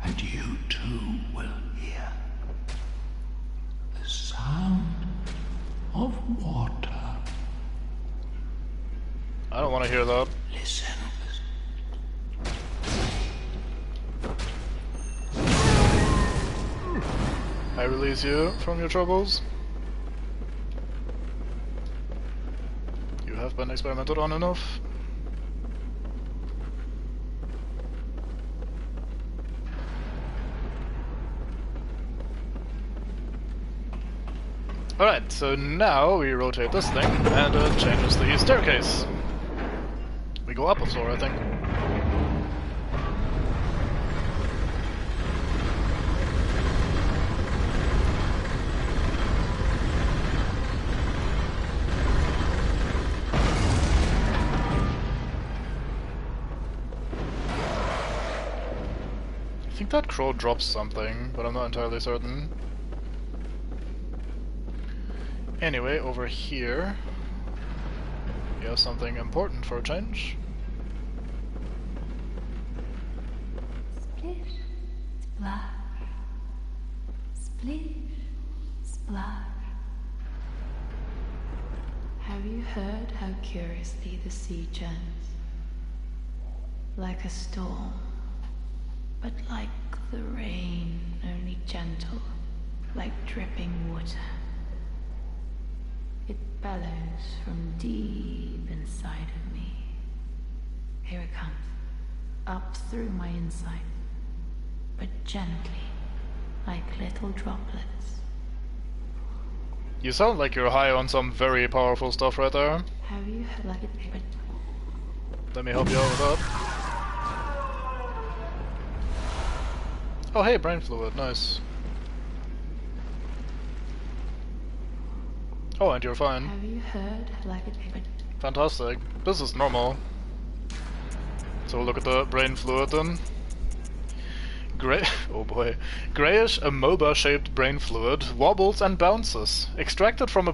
and you too will hear the sound of water. I don't want to hear that. Listen. I release you from your troubles. You have been experimented on enough. Alright, so now we rotate this thing, and it changes the staircase. We go up a floor, I think. I think that crow drops something, but I'm not entirely certain. Anyway, over here, we have something important for a change. Splish, splash. Splish, splash. Have you heard how curiously the sea churns? Like a storm, but like the rain, only gentle, like dripping water. It bellows from deep inside of me. Here it comes, up through my inside, but gently, like little droplets. You sound like you're high on some very powerful stuff right there. Have you heard like it? Let me help you out with that. Oh hey, brain fluid, nice. Oh, and you're fine. Have you heard like it? Fantastic. This is normal. So we'll look at the brain fluid then. Oh boy. Grayish amoeba-shaped brain fluid wobbles and bounces. Extracted from a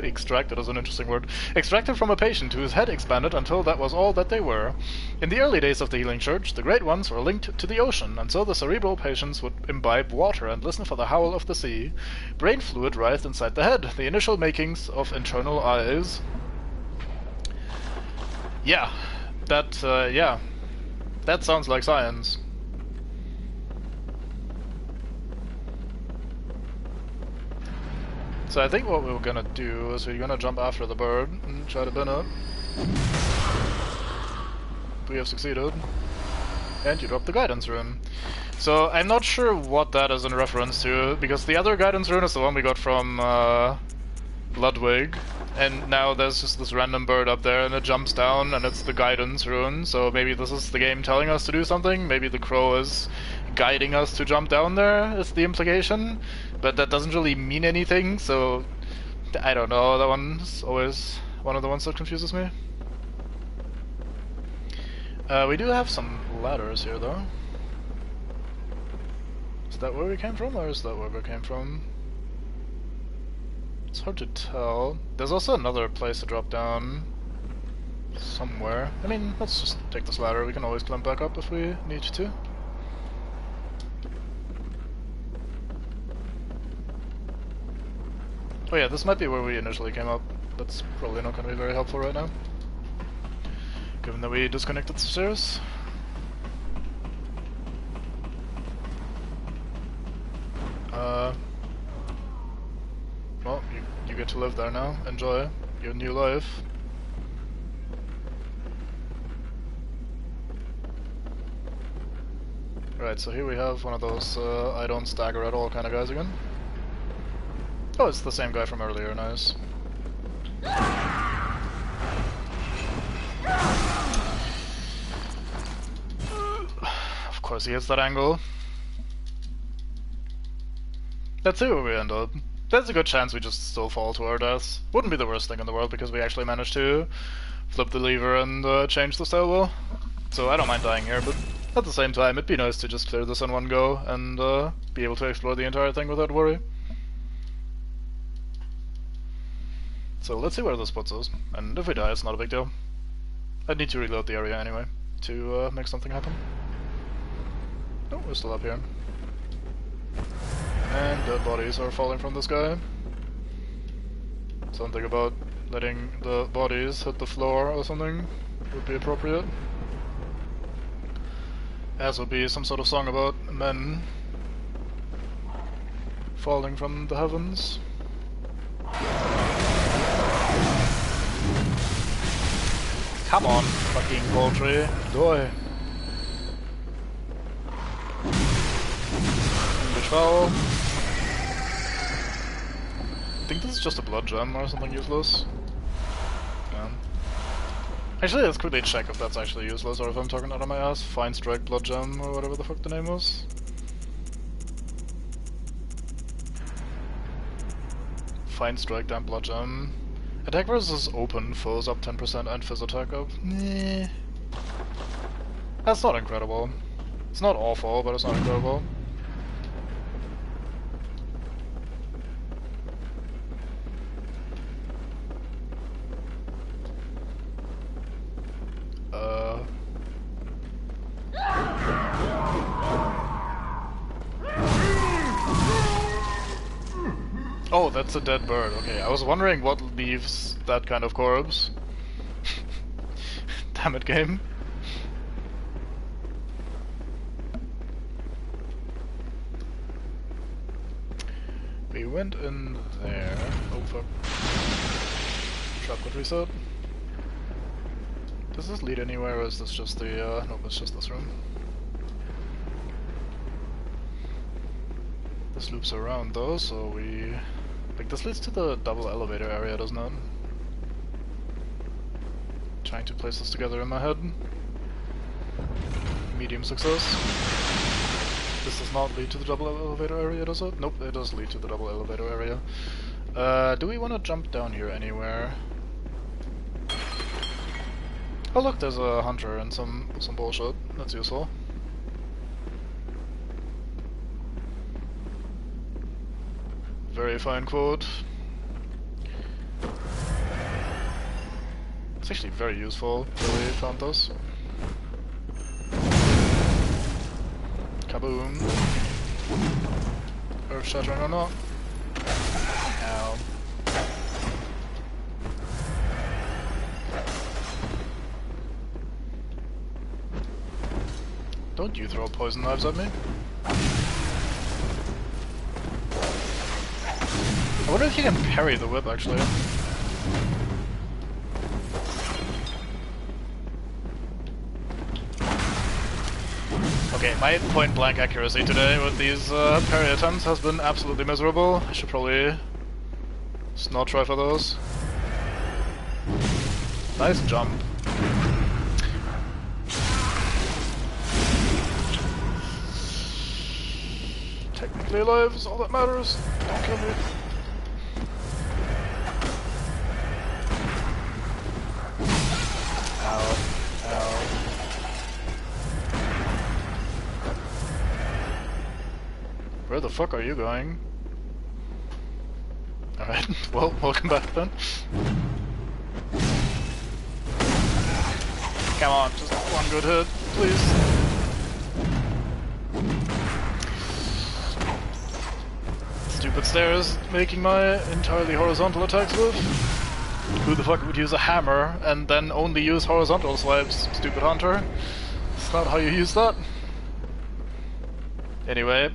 extracted is an interesting word. Extracted from a patient whose head expanded until that was all that they were. In the early days of the Healing Church, the Great Ones were linked to the ocean, and so the cerebral patients would imbibe water and listen for the howl of the sea. Brain fluid writhed inside the head, the initial makings of internal eyes. Yeah. That sounds like science. So I think what we're gonna do is we're gonna jump after the bird and try to bin it. We have succeeded. And you drop the guidance rune. So I'm not sure what that is in reference to, because the other guidance rune is the one we got from Ludwig, and now there's just this random bird up there and it jumps down and it's the guidance rune, so maybe this is the game telling us to do something, maybe the crow is guiding us to jump down there, is the implication, but that doesn't really mean anything, so I don't know, that one's always one of the ones that confuses me. We do have some ladders here though. that where we came from, or is that where we came from? It's hard to tell. There's also another place to drop down somewhere. I mean, let's just take this ladder. We can always climb back up if we need to. Oh yeah, this might be where we initially came up. That's probably not going to be very helpful right now, given that we disconnected the stairs. Well, you get to live there now. Enjoy your new life. Right, so here we have one of those I don't stagger at all kind of guys again. Oh, it's the same guy from earlier, nice. Of course he hits that angle. Let's see where we end up. There's a good chance we just still fall to our deaths. Wouldn't be the worst thing in the world because we actually managed to flip the lever and change the stairwell. So I don't mind dying here, but at the same time it'd be nice to just clear this in one go and be able to explore the entire thing without worry. So let's see where this puts us, and if we die it's not a big deal. I'd need to reload the area anyway to make something happen. Oh, we're still up here. And dead bodies are falling from the sky. Something about letting the bodies hit the floor or something would be appropriate. As would be some sort of song about men falling from the heavens. Come on, fucking poultry, die. English foul. I think this is just a blood gem or something useless. Yeah. Actually, let's quickly check if that's actually useless or if I'm talking out of my ass. Fine strike blood gem or whatever the fuck the name was. Fine strike damn blood gem. Attack versus open foes up 10% and fizz attack up. Nah. That's not incredible. It's not awful, but it's not incredible. Oh, that's a dead bird. Okay, I was wondering what leaves that kind of corpse. Damn it, game. We went in there. Oh fuck. Trap got reset. Does this lead anywhere or is this just the, nope, it's just this room. This loops around though, so we... Like, this leads to the double elevator area, doesn't it? Trying to place this together in my head. Medium success. This does not lead to the double elevator area, does it? Nope, it does lead to the double elevator area. Do we want to jump down here anywhere? Oh look, there's a hunter and some bullshit. That's useful. Very fine quote. It's actually very useful that we found this. Kaboom. Earth shattering or not. Ow. Don't you throw poison knives at me. I wonder if you can parry the whip, actually. Okay, my point-blank accuracy today with these parry attempts has been absolutely miserable. I should probably just not try for those. Nice jump. Technically alive is all that matters. Don't kill me. Where the fuck are you going? Alright, well, welcome back then. Come on, just one good hit, please. Stupid stairs making my entirely horizontal attacks with. Who the fuck would use a hammer and then only use horizontal swipes? Stupid hunter. That's not how you use that. Anyway,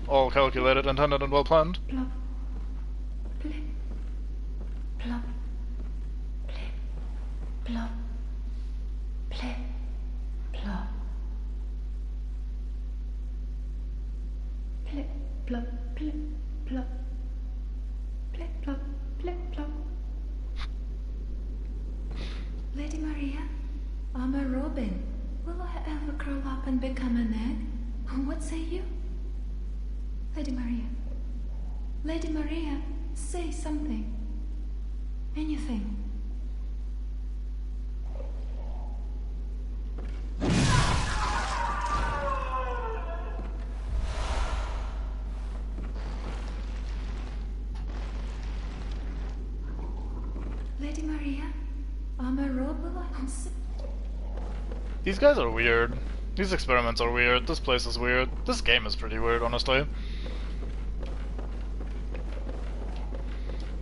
all calculated, intended, and well planned. Plop. Plip. Plop. Plip. Plop. Plip. Plop. Plip. Plop. Plip. Plop. Plip. Plop. Plip. Plop. Lady Maria, I'm a robin. Will I ever grow up and become an egg? What say you? Lady Maria. Lady Maria, say something. Anything. Lady Maria, I'm a robot. These guys are weird. These experiments are weird. This place is weird. This game is pretty weird, honestly.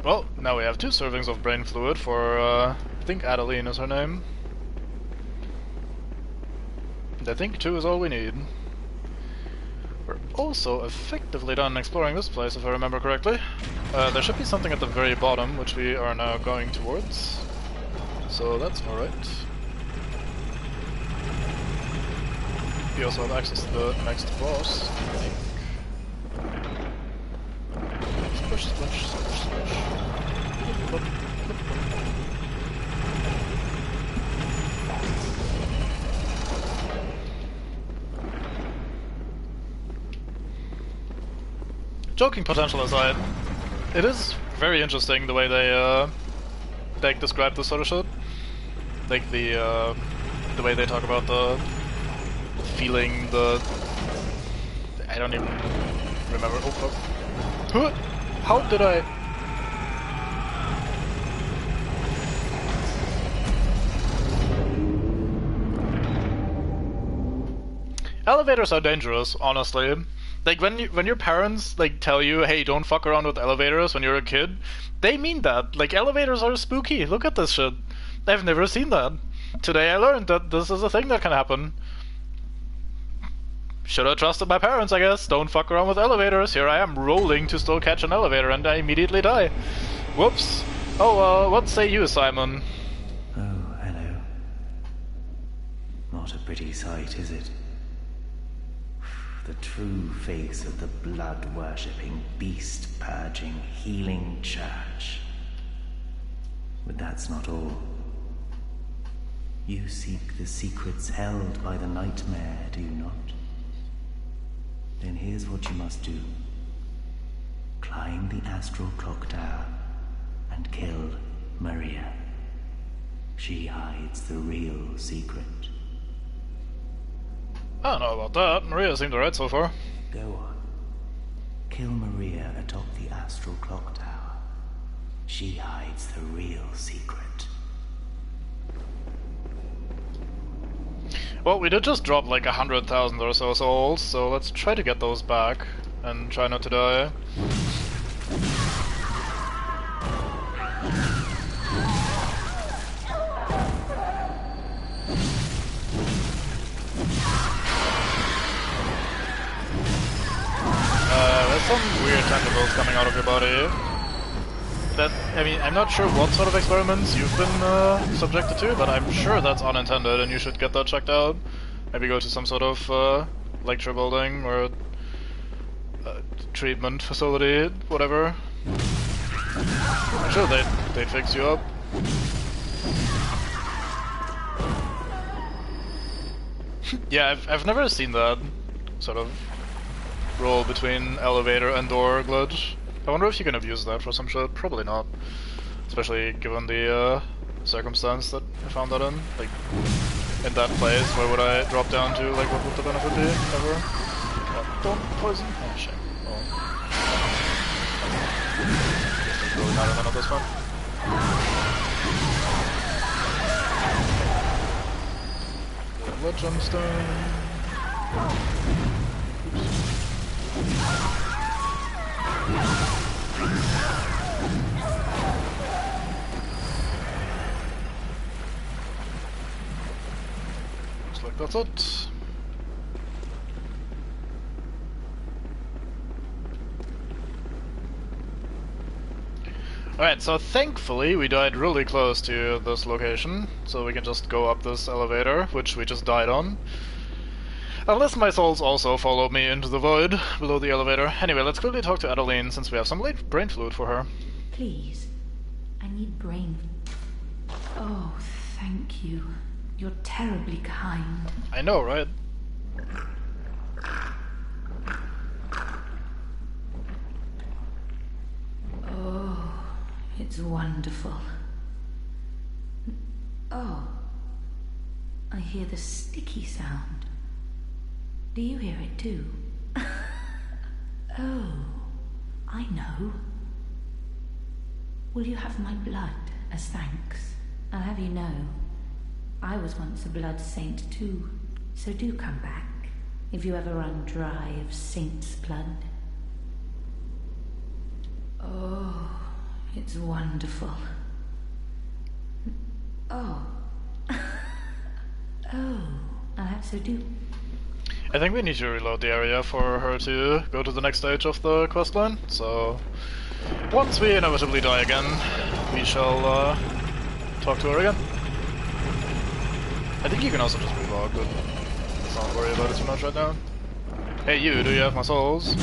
Well, now we have 2 servings of brain fluid for, I think Adeline is her name. And I think 2 is all we need. We're also effectively done exploring this place, if I remember correctly. There should be something at the very bottom, which we are now going towards. So that's alright. We also have access to the next boss, I think. Splish, splish, splish, splish. Flip, flip, flip, flip. Joking potential aside, it is very interesting the way they describe this sort of shit. Like the way they talk about the feeling, I don't even remember. Oh fuck. Huh? How did I? Elevators are dangerous, honestly. Like when your parents like tell you, hey, don't fuck around with elevators when you're a kid, they mean that. Like elevators are spooky. Look at this shit. I've never seen that. Today I learned that this is a thing that can happen. Should have trusted my parents, I guess. Don't fuck around with elevators. Here I am rolling to still catch an elevator and I immediately die. Whoops. Oh, what say you, Simon? Oh, hello. Not a pretty sight, is it? The true face of the blood-worshipping, beast-purging, healing church. But that's not all. You seek the secrets held by the nightmare, do you not? Then here's what you must do. Climb the astral clock tower and kill Maria. She hides the real secret. I don't know about that. Maria seemed alright so far. Go on. Kill Maria atop the astral clock tower. She hides the real secret. Well, we did just drop like 100,000 or so souls, so let's try to get those back and try not to die. There's some weird tentacles coming out of your body. I mean, I'm not sure what sort of experiments you've been subjected to, but I'm sure that's unintended and you should get that checked out. Maybe go to some sort of lecture building or treatment facility, whatever. I'm sure they'd fix you up. Yeah, I've never seen that sort of roll between elevator and door glitch. I wonder if you can abuse that for some shit. Probably not. Especially given the circumstance that I found that in. Like, in that place, where would I drop down to? Like, what would the benefit be, ever? Oh, don't poison. Oh, shit. Oh. Guess really not in on this one. Blood gemstone. Looks like that's it. Alright, so thankfully we died really close to this location, so we can just go up this elevator, which we just died on. Unless my souls also follow me into the void below the elevator. Anyway, let's quickly talk to Adeline, since we have some late brain fluid for her. Please, I need brain. Oh, thank you. You're terribly kind. I know, right? Oh, it's wonderful. Oh, I hear the sticky sound. Do you hear it too? Oh, I know. Will you have my blood as thanks? I'll have you know, I was once a blood saint too, so do come back if you ever run dry of saint's blood. Oh, it's wonderful. Oh. Oh, I'll have so do. I think we need to reload the area for her to go to the next stage of the questline, so once we inevitably die again, we shall talk to her again. I think you can also just relog, but let's not worry about it too much right now. Hey you, do you have my souls?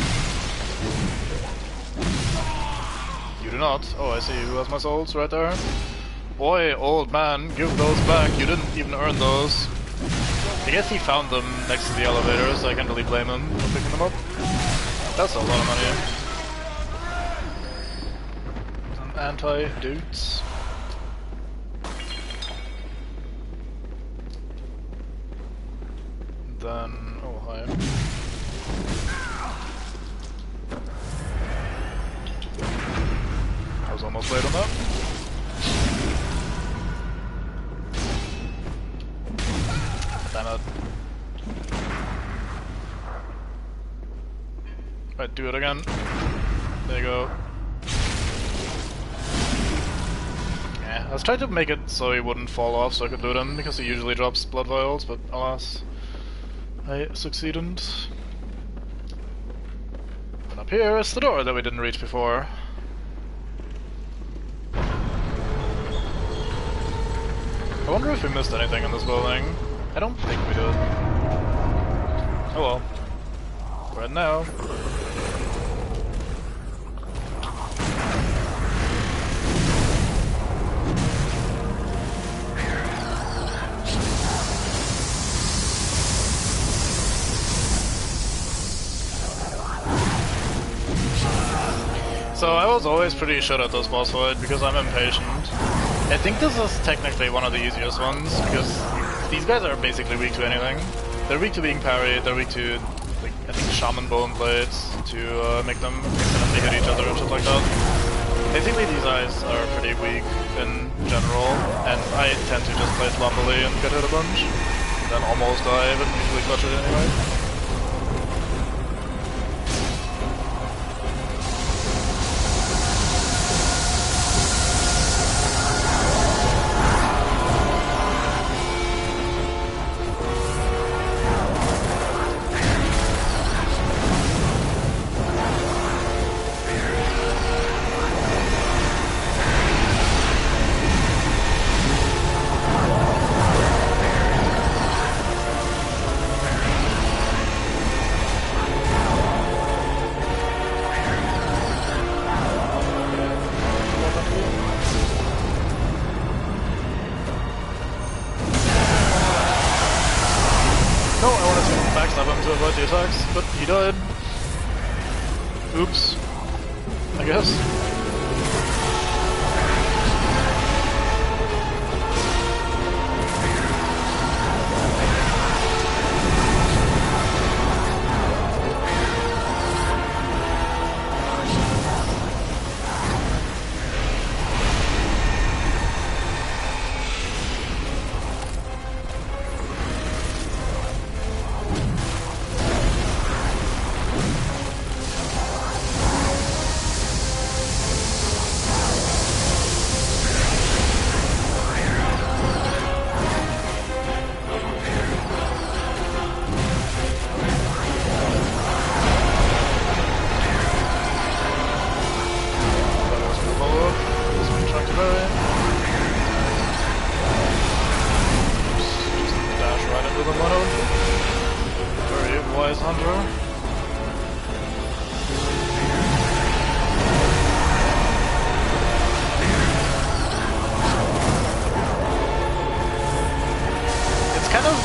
You do not. Oh, I see who has my souls right there. Boy, old man, give those back, you didn't even earn those. I guess he found them next to the elevator, so I can't really blame him for picking them up. That's a lot of money. Some anti-dudes. Then... oh, hi. I was almost late on that. Damn it. Right, do it again. There you go. Yeah, I was trying to make it so he wouldn't fall off so I could loot him, because he usually drops blood vials, but alas, I succeeded. And up here is the door that we didn't reach before. I wonder if we missed anything in this building. I don't think we did. Oh well. Right now. So I was always pretty shit at this boss fight because I'm impatient. I think this is technically one of the easiest ones because these guys are basically weak to anything. They're weak to being parried, they're weak to, like, I think shaman bone blades to make them accidentally hit each other and shit like that. Basically these guys are pretty weak in general, and I tend to just play sloppily and get hit a bunch, then almost die, but usually clutch it anyway. No, I wanted to backstab him to avoid the attacks, but he died. Oops. I guess. Wise Hunter. It's kind of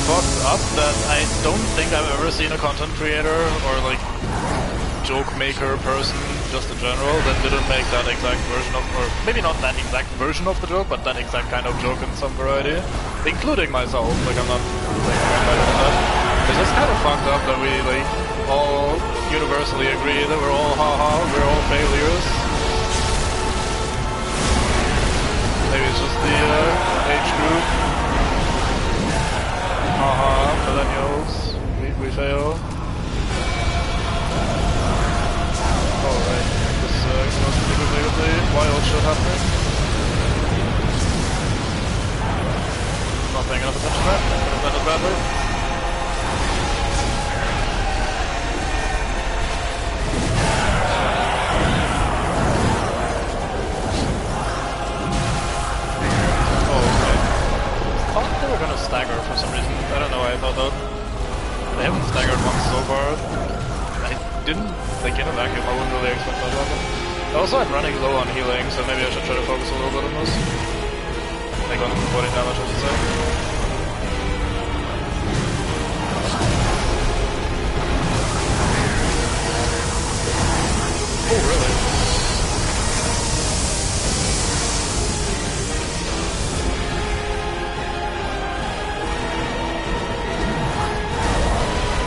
fucked up that I don't think I've ever seen a content creator or like joke maker person just in general that didn't make that exact version of, or maybe not that exact version of the joke, but that exact kind of joke in some variety, including myself. Like I'm not like that. It's just kind of fucked up that we like all universally agree that we're all haha, we're all failures. Maybe it's just the age group. Haha, millennials, we fail. Alright, this goes particularly wild shit happening. Not paying enough attention to that, could have ended badly. Oh, okay. I thought they were gonna stagger for some reason. I don't know why I thought that. They haven't staggered once so far. I didn't think in a vacuum, I wouldn't really expect that to happen. Also, I'm running low on healing, so maybe I should try to focus a little bit on this. Like on avoiding damage, I should say. Oh, really?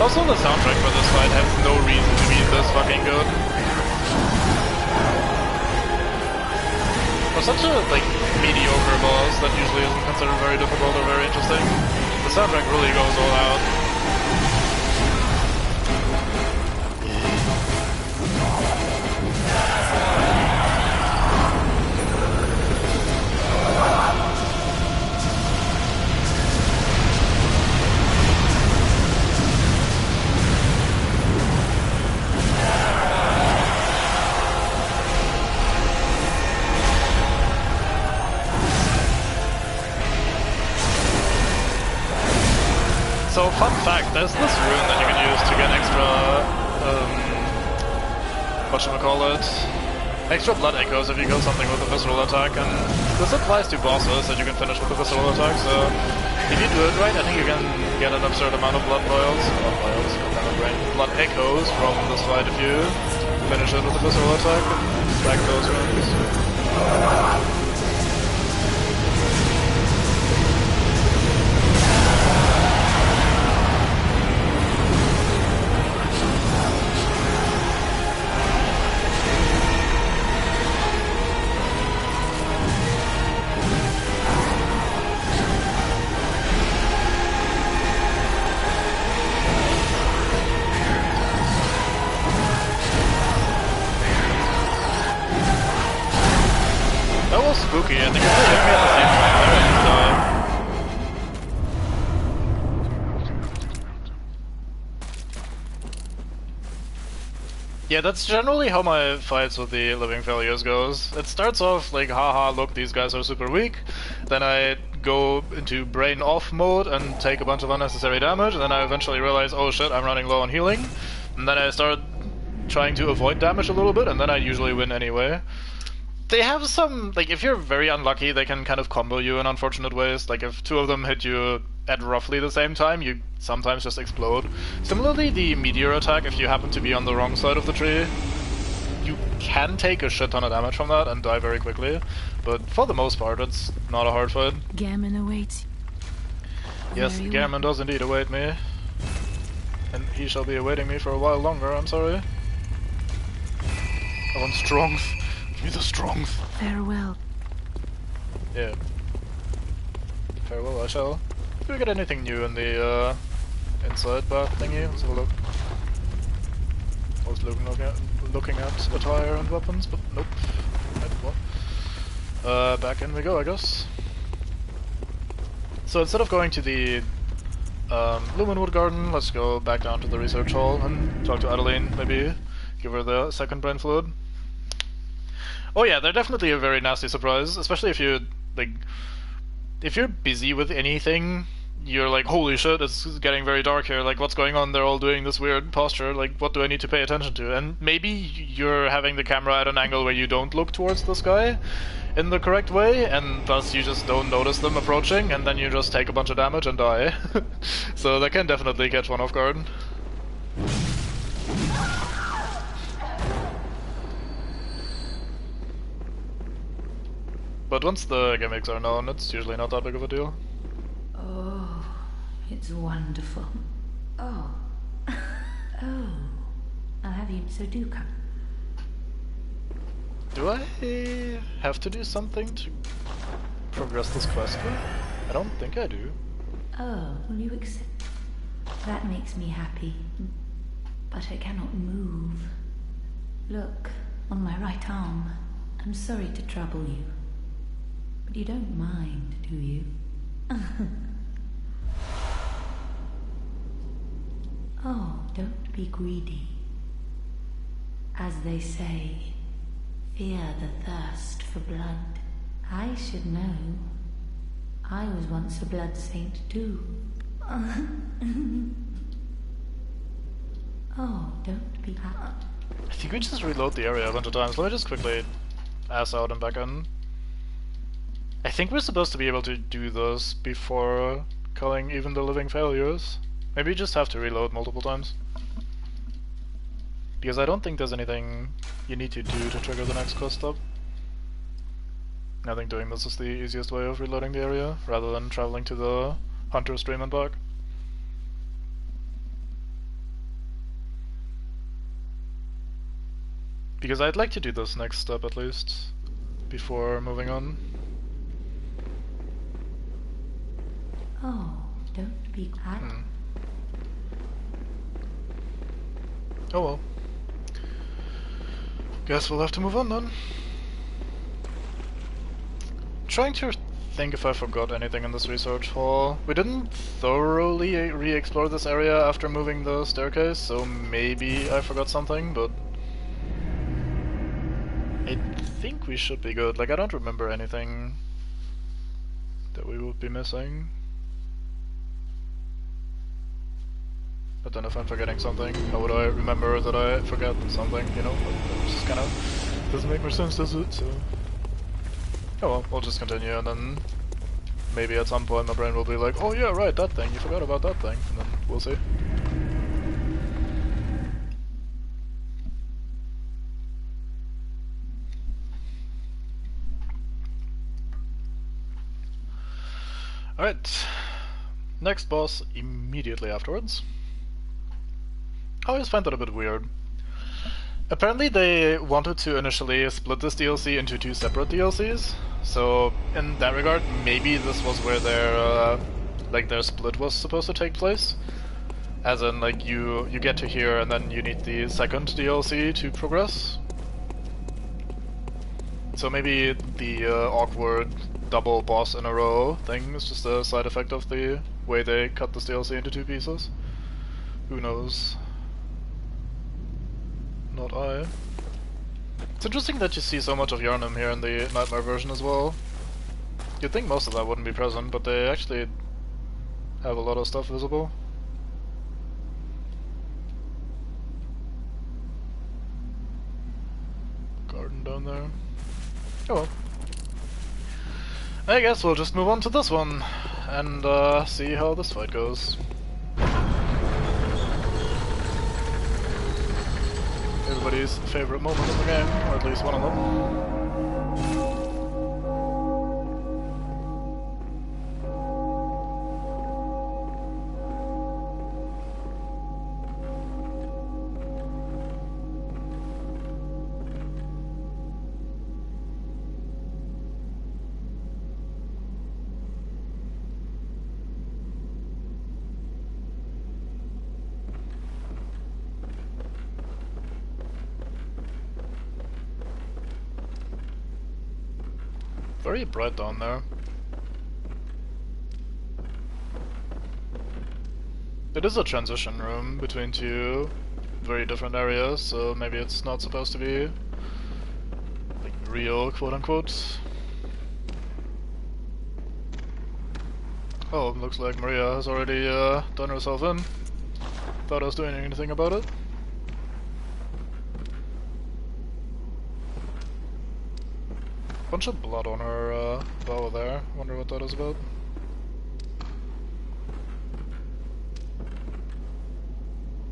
Also, the soundtrack for this fight has no reason to be this fucking good. For such a, like, mediocre boss that usually isn't considered very difficult or very interesting, the soundtrack really goes all out. So, fun fact, there's this rune that you can use to get extra, whatchamacallit, extra blood echoes if you kill something with a visceral attack, and this applies to bosses that you can finish with a visceral attack, so if you do it right, I think you can get an absurd amount of blood echoes from this fight if you finish it with a visceral attack and stack those runes. That was spooky, I think if they hit me at the same time there, I'd die. Yeah, that's generally how my fights with the living failures goes. It starts off like, haha, look, these guys are super weak. Then I go into brain off mode and take a bunch of unnecessary damage, and then I eventually realize, oh shit, I'm running low on healing. And then I start trying to avoid damage a little bit, and then I usually win anyway. They have some, like, if you're very unlucky, they can kind of combo you in unfortunate ways. Like, if two of them hit you at roughly the same time, you sometimes just explode. Similarly, the meteor attack, if you happen to be on the wrong side of the tree, you can take a shit ton of damage from that and die very quickly. But for the most part, it's not a hard fight. Gammon awaits. Yes, Gammon does indeed await me. And he shall be awaiting me for a while longer, I'm sorry. I want strength. Give me the strength. Farewell. Yeah. Farewell, I shall. Do we get anything new in the inside bath thingy? Let's have a look. I was looking at attire and weapons, but nope. What? Back in we go, I guess. So instead of going to the Lumenwood Garden, let's go back down to the research hall and talk to Adeline, maybe give her the second brain fluid. Oh yeah, they're definitely a very nasty surprise, especially if you, like, if you're busy with anything you're like, holy shit, it's getting very dark here, like, what's going on? They're all doing this weird posture, like, what do I need to pay attention to? And maybe you're having the camera at an angle where you don't look towards the sky in the correct way, and thus you just don't notice them approaching, and then you just take a bunch of damage and die. So that can definitely catch one off guard. But once the gimmicks are known, it's usually not that big of a deal. Oh, it's wonderful. Oh. Oh. I'll have you, so do come. Do I have to do something to progress this quest? I don't think I do. Oh, will you accept? That makes me happy. But I cannot move. Look, on my right arm. I'm sorry to trouble you. But you don't mind, do you? Oh, don't be greedy. As they say, fear the thirst for blood. I should know. I was once a blood saint too. Oh, don't be hurt. I think we just reload the area a bunch of times. Let me just quickly ass out and back in. I think we're supposed to be able to do this before culling even the living failures. Maybe you just have to reload multiple times. Because I don't think there's anything you need to do to trigger the next quest stop. I think doing this is the easiest way of reloading the area, rather than traveling to the Hunter stream and back. Because I'd like to do this next step at least, before moving on. Oh, don't be bad. Oh well. Guess we'll have to move on then. Trying to think if I forgot anything in this research hall. We didn't thoroughly re-explore this area after moving the staircase, so maybe I forgot something, but I think we should be good. Like, I don't remember anything that we would be missing. But then if I'm forgetting something, how would I remember that I forgot something, you know? That just kind of doesn't make much sense, does it? So, oh well, we'll just continue, and then maybe at some point my brain will be like, oh yeah, right, that thing, you forgot about that thing, and then we'll see. Alright, next boss immediately afterwards. I always find that a bit weird. Apparently they wanted to initially split this DLC into two separate DLCs, so in that regard maybe this was where their split was supposed to take place. As in, like, you get to here and then you need the second DLC to progress. So maybe the awkward double boss in a row thing is just a side effect of the way they cut this DLC into two pieces. Who knows? Not I. It's interesting that you see so much of Yharnam here in the Nightmare version as well. You'd think most of that wouldn't be present, but they actually have a lot of stuff visible. Garden down there. Oh well. I guess we'll just move on to this one, and see how this fight goes. Everybody's favorite moment in the game, or at least one of them. Very bright down there. It is a transition room between two very different areas, so maybe it's not supposed to be like real, quote unquote. Oh, looks like Maria has already done herself in. Thought I was doing anything about it. Bunch of blood on her bow there. Wonder what that is about.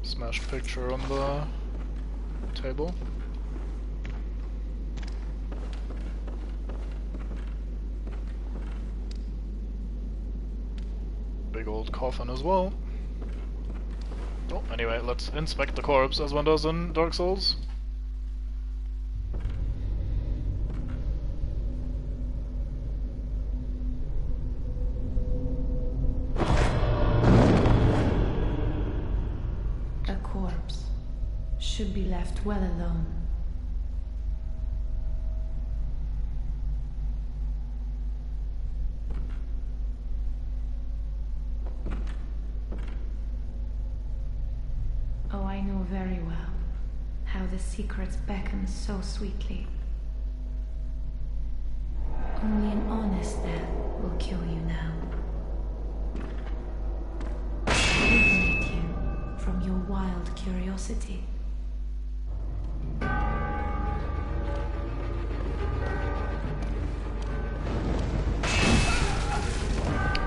Smashed picture on the table. Big old coffin as well. Oh, anyway, let's inspect the corpse as one does in Dark Souls. A corpse should be left well alone. Oh, I know very well how the secrets beckon so sweetly. Only an honest death will kill you now. Liberate you from your wild curiosity.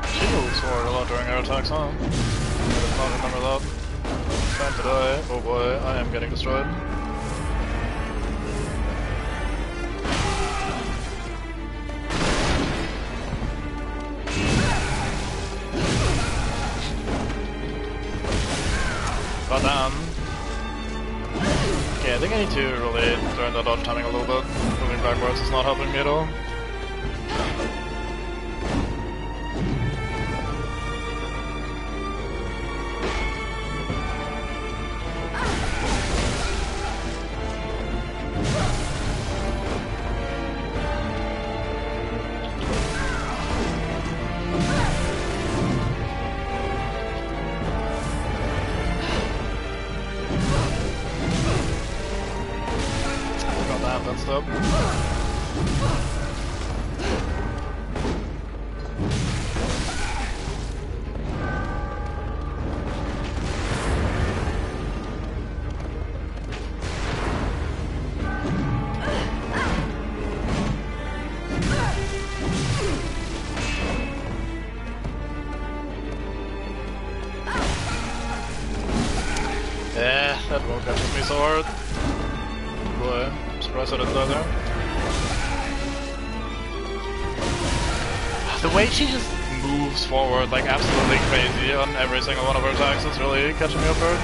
She moves forward a lot during her attacks, huh? I did not remember that. Time to die. Oh boy, I am getting destroyed. Goddamn. Okay, I think I need to really learn the dodge timing a little bit. Moving backwards is not helping me at all. That's up. Yeah, that won't catches me so hard. Boy. Surprised I didn't die there. The way she just moves forward like absolutely crazy on every single one of her attacks is really catching me off guard.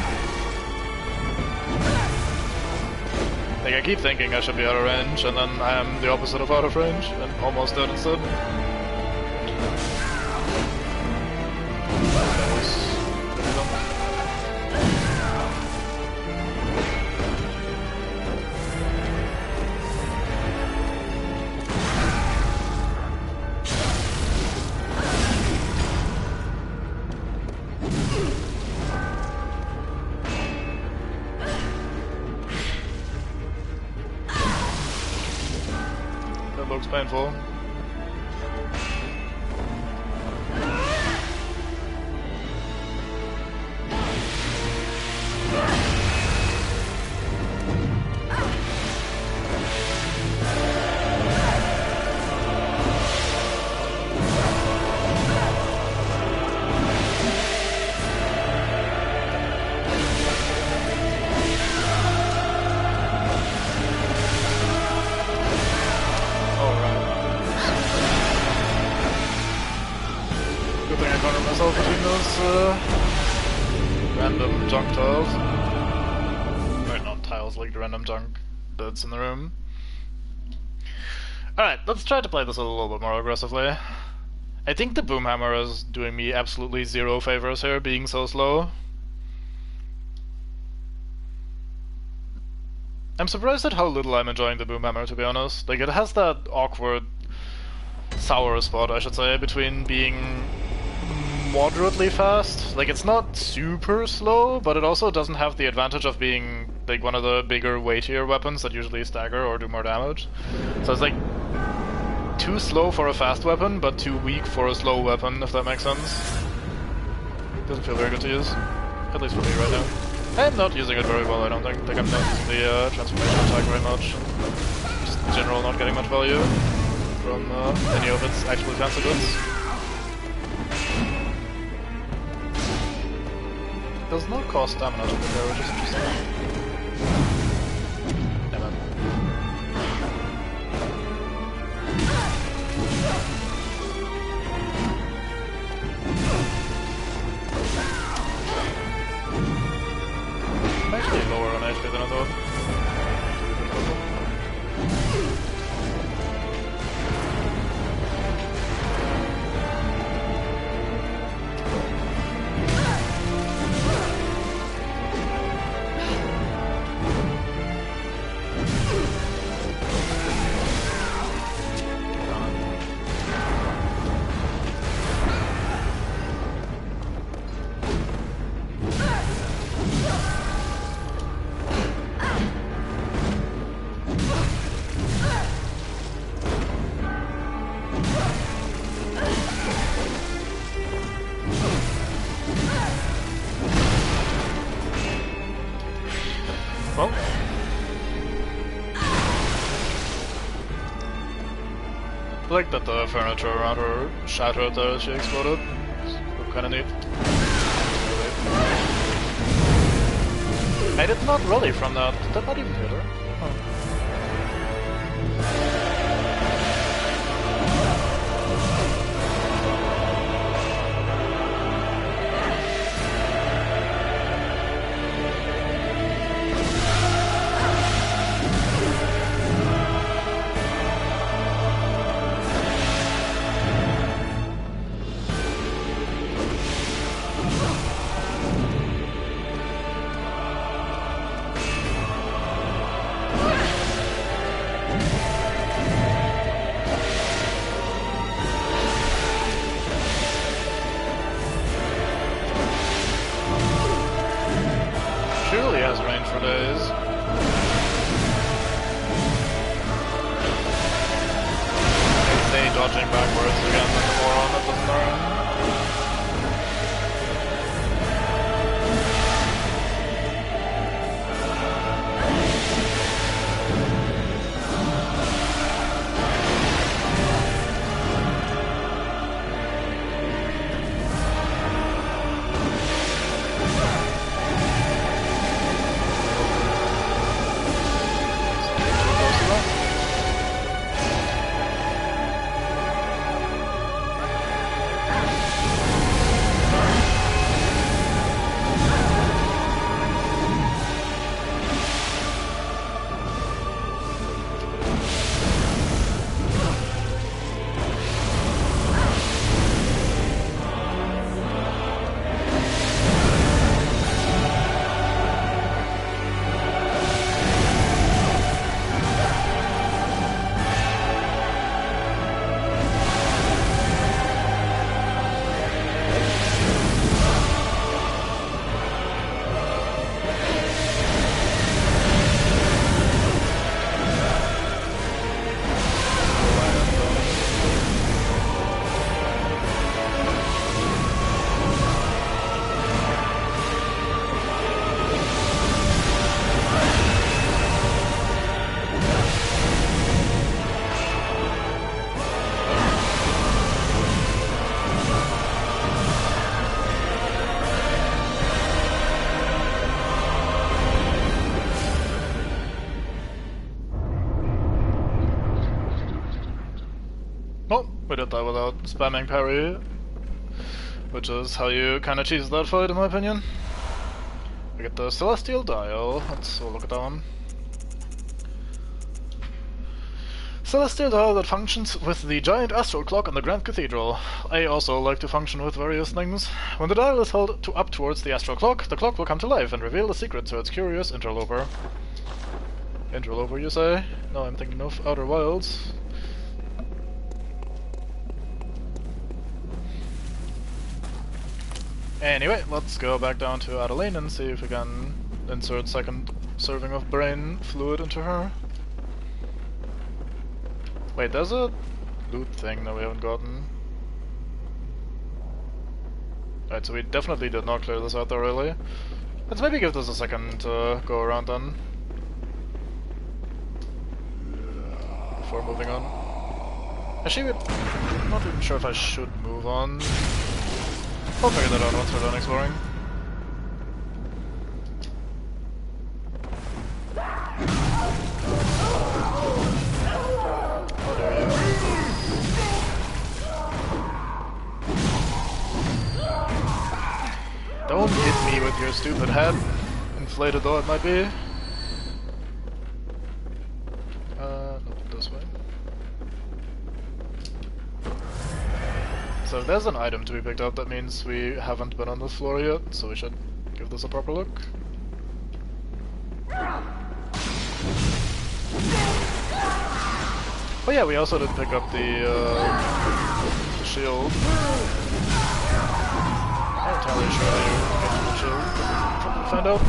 Like I keep thinking I should be out of range, and then I am the opposite of out of range, and almost dead instead. That was pretty dumb. Looks painful. Myself between those random junk tiles. Right, not tiles, like the random junk bits in the room. Alright, let's try to play this a little bit more aggressively. I think the boomhammer is doing me absolutely zero favors here, being so slow. I'm surprised at how little I'm enjoying the boomhammer, to be honest. Like, it has that awkward, sour spot, I should say, between being moderately fast. Like, it's not super slow, but it also doesn't have the advantage of being like one of the bigger, weightier weapons that usually stagger or do more damage. So it's like too slow for a fast weapon, but too weak for a slow weapon, if that makes sense. Doesn't feel very good to use. At least for me right now. I'm not using it very well, I don't think. I'm not using the transformation attack very much. Just in general not getting much value from any of its actual fancy goods. Does not cost stamina to prepare, which is interesting. Damn it. I'm actually lower on HP than I thought. Well. I like that the furniture around her shattered as she exploded. It's kinda neat. I did not rally from that. Did that not even hit her? Huh. Surely has range for days. I say dodging backwards again than the moron that doesn't learn. Well, we did that without spamming parry, which is how you kinda cheese that fight in my opinion. We get the Celestial Dial, let's look at that one. Celestial Dial that functions with the giant astral clock on the Grand Cathedral. I also like to function with various things. When the dial is held up towards the astral clock, the clock will come to life and reveal the secret to its curious interloper. Interloper, you say? No, I'm thinking of Outer Wilds. Anyway, let's go back down to Adeline and see if we can insert second serving of brain fluid into her. Wait, there's a loot thing that we haven't gotten. Alright, so we definitely did not clear this out thoroughly. Let's maybe give this a second to go around then. Before moving on. Actually, I'm not even sure if I should move on. I'll figure that out once we're done exploring. How dare you? Don't hit me with your stupid head, inflated though it might be. Nope, this way. So if there's an item to be picked up, that means we haven't been on this floor yet, so we should give this a proper look. Oh yeah, we also did pick up the shield. I'm not entirely sure how you get to the shield, but we'll find out.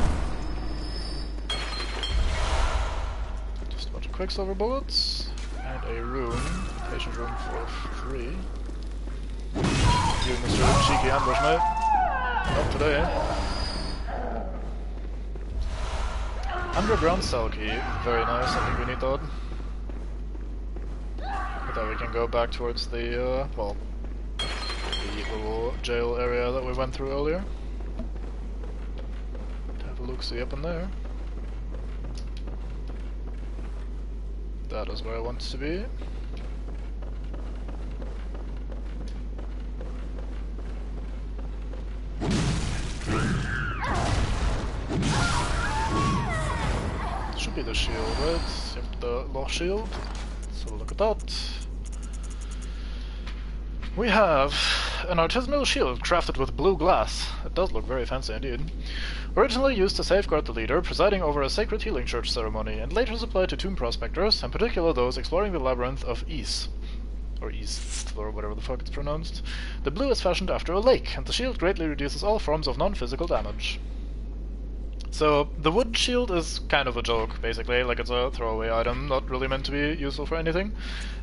Just a bunch of quicksilver bullets, and a rune, patient room for free. You, Mr. Cheeky Ambush, mate. Not today. Underground cell key, very nice, I think we need that. With that we can go back towards the, well, the little jail area that we went through earlier. Have a look-see up in there. That is where I want to be. Should be the shield, right? Yep, the law shield. So look at that. We have an artisanal shield crafted with blue glass. It does look very fancy indeed. Originally used to safeguard the leader, presiding over a sacred healing church ceremony, and later supplied to tomb prospectors, in particular those exploring the labyrinth of East. Or East, or whatever the fuck it's pronounced. The blue is fashioned after a lake, and the shield greatly reduces all forms of non-physical damage. So, the wood shield is kind of a joke, basically, like it's a throwaway item, not really meant to be useful for anything.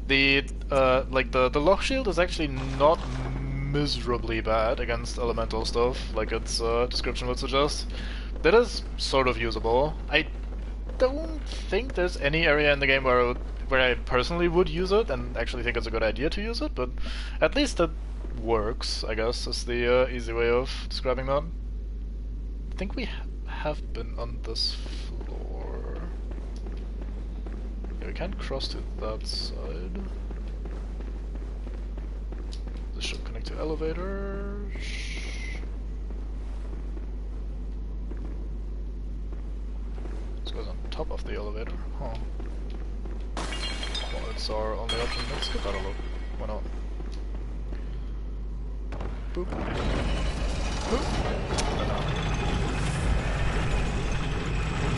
The, the lock shield is actually not miserably bad against elemental stuff, like its description would suggest. That is sort of usable. I don't think there's any area in the game where I personally would use it, and actually think it's a good idea to use it, but at least it works, I guess, is the easy way of describing that. I think we have been on this floor. Yeah, we can't cross to that side. This should connect to elevators. This goes on top of the elevator, huh? Well, it's our only option. Let's give that a look. Why not? Boop. Boop.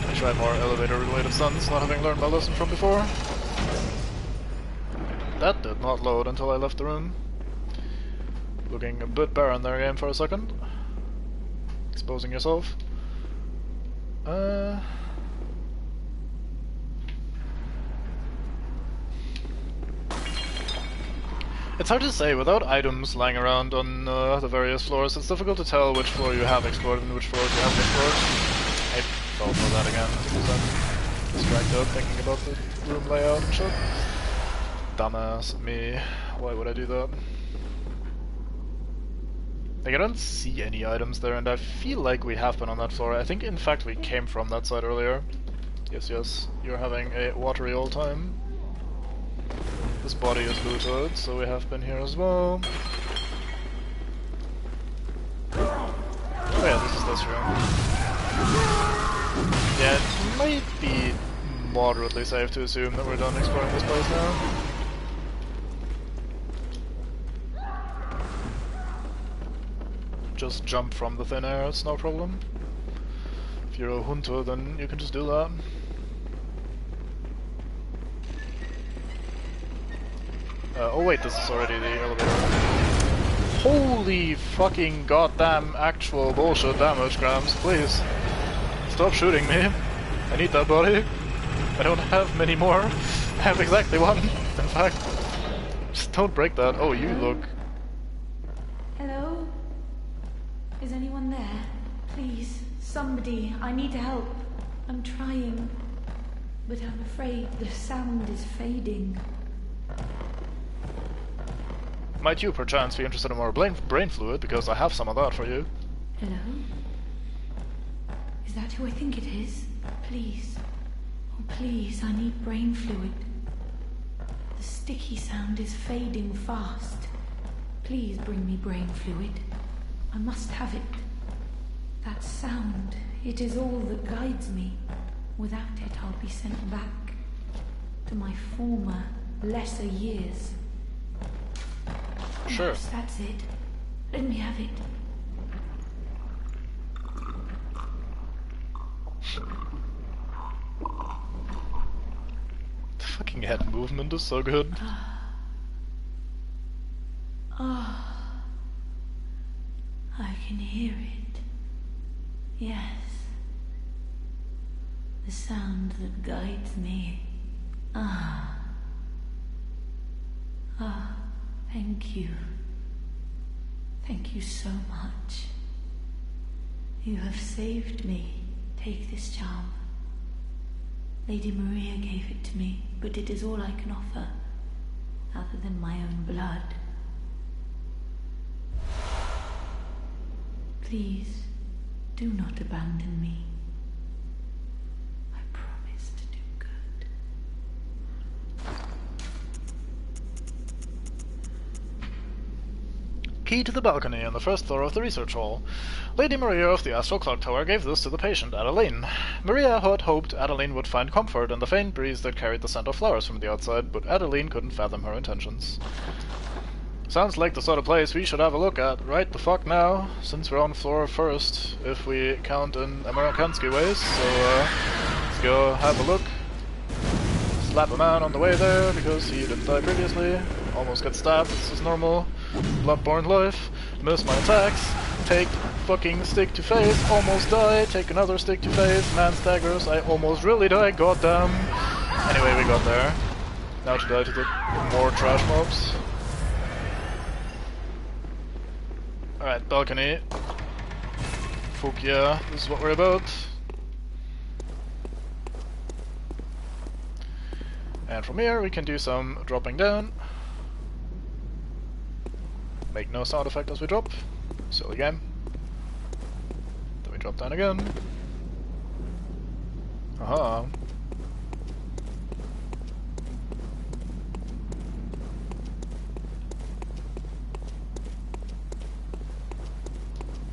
I should have more elevator-related stunts, not having learned my lesson from before. That did not load until I left the room. Looking a bit barren there, game, for a second. Exposing yourself. It's hard to say, without items lying around on the various floors, it's difficult to tell which floor you have explored and which floors you haven't explored. I fell for that again, because I'm distracted thinking about the room layout and shit. Dumbass me. Why would I do that? Like, I don't see any items there, and I feel like we have been on that floor. I think, in fact, we came from that side earlier. Yes, you're having a watery old time. This body is looted, so we have been here as well. Oh yeah, this is this room. Yeah, it might be moderately safe to assume that we're done exploring this place now. Just jump from the thin air, it's no problem. If you're a hunter, then you can just do that. Oh wait, this is already the elevator. Holy fucking goddamn actual bullshit damage, Grams, please. Stop shooting me. I need that body. I don't have many more. I have exactly one, in fact. Just Don't break that. Oh, you look... Hello? Is anyone there? Please, somebody, I need help. I'm trying, but I'm afraid the sound is fading. Might you, perchance, be interested in more brain fluid, because I have some of that for you. Hello? Is that who I think it is? Please. Oh, please, I need brain fluid. The sticky sound is fading fast. Please bring me brain fluid. I must have it. That sound, it is all that guides me. Without it, I'll be sent back to my former, lesser years. Sure. Yes, that's it. Let me have it. The fucking head movement is so good. Oh, I can hear it. Yes. The sound that guides me. Ah. Ah, thank you. Thank you so much. You have saved me. Take this charm. Lady Maria gave it to me, but it is all I can offer, other than my own blood. Please, do not abandon me. I promise to do good. Key to the balcony on the first floor of the research hall. Lady Maria of the Astral Clock Tower gave this to the patient, Adeline. Maria had hoped Adeline would find comfort in the faint breeze that carried the scent of flowers from the outside, but Adeline couldn't fathom her intentions. Sounds like the sort of place we should have a look at right the fuck now, since we're on floor first, if we count in Amerikansky ways, so let's go have a look. Slap a man on the way there, because he didn't die previously. Almost get stabbed, this is normal. Bloodborne life. Miss my attacks. Take fucking stick to face, almost die. Take another stick to face, man staggers, I almost really die, goddamn. Anyway, we got there. Now to die to the more trash mobs. Alright, balcony. Fuck yeah, this is what we're about. And from here we can do some dropping down. Make no sound effect as we drop. Silly game. Then we drop down again. Aha.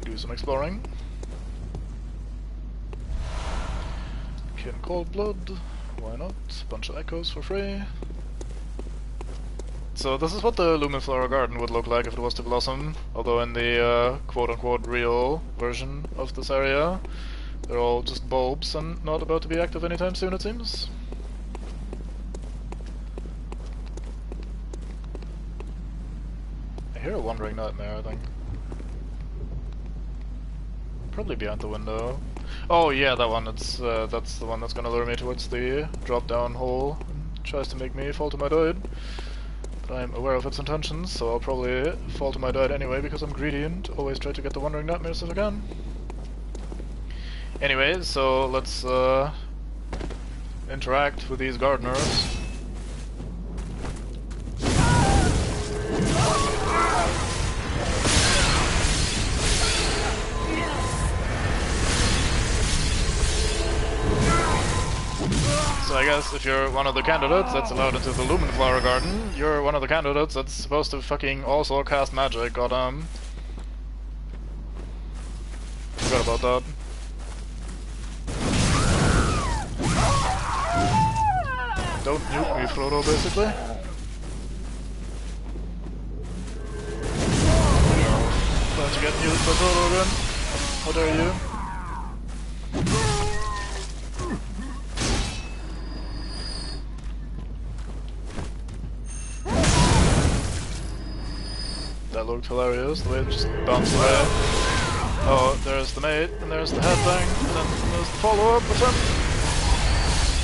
Do some exploring. Kin Cold Blood. Why not? Bunch of echoes for free. So this is what the Lumenflower Garden would look like if it was to blossom, although in the quote-unquote real version of this area, they're all just bulbs and not about to be active anytime soon, it seems. I hear a wandering nightmare, I think. Probably behind the window. Oh yeah, that one, that's the one that's gonna lure me towards the drop-down hole and tries to make me fall to my death. I'm aware of its intentions, so I'll probably fall to my death anyway because I'm greedy and always try to get the wandering nightmares if I can. Anyway, so let's interact with these gardeners. So I guess if you're one of the candidates that's allowed into the Lumenflower Garden, you're one of the candidates that's supposed to fucking also cast magic, goddamn. Forgot about that. Don't nuke me, Frodo, basically. Going to get nuked by Frodo again. How dare you? That looked hilarious, the way it just bounced away. Oh, there's the mate, and there's the headbang, and then there's the follow-up attempt.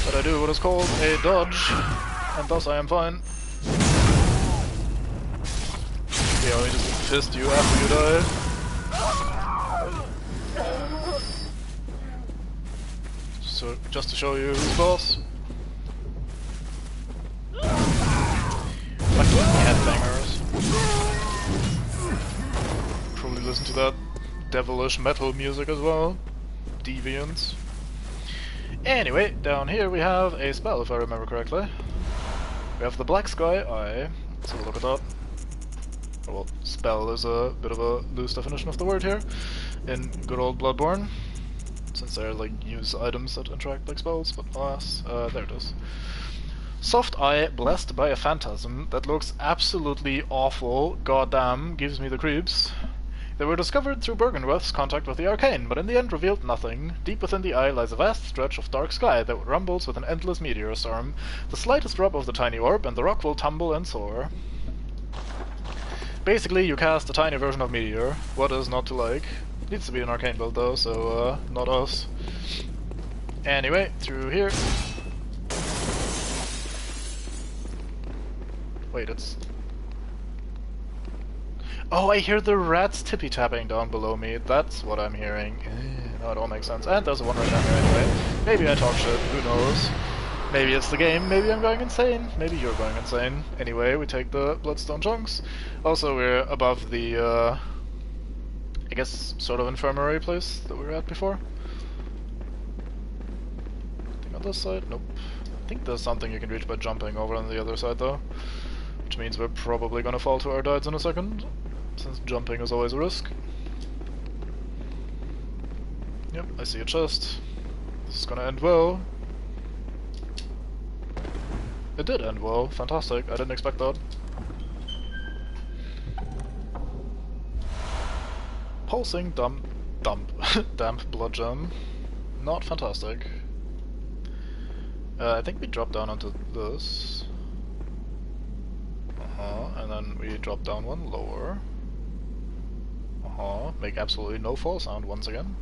But I do what is called a dodge, and thus I am fine. Yeah, we just fist you after you die. So, just to show you who's boss. Fucking headbangers. Probably listen to that devilish metal music as well. Deviants. Anyway, down here we have a spell, if I remember correctly. We have the Black Sky Eye. Let's have a look at that. Well, spell is a bit of a loose definition of the word here in good old Bloodborne, since they're like use items that interact like spells, but alas, there it is. Soft eye blessed by a phantasm that looks absolutely awful, goddamn, gives me the creeps. They were discovered through Bergenworth's contact with the arcane, but in the end revealed nothing. Deep within the eye lies a vast stretch of dark sky that rumbles with an endless meteor storm. The slightest drop of the tiny orb and the rock will tumble and soar. Basically, you cast a tiny version of meteor. What is not to like? Needs to be an arcane build though, so not us. Anyway, through here. Wait, it's... Oh, I hear the rats tippy-tapping down below me. That's what I'm hearing. No, it all makes sense. And there's one right down here anyway. Maybe I talk shit, who knows? Maybe it's the game, maybe I'm going insane, maybe you're going insane. Anyway, we take the bloodstone chunks. Also, we're above the, I guess, sort of infirmary place that we were at before. Anything on this side? Nope. I think there's something you can reach by jumping over on the other side, though. Which means we're probably gonna fall to our deaths in a second, since jumping is always a risk. Yep, I see a chest. This is gonna end well. It did end well. Fantastic. I didn't expect that. Pulsing damp blood gem. Not fantastic. I think we drop down onto this. And then we drop down one lower. Make absolutely no fall sound once again.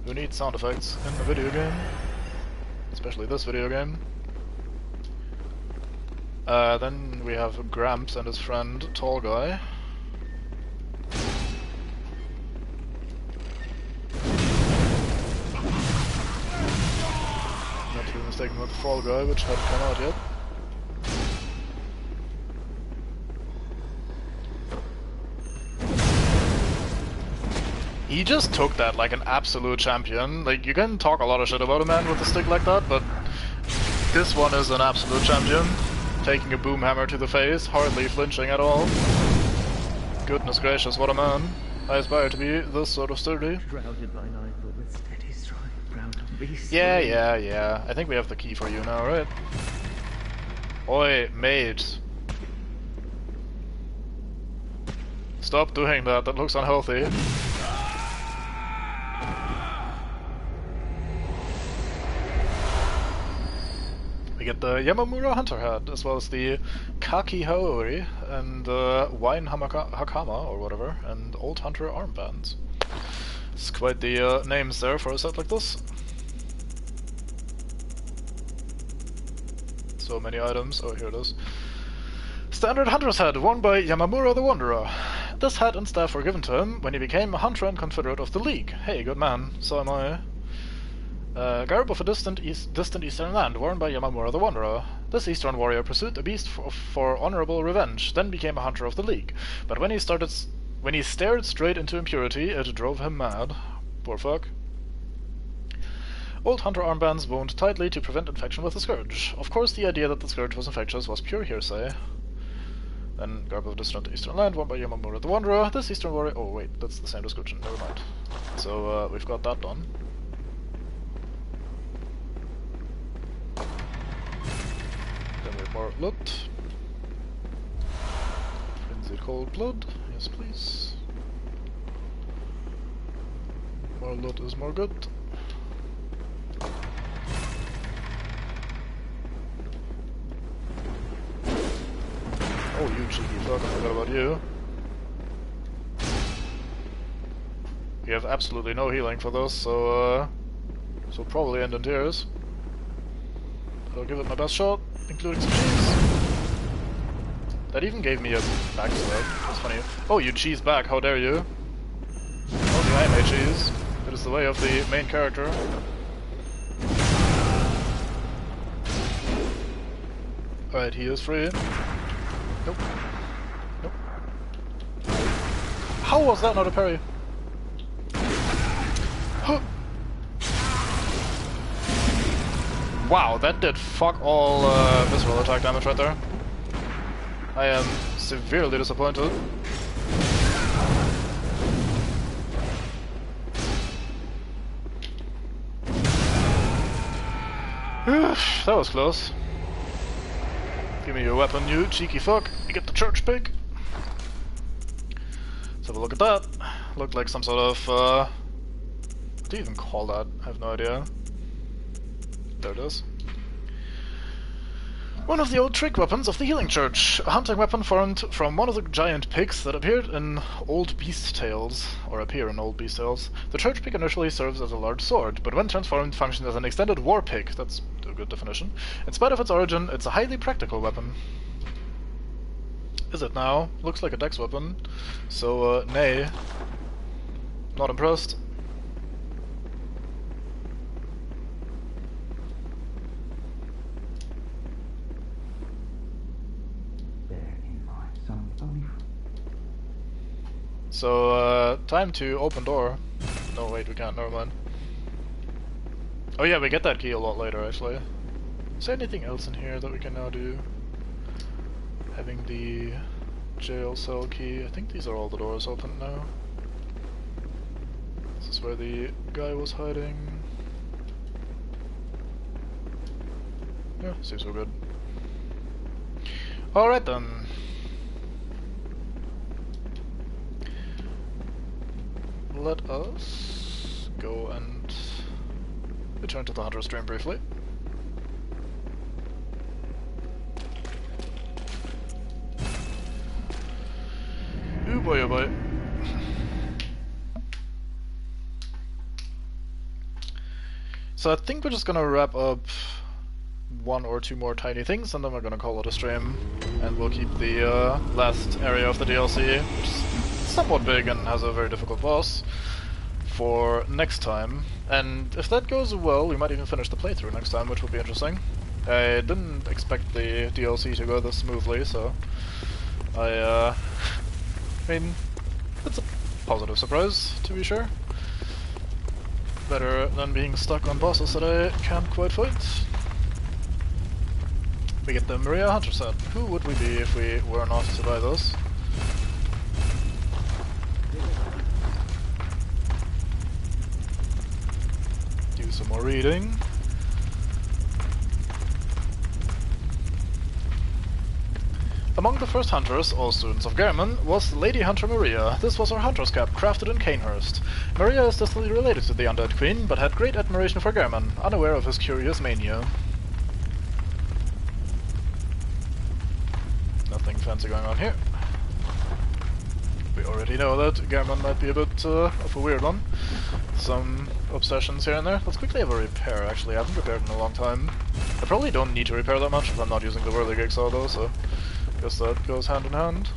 Who needs sound effects in a video game? Especially this video game. Then we have Gramps and his friend, Tall Guy. Not to be mistaken with the Fall Guy, which hadn't come out yet. He just took that like an absolute champion. Like, you can talk a lot of shit about a man with a stick like that, but this one is an absolute champion. Taking a boom hammer to the face, hardly flinching at all. Goodness gracious, what a man. I aspire to be this sort of sturdy. Yeah. I think we have the key for you now, right? Oi, mate. Stop doing that, that looks unhealthy. We get the Yamamura Hunter Hat, as well as the Kaki Haori, and Wine Hakama, or whatever, and Old Hunter Armbands. It's quite the names there for a set like this. So many items. Oh, here it is. Standard Hunter's Hat, worn by Yamamura the Wanderer. This hat and staff were given to him when he became a hunter and confederate of the League. Hey, good man. So am I. Garb of a distant eastern land, worn by Yamamura the Wanderer. This eastern warrior pursued a beast for honorable revenge, then became a hunter of the League. But when he stared straight into impurity, it drove him mad. Poor fuck. Old hunter armbands wound tightly to prevent infection with the scourge. Of course, the idea that the scourge was infectious was pure hearsay. Then Garb of a distant eastern land, worn by Yamamura the Wanderer. This eastern warrior... Oh wait, that's the same description, never mind. So, we've got that done. More loot. Frenzied cold blood. Yes, please. More loot is more good. Oh, you cheeky fuck, I forgot about you. You have absolutely no healing for this, so probably end in tears. I'll give it my best shot, including some cheese. That even gave me a back swap. That's funny. Oh, you cheese back, how dare you? Only I may cheese. It is the way of the main character. Alright, he is free. Nope. Nope. How was that not a parry? Wow, that did fuck all visceral attack damage right there. I am severely disappointed. That was close. Give me your weapon, you cheeky fuck. You get the church pig. Let's have a look at that. Looked like some sort of, what do you even call that? I have no idea. There it is. One of the old trick weapons of the Healing Church. A hunting weapon formed from one of the giant pigs that appeared in Old Beast Tales, or appear in Old Beast Tales. The church pig initially serves as a large sword, but when transformed functions as an extended war pig. That's a good definition. In spite of its origin, it's a highly practical weapon. Is it now? Looks like a dex weapon. So, nay. Not impressed. So, time to open door. No, wait, we can't, never mind. Oh yeah, we get that key a lot later, actually. Is there anything else in here that we can now do? Having the jail cell key. I think these are all the doors open now. This is where the guy was hiding. Yeah, seems so good. Alright then. Let us go and return to the Hunter stream briefly. Ooh boy, oh boy. So I think we're just gonna wrap up one or two more tiny things and then we're gonna call it a stream. And we'll keep the last area of the DLC, which is somewhat big and has a very difficult boss, for next time. And if that goes well, we might even finish the playthrough next time, which would be interesting. I didn't expect the DLC to go this smoothly, so I mean, it's a positive surprise, to be sure. Better than being stuck on bosses that I can't quite fight. We get the Maria Hunter set. Who would we be if we were not to buy this? Do some more reading. Among the first hunters, all students of Gehrman, was Lady Hunter Maria. This was her hunter's cap, crafted in Canehurst. Maria is distantly related to the Undead Queen, but had great admiration for Gehrman, unaware of his curious mania. Nothing fancy going on here. We already know that Gehrman might be a bit of a weird one. Some obsessions here and there. Let's quickly have a repair, actually. I haven't repaired in a long time. I probably don't need to repair that much if I'm not using the Whirligig saw though, so I guess that goes hand in hand.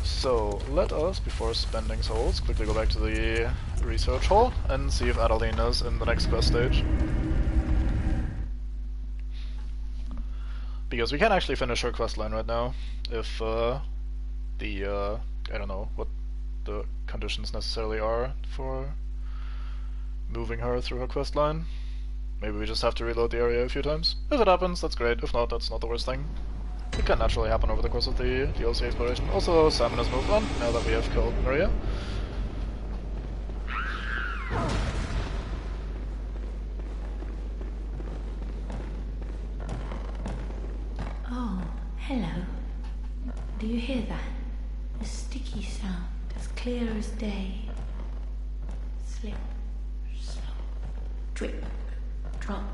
So, let us, before spending souls, quickly go back to the research hall and see if Adeline is in the next quest stage. Because we can actually finish her questline right now, if I don't know what the conditions necessarily are for moving her through her questline. Maybe we just have to reload the area a few times. If it happens, that's great. If not, that's not the worst thing. It can naturally happen over the course of the DLC exploration. Also, Salmon has moved on, now that we have killed Maria. Oh, hello. Do you hear that? A sticky sound, as clear as day. Slip, slop, drip, drop,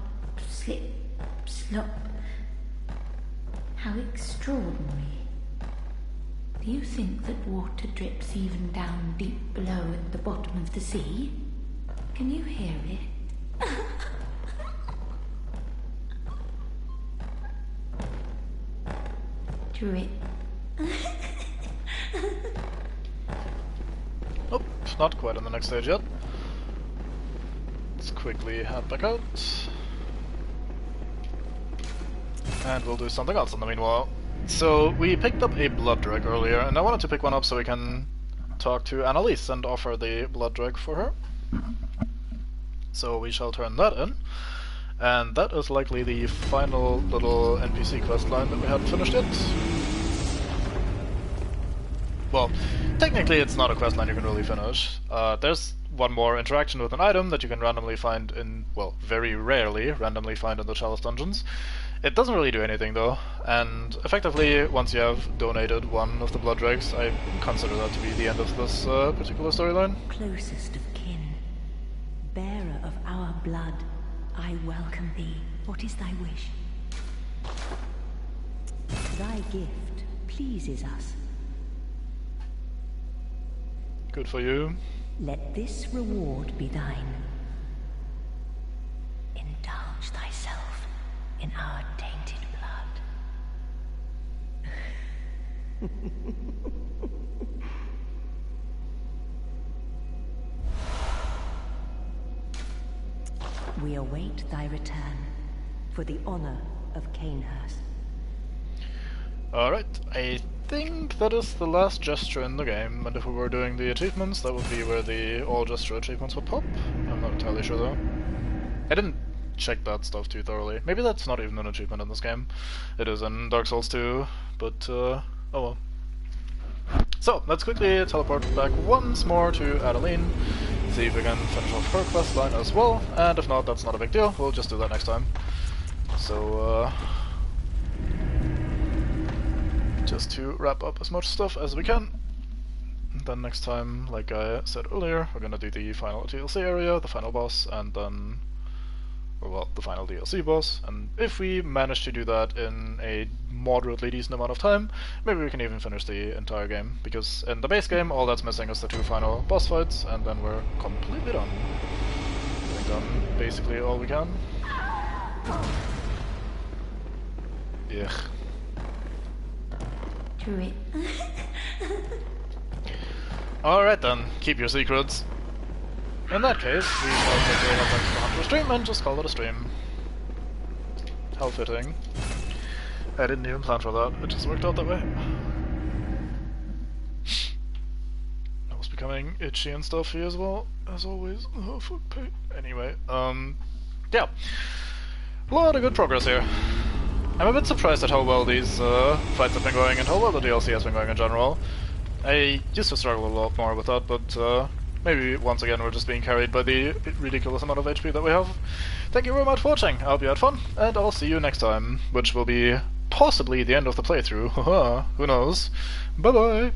slip, slop. How extraordinary. Do you think that water drips even down deep below at the bottom of the sea? Can you hear it? Through it. Nope, not quite on the next stage yet. Let's quickly head back out. And we'll do something else in the meanwhile. So, we picked up a blood drag earlier, and I wanted to pick one up so we can talk to Annalise and offer the blood drag for her. So we shall turn that in. And that is likely the final little NPC questline that we hadn't finished yet. Well, technically it's not a questline you can really finish. There's one more interaction with an item that you can randomly find in, well, very rarely randomly find in the Chalice dungeons. It doesn't really do anything though, and effectively, once you have donated one of the blood dregs, I consider that to be the end of this particular storyline. Closest of kin, bearer of our blood, I welcome thee. What is thy wish? Thy gift pleases us. Good for you. Let this reward be thine. Indulge thyself in our tainted blood. We await thy return for the honor of Canehurst. Alright, I think that is the last gesture in the game, and if we were doing the achievements, that would be where the all gesture achievements would pop. I'm not entirely sure though. I didn't check that stuff too thoroughly. Maybe that's not even an achievement in this game. It is in Dark Souls 2, but oh well. So, let's quickly teleport back once more to Adeline, see if we can finish off her questline as well, and if not, that's not a big deal, we'll just do that next time. So, just to wrap up as much stuff as we can. And then next time, like I said earlier, we're gonna do the final DLC area, the final boss, and then, or well, the final DLC boss, and if we manage to do that in a moderately decent amount of time, maybe we can even finish the entire game, because in the base game, all that's missing is the 2 final boss fights, and then we're completely done. We've done basically all we can. Yeah. Through it. Alright then, keep your secrets. In that case, we shall quickly head back to the Hunter stream and just call it a stream. How fitting. I didn't even plan for that, it just worked out that way. I was becoming itchy and stuffy as well, as always. Oh, fuck pain. Anyway, yeah. A lot of good progress here. I'm a bit surprised at how well these fights have been going and how well the DLC has been going in general. I used to struggle a lot more with that, but maybe once again we're just being carried by the ridiculous amount of HP that we have. Thank you very much for watching, I hope you had fun, and I'll see you next time, which will be possibly the end of the playthrough. Haha, who knows. Bye bye!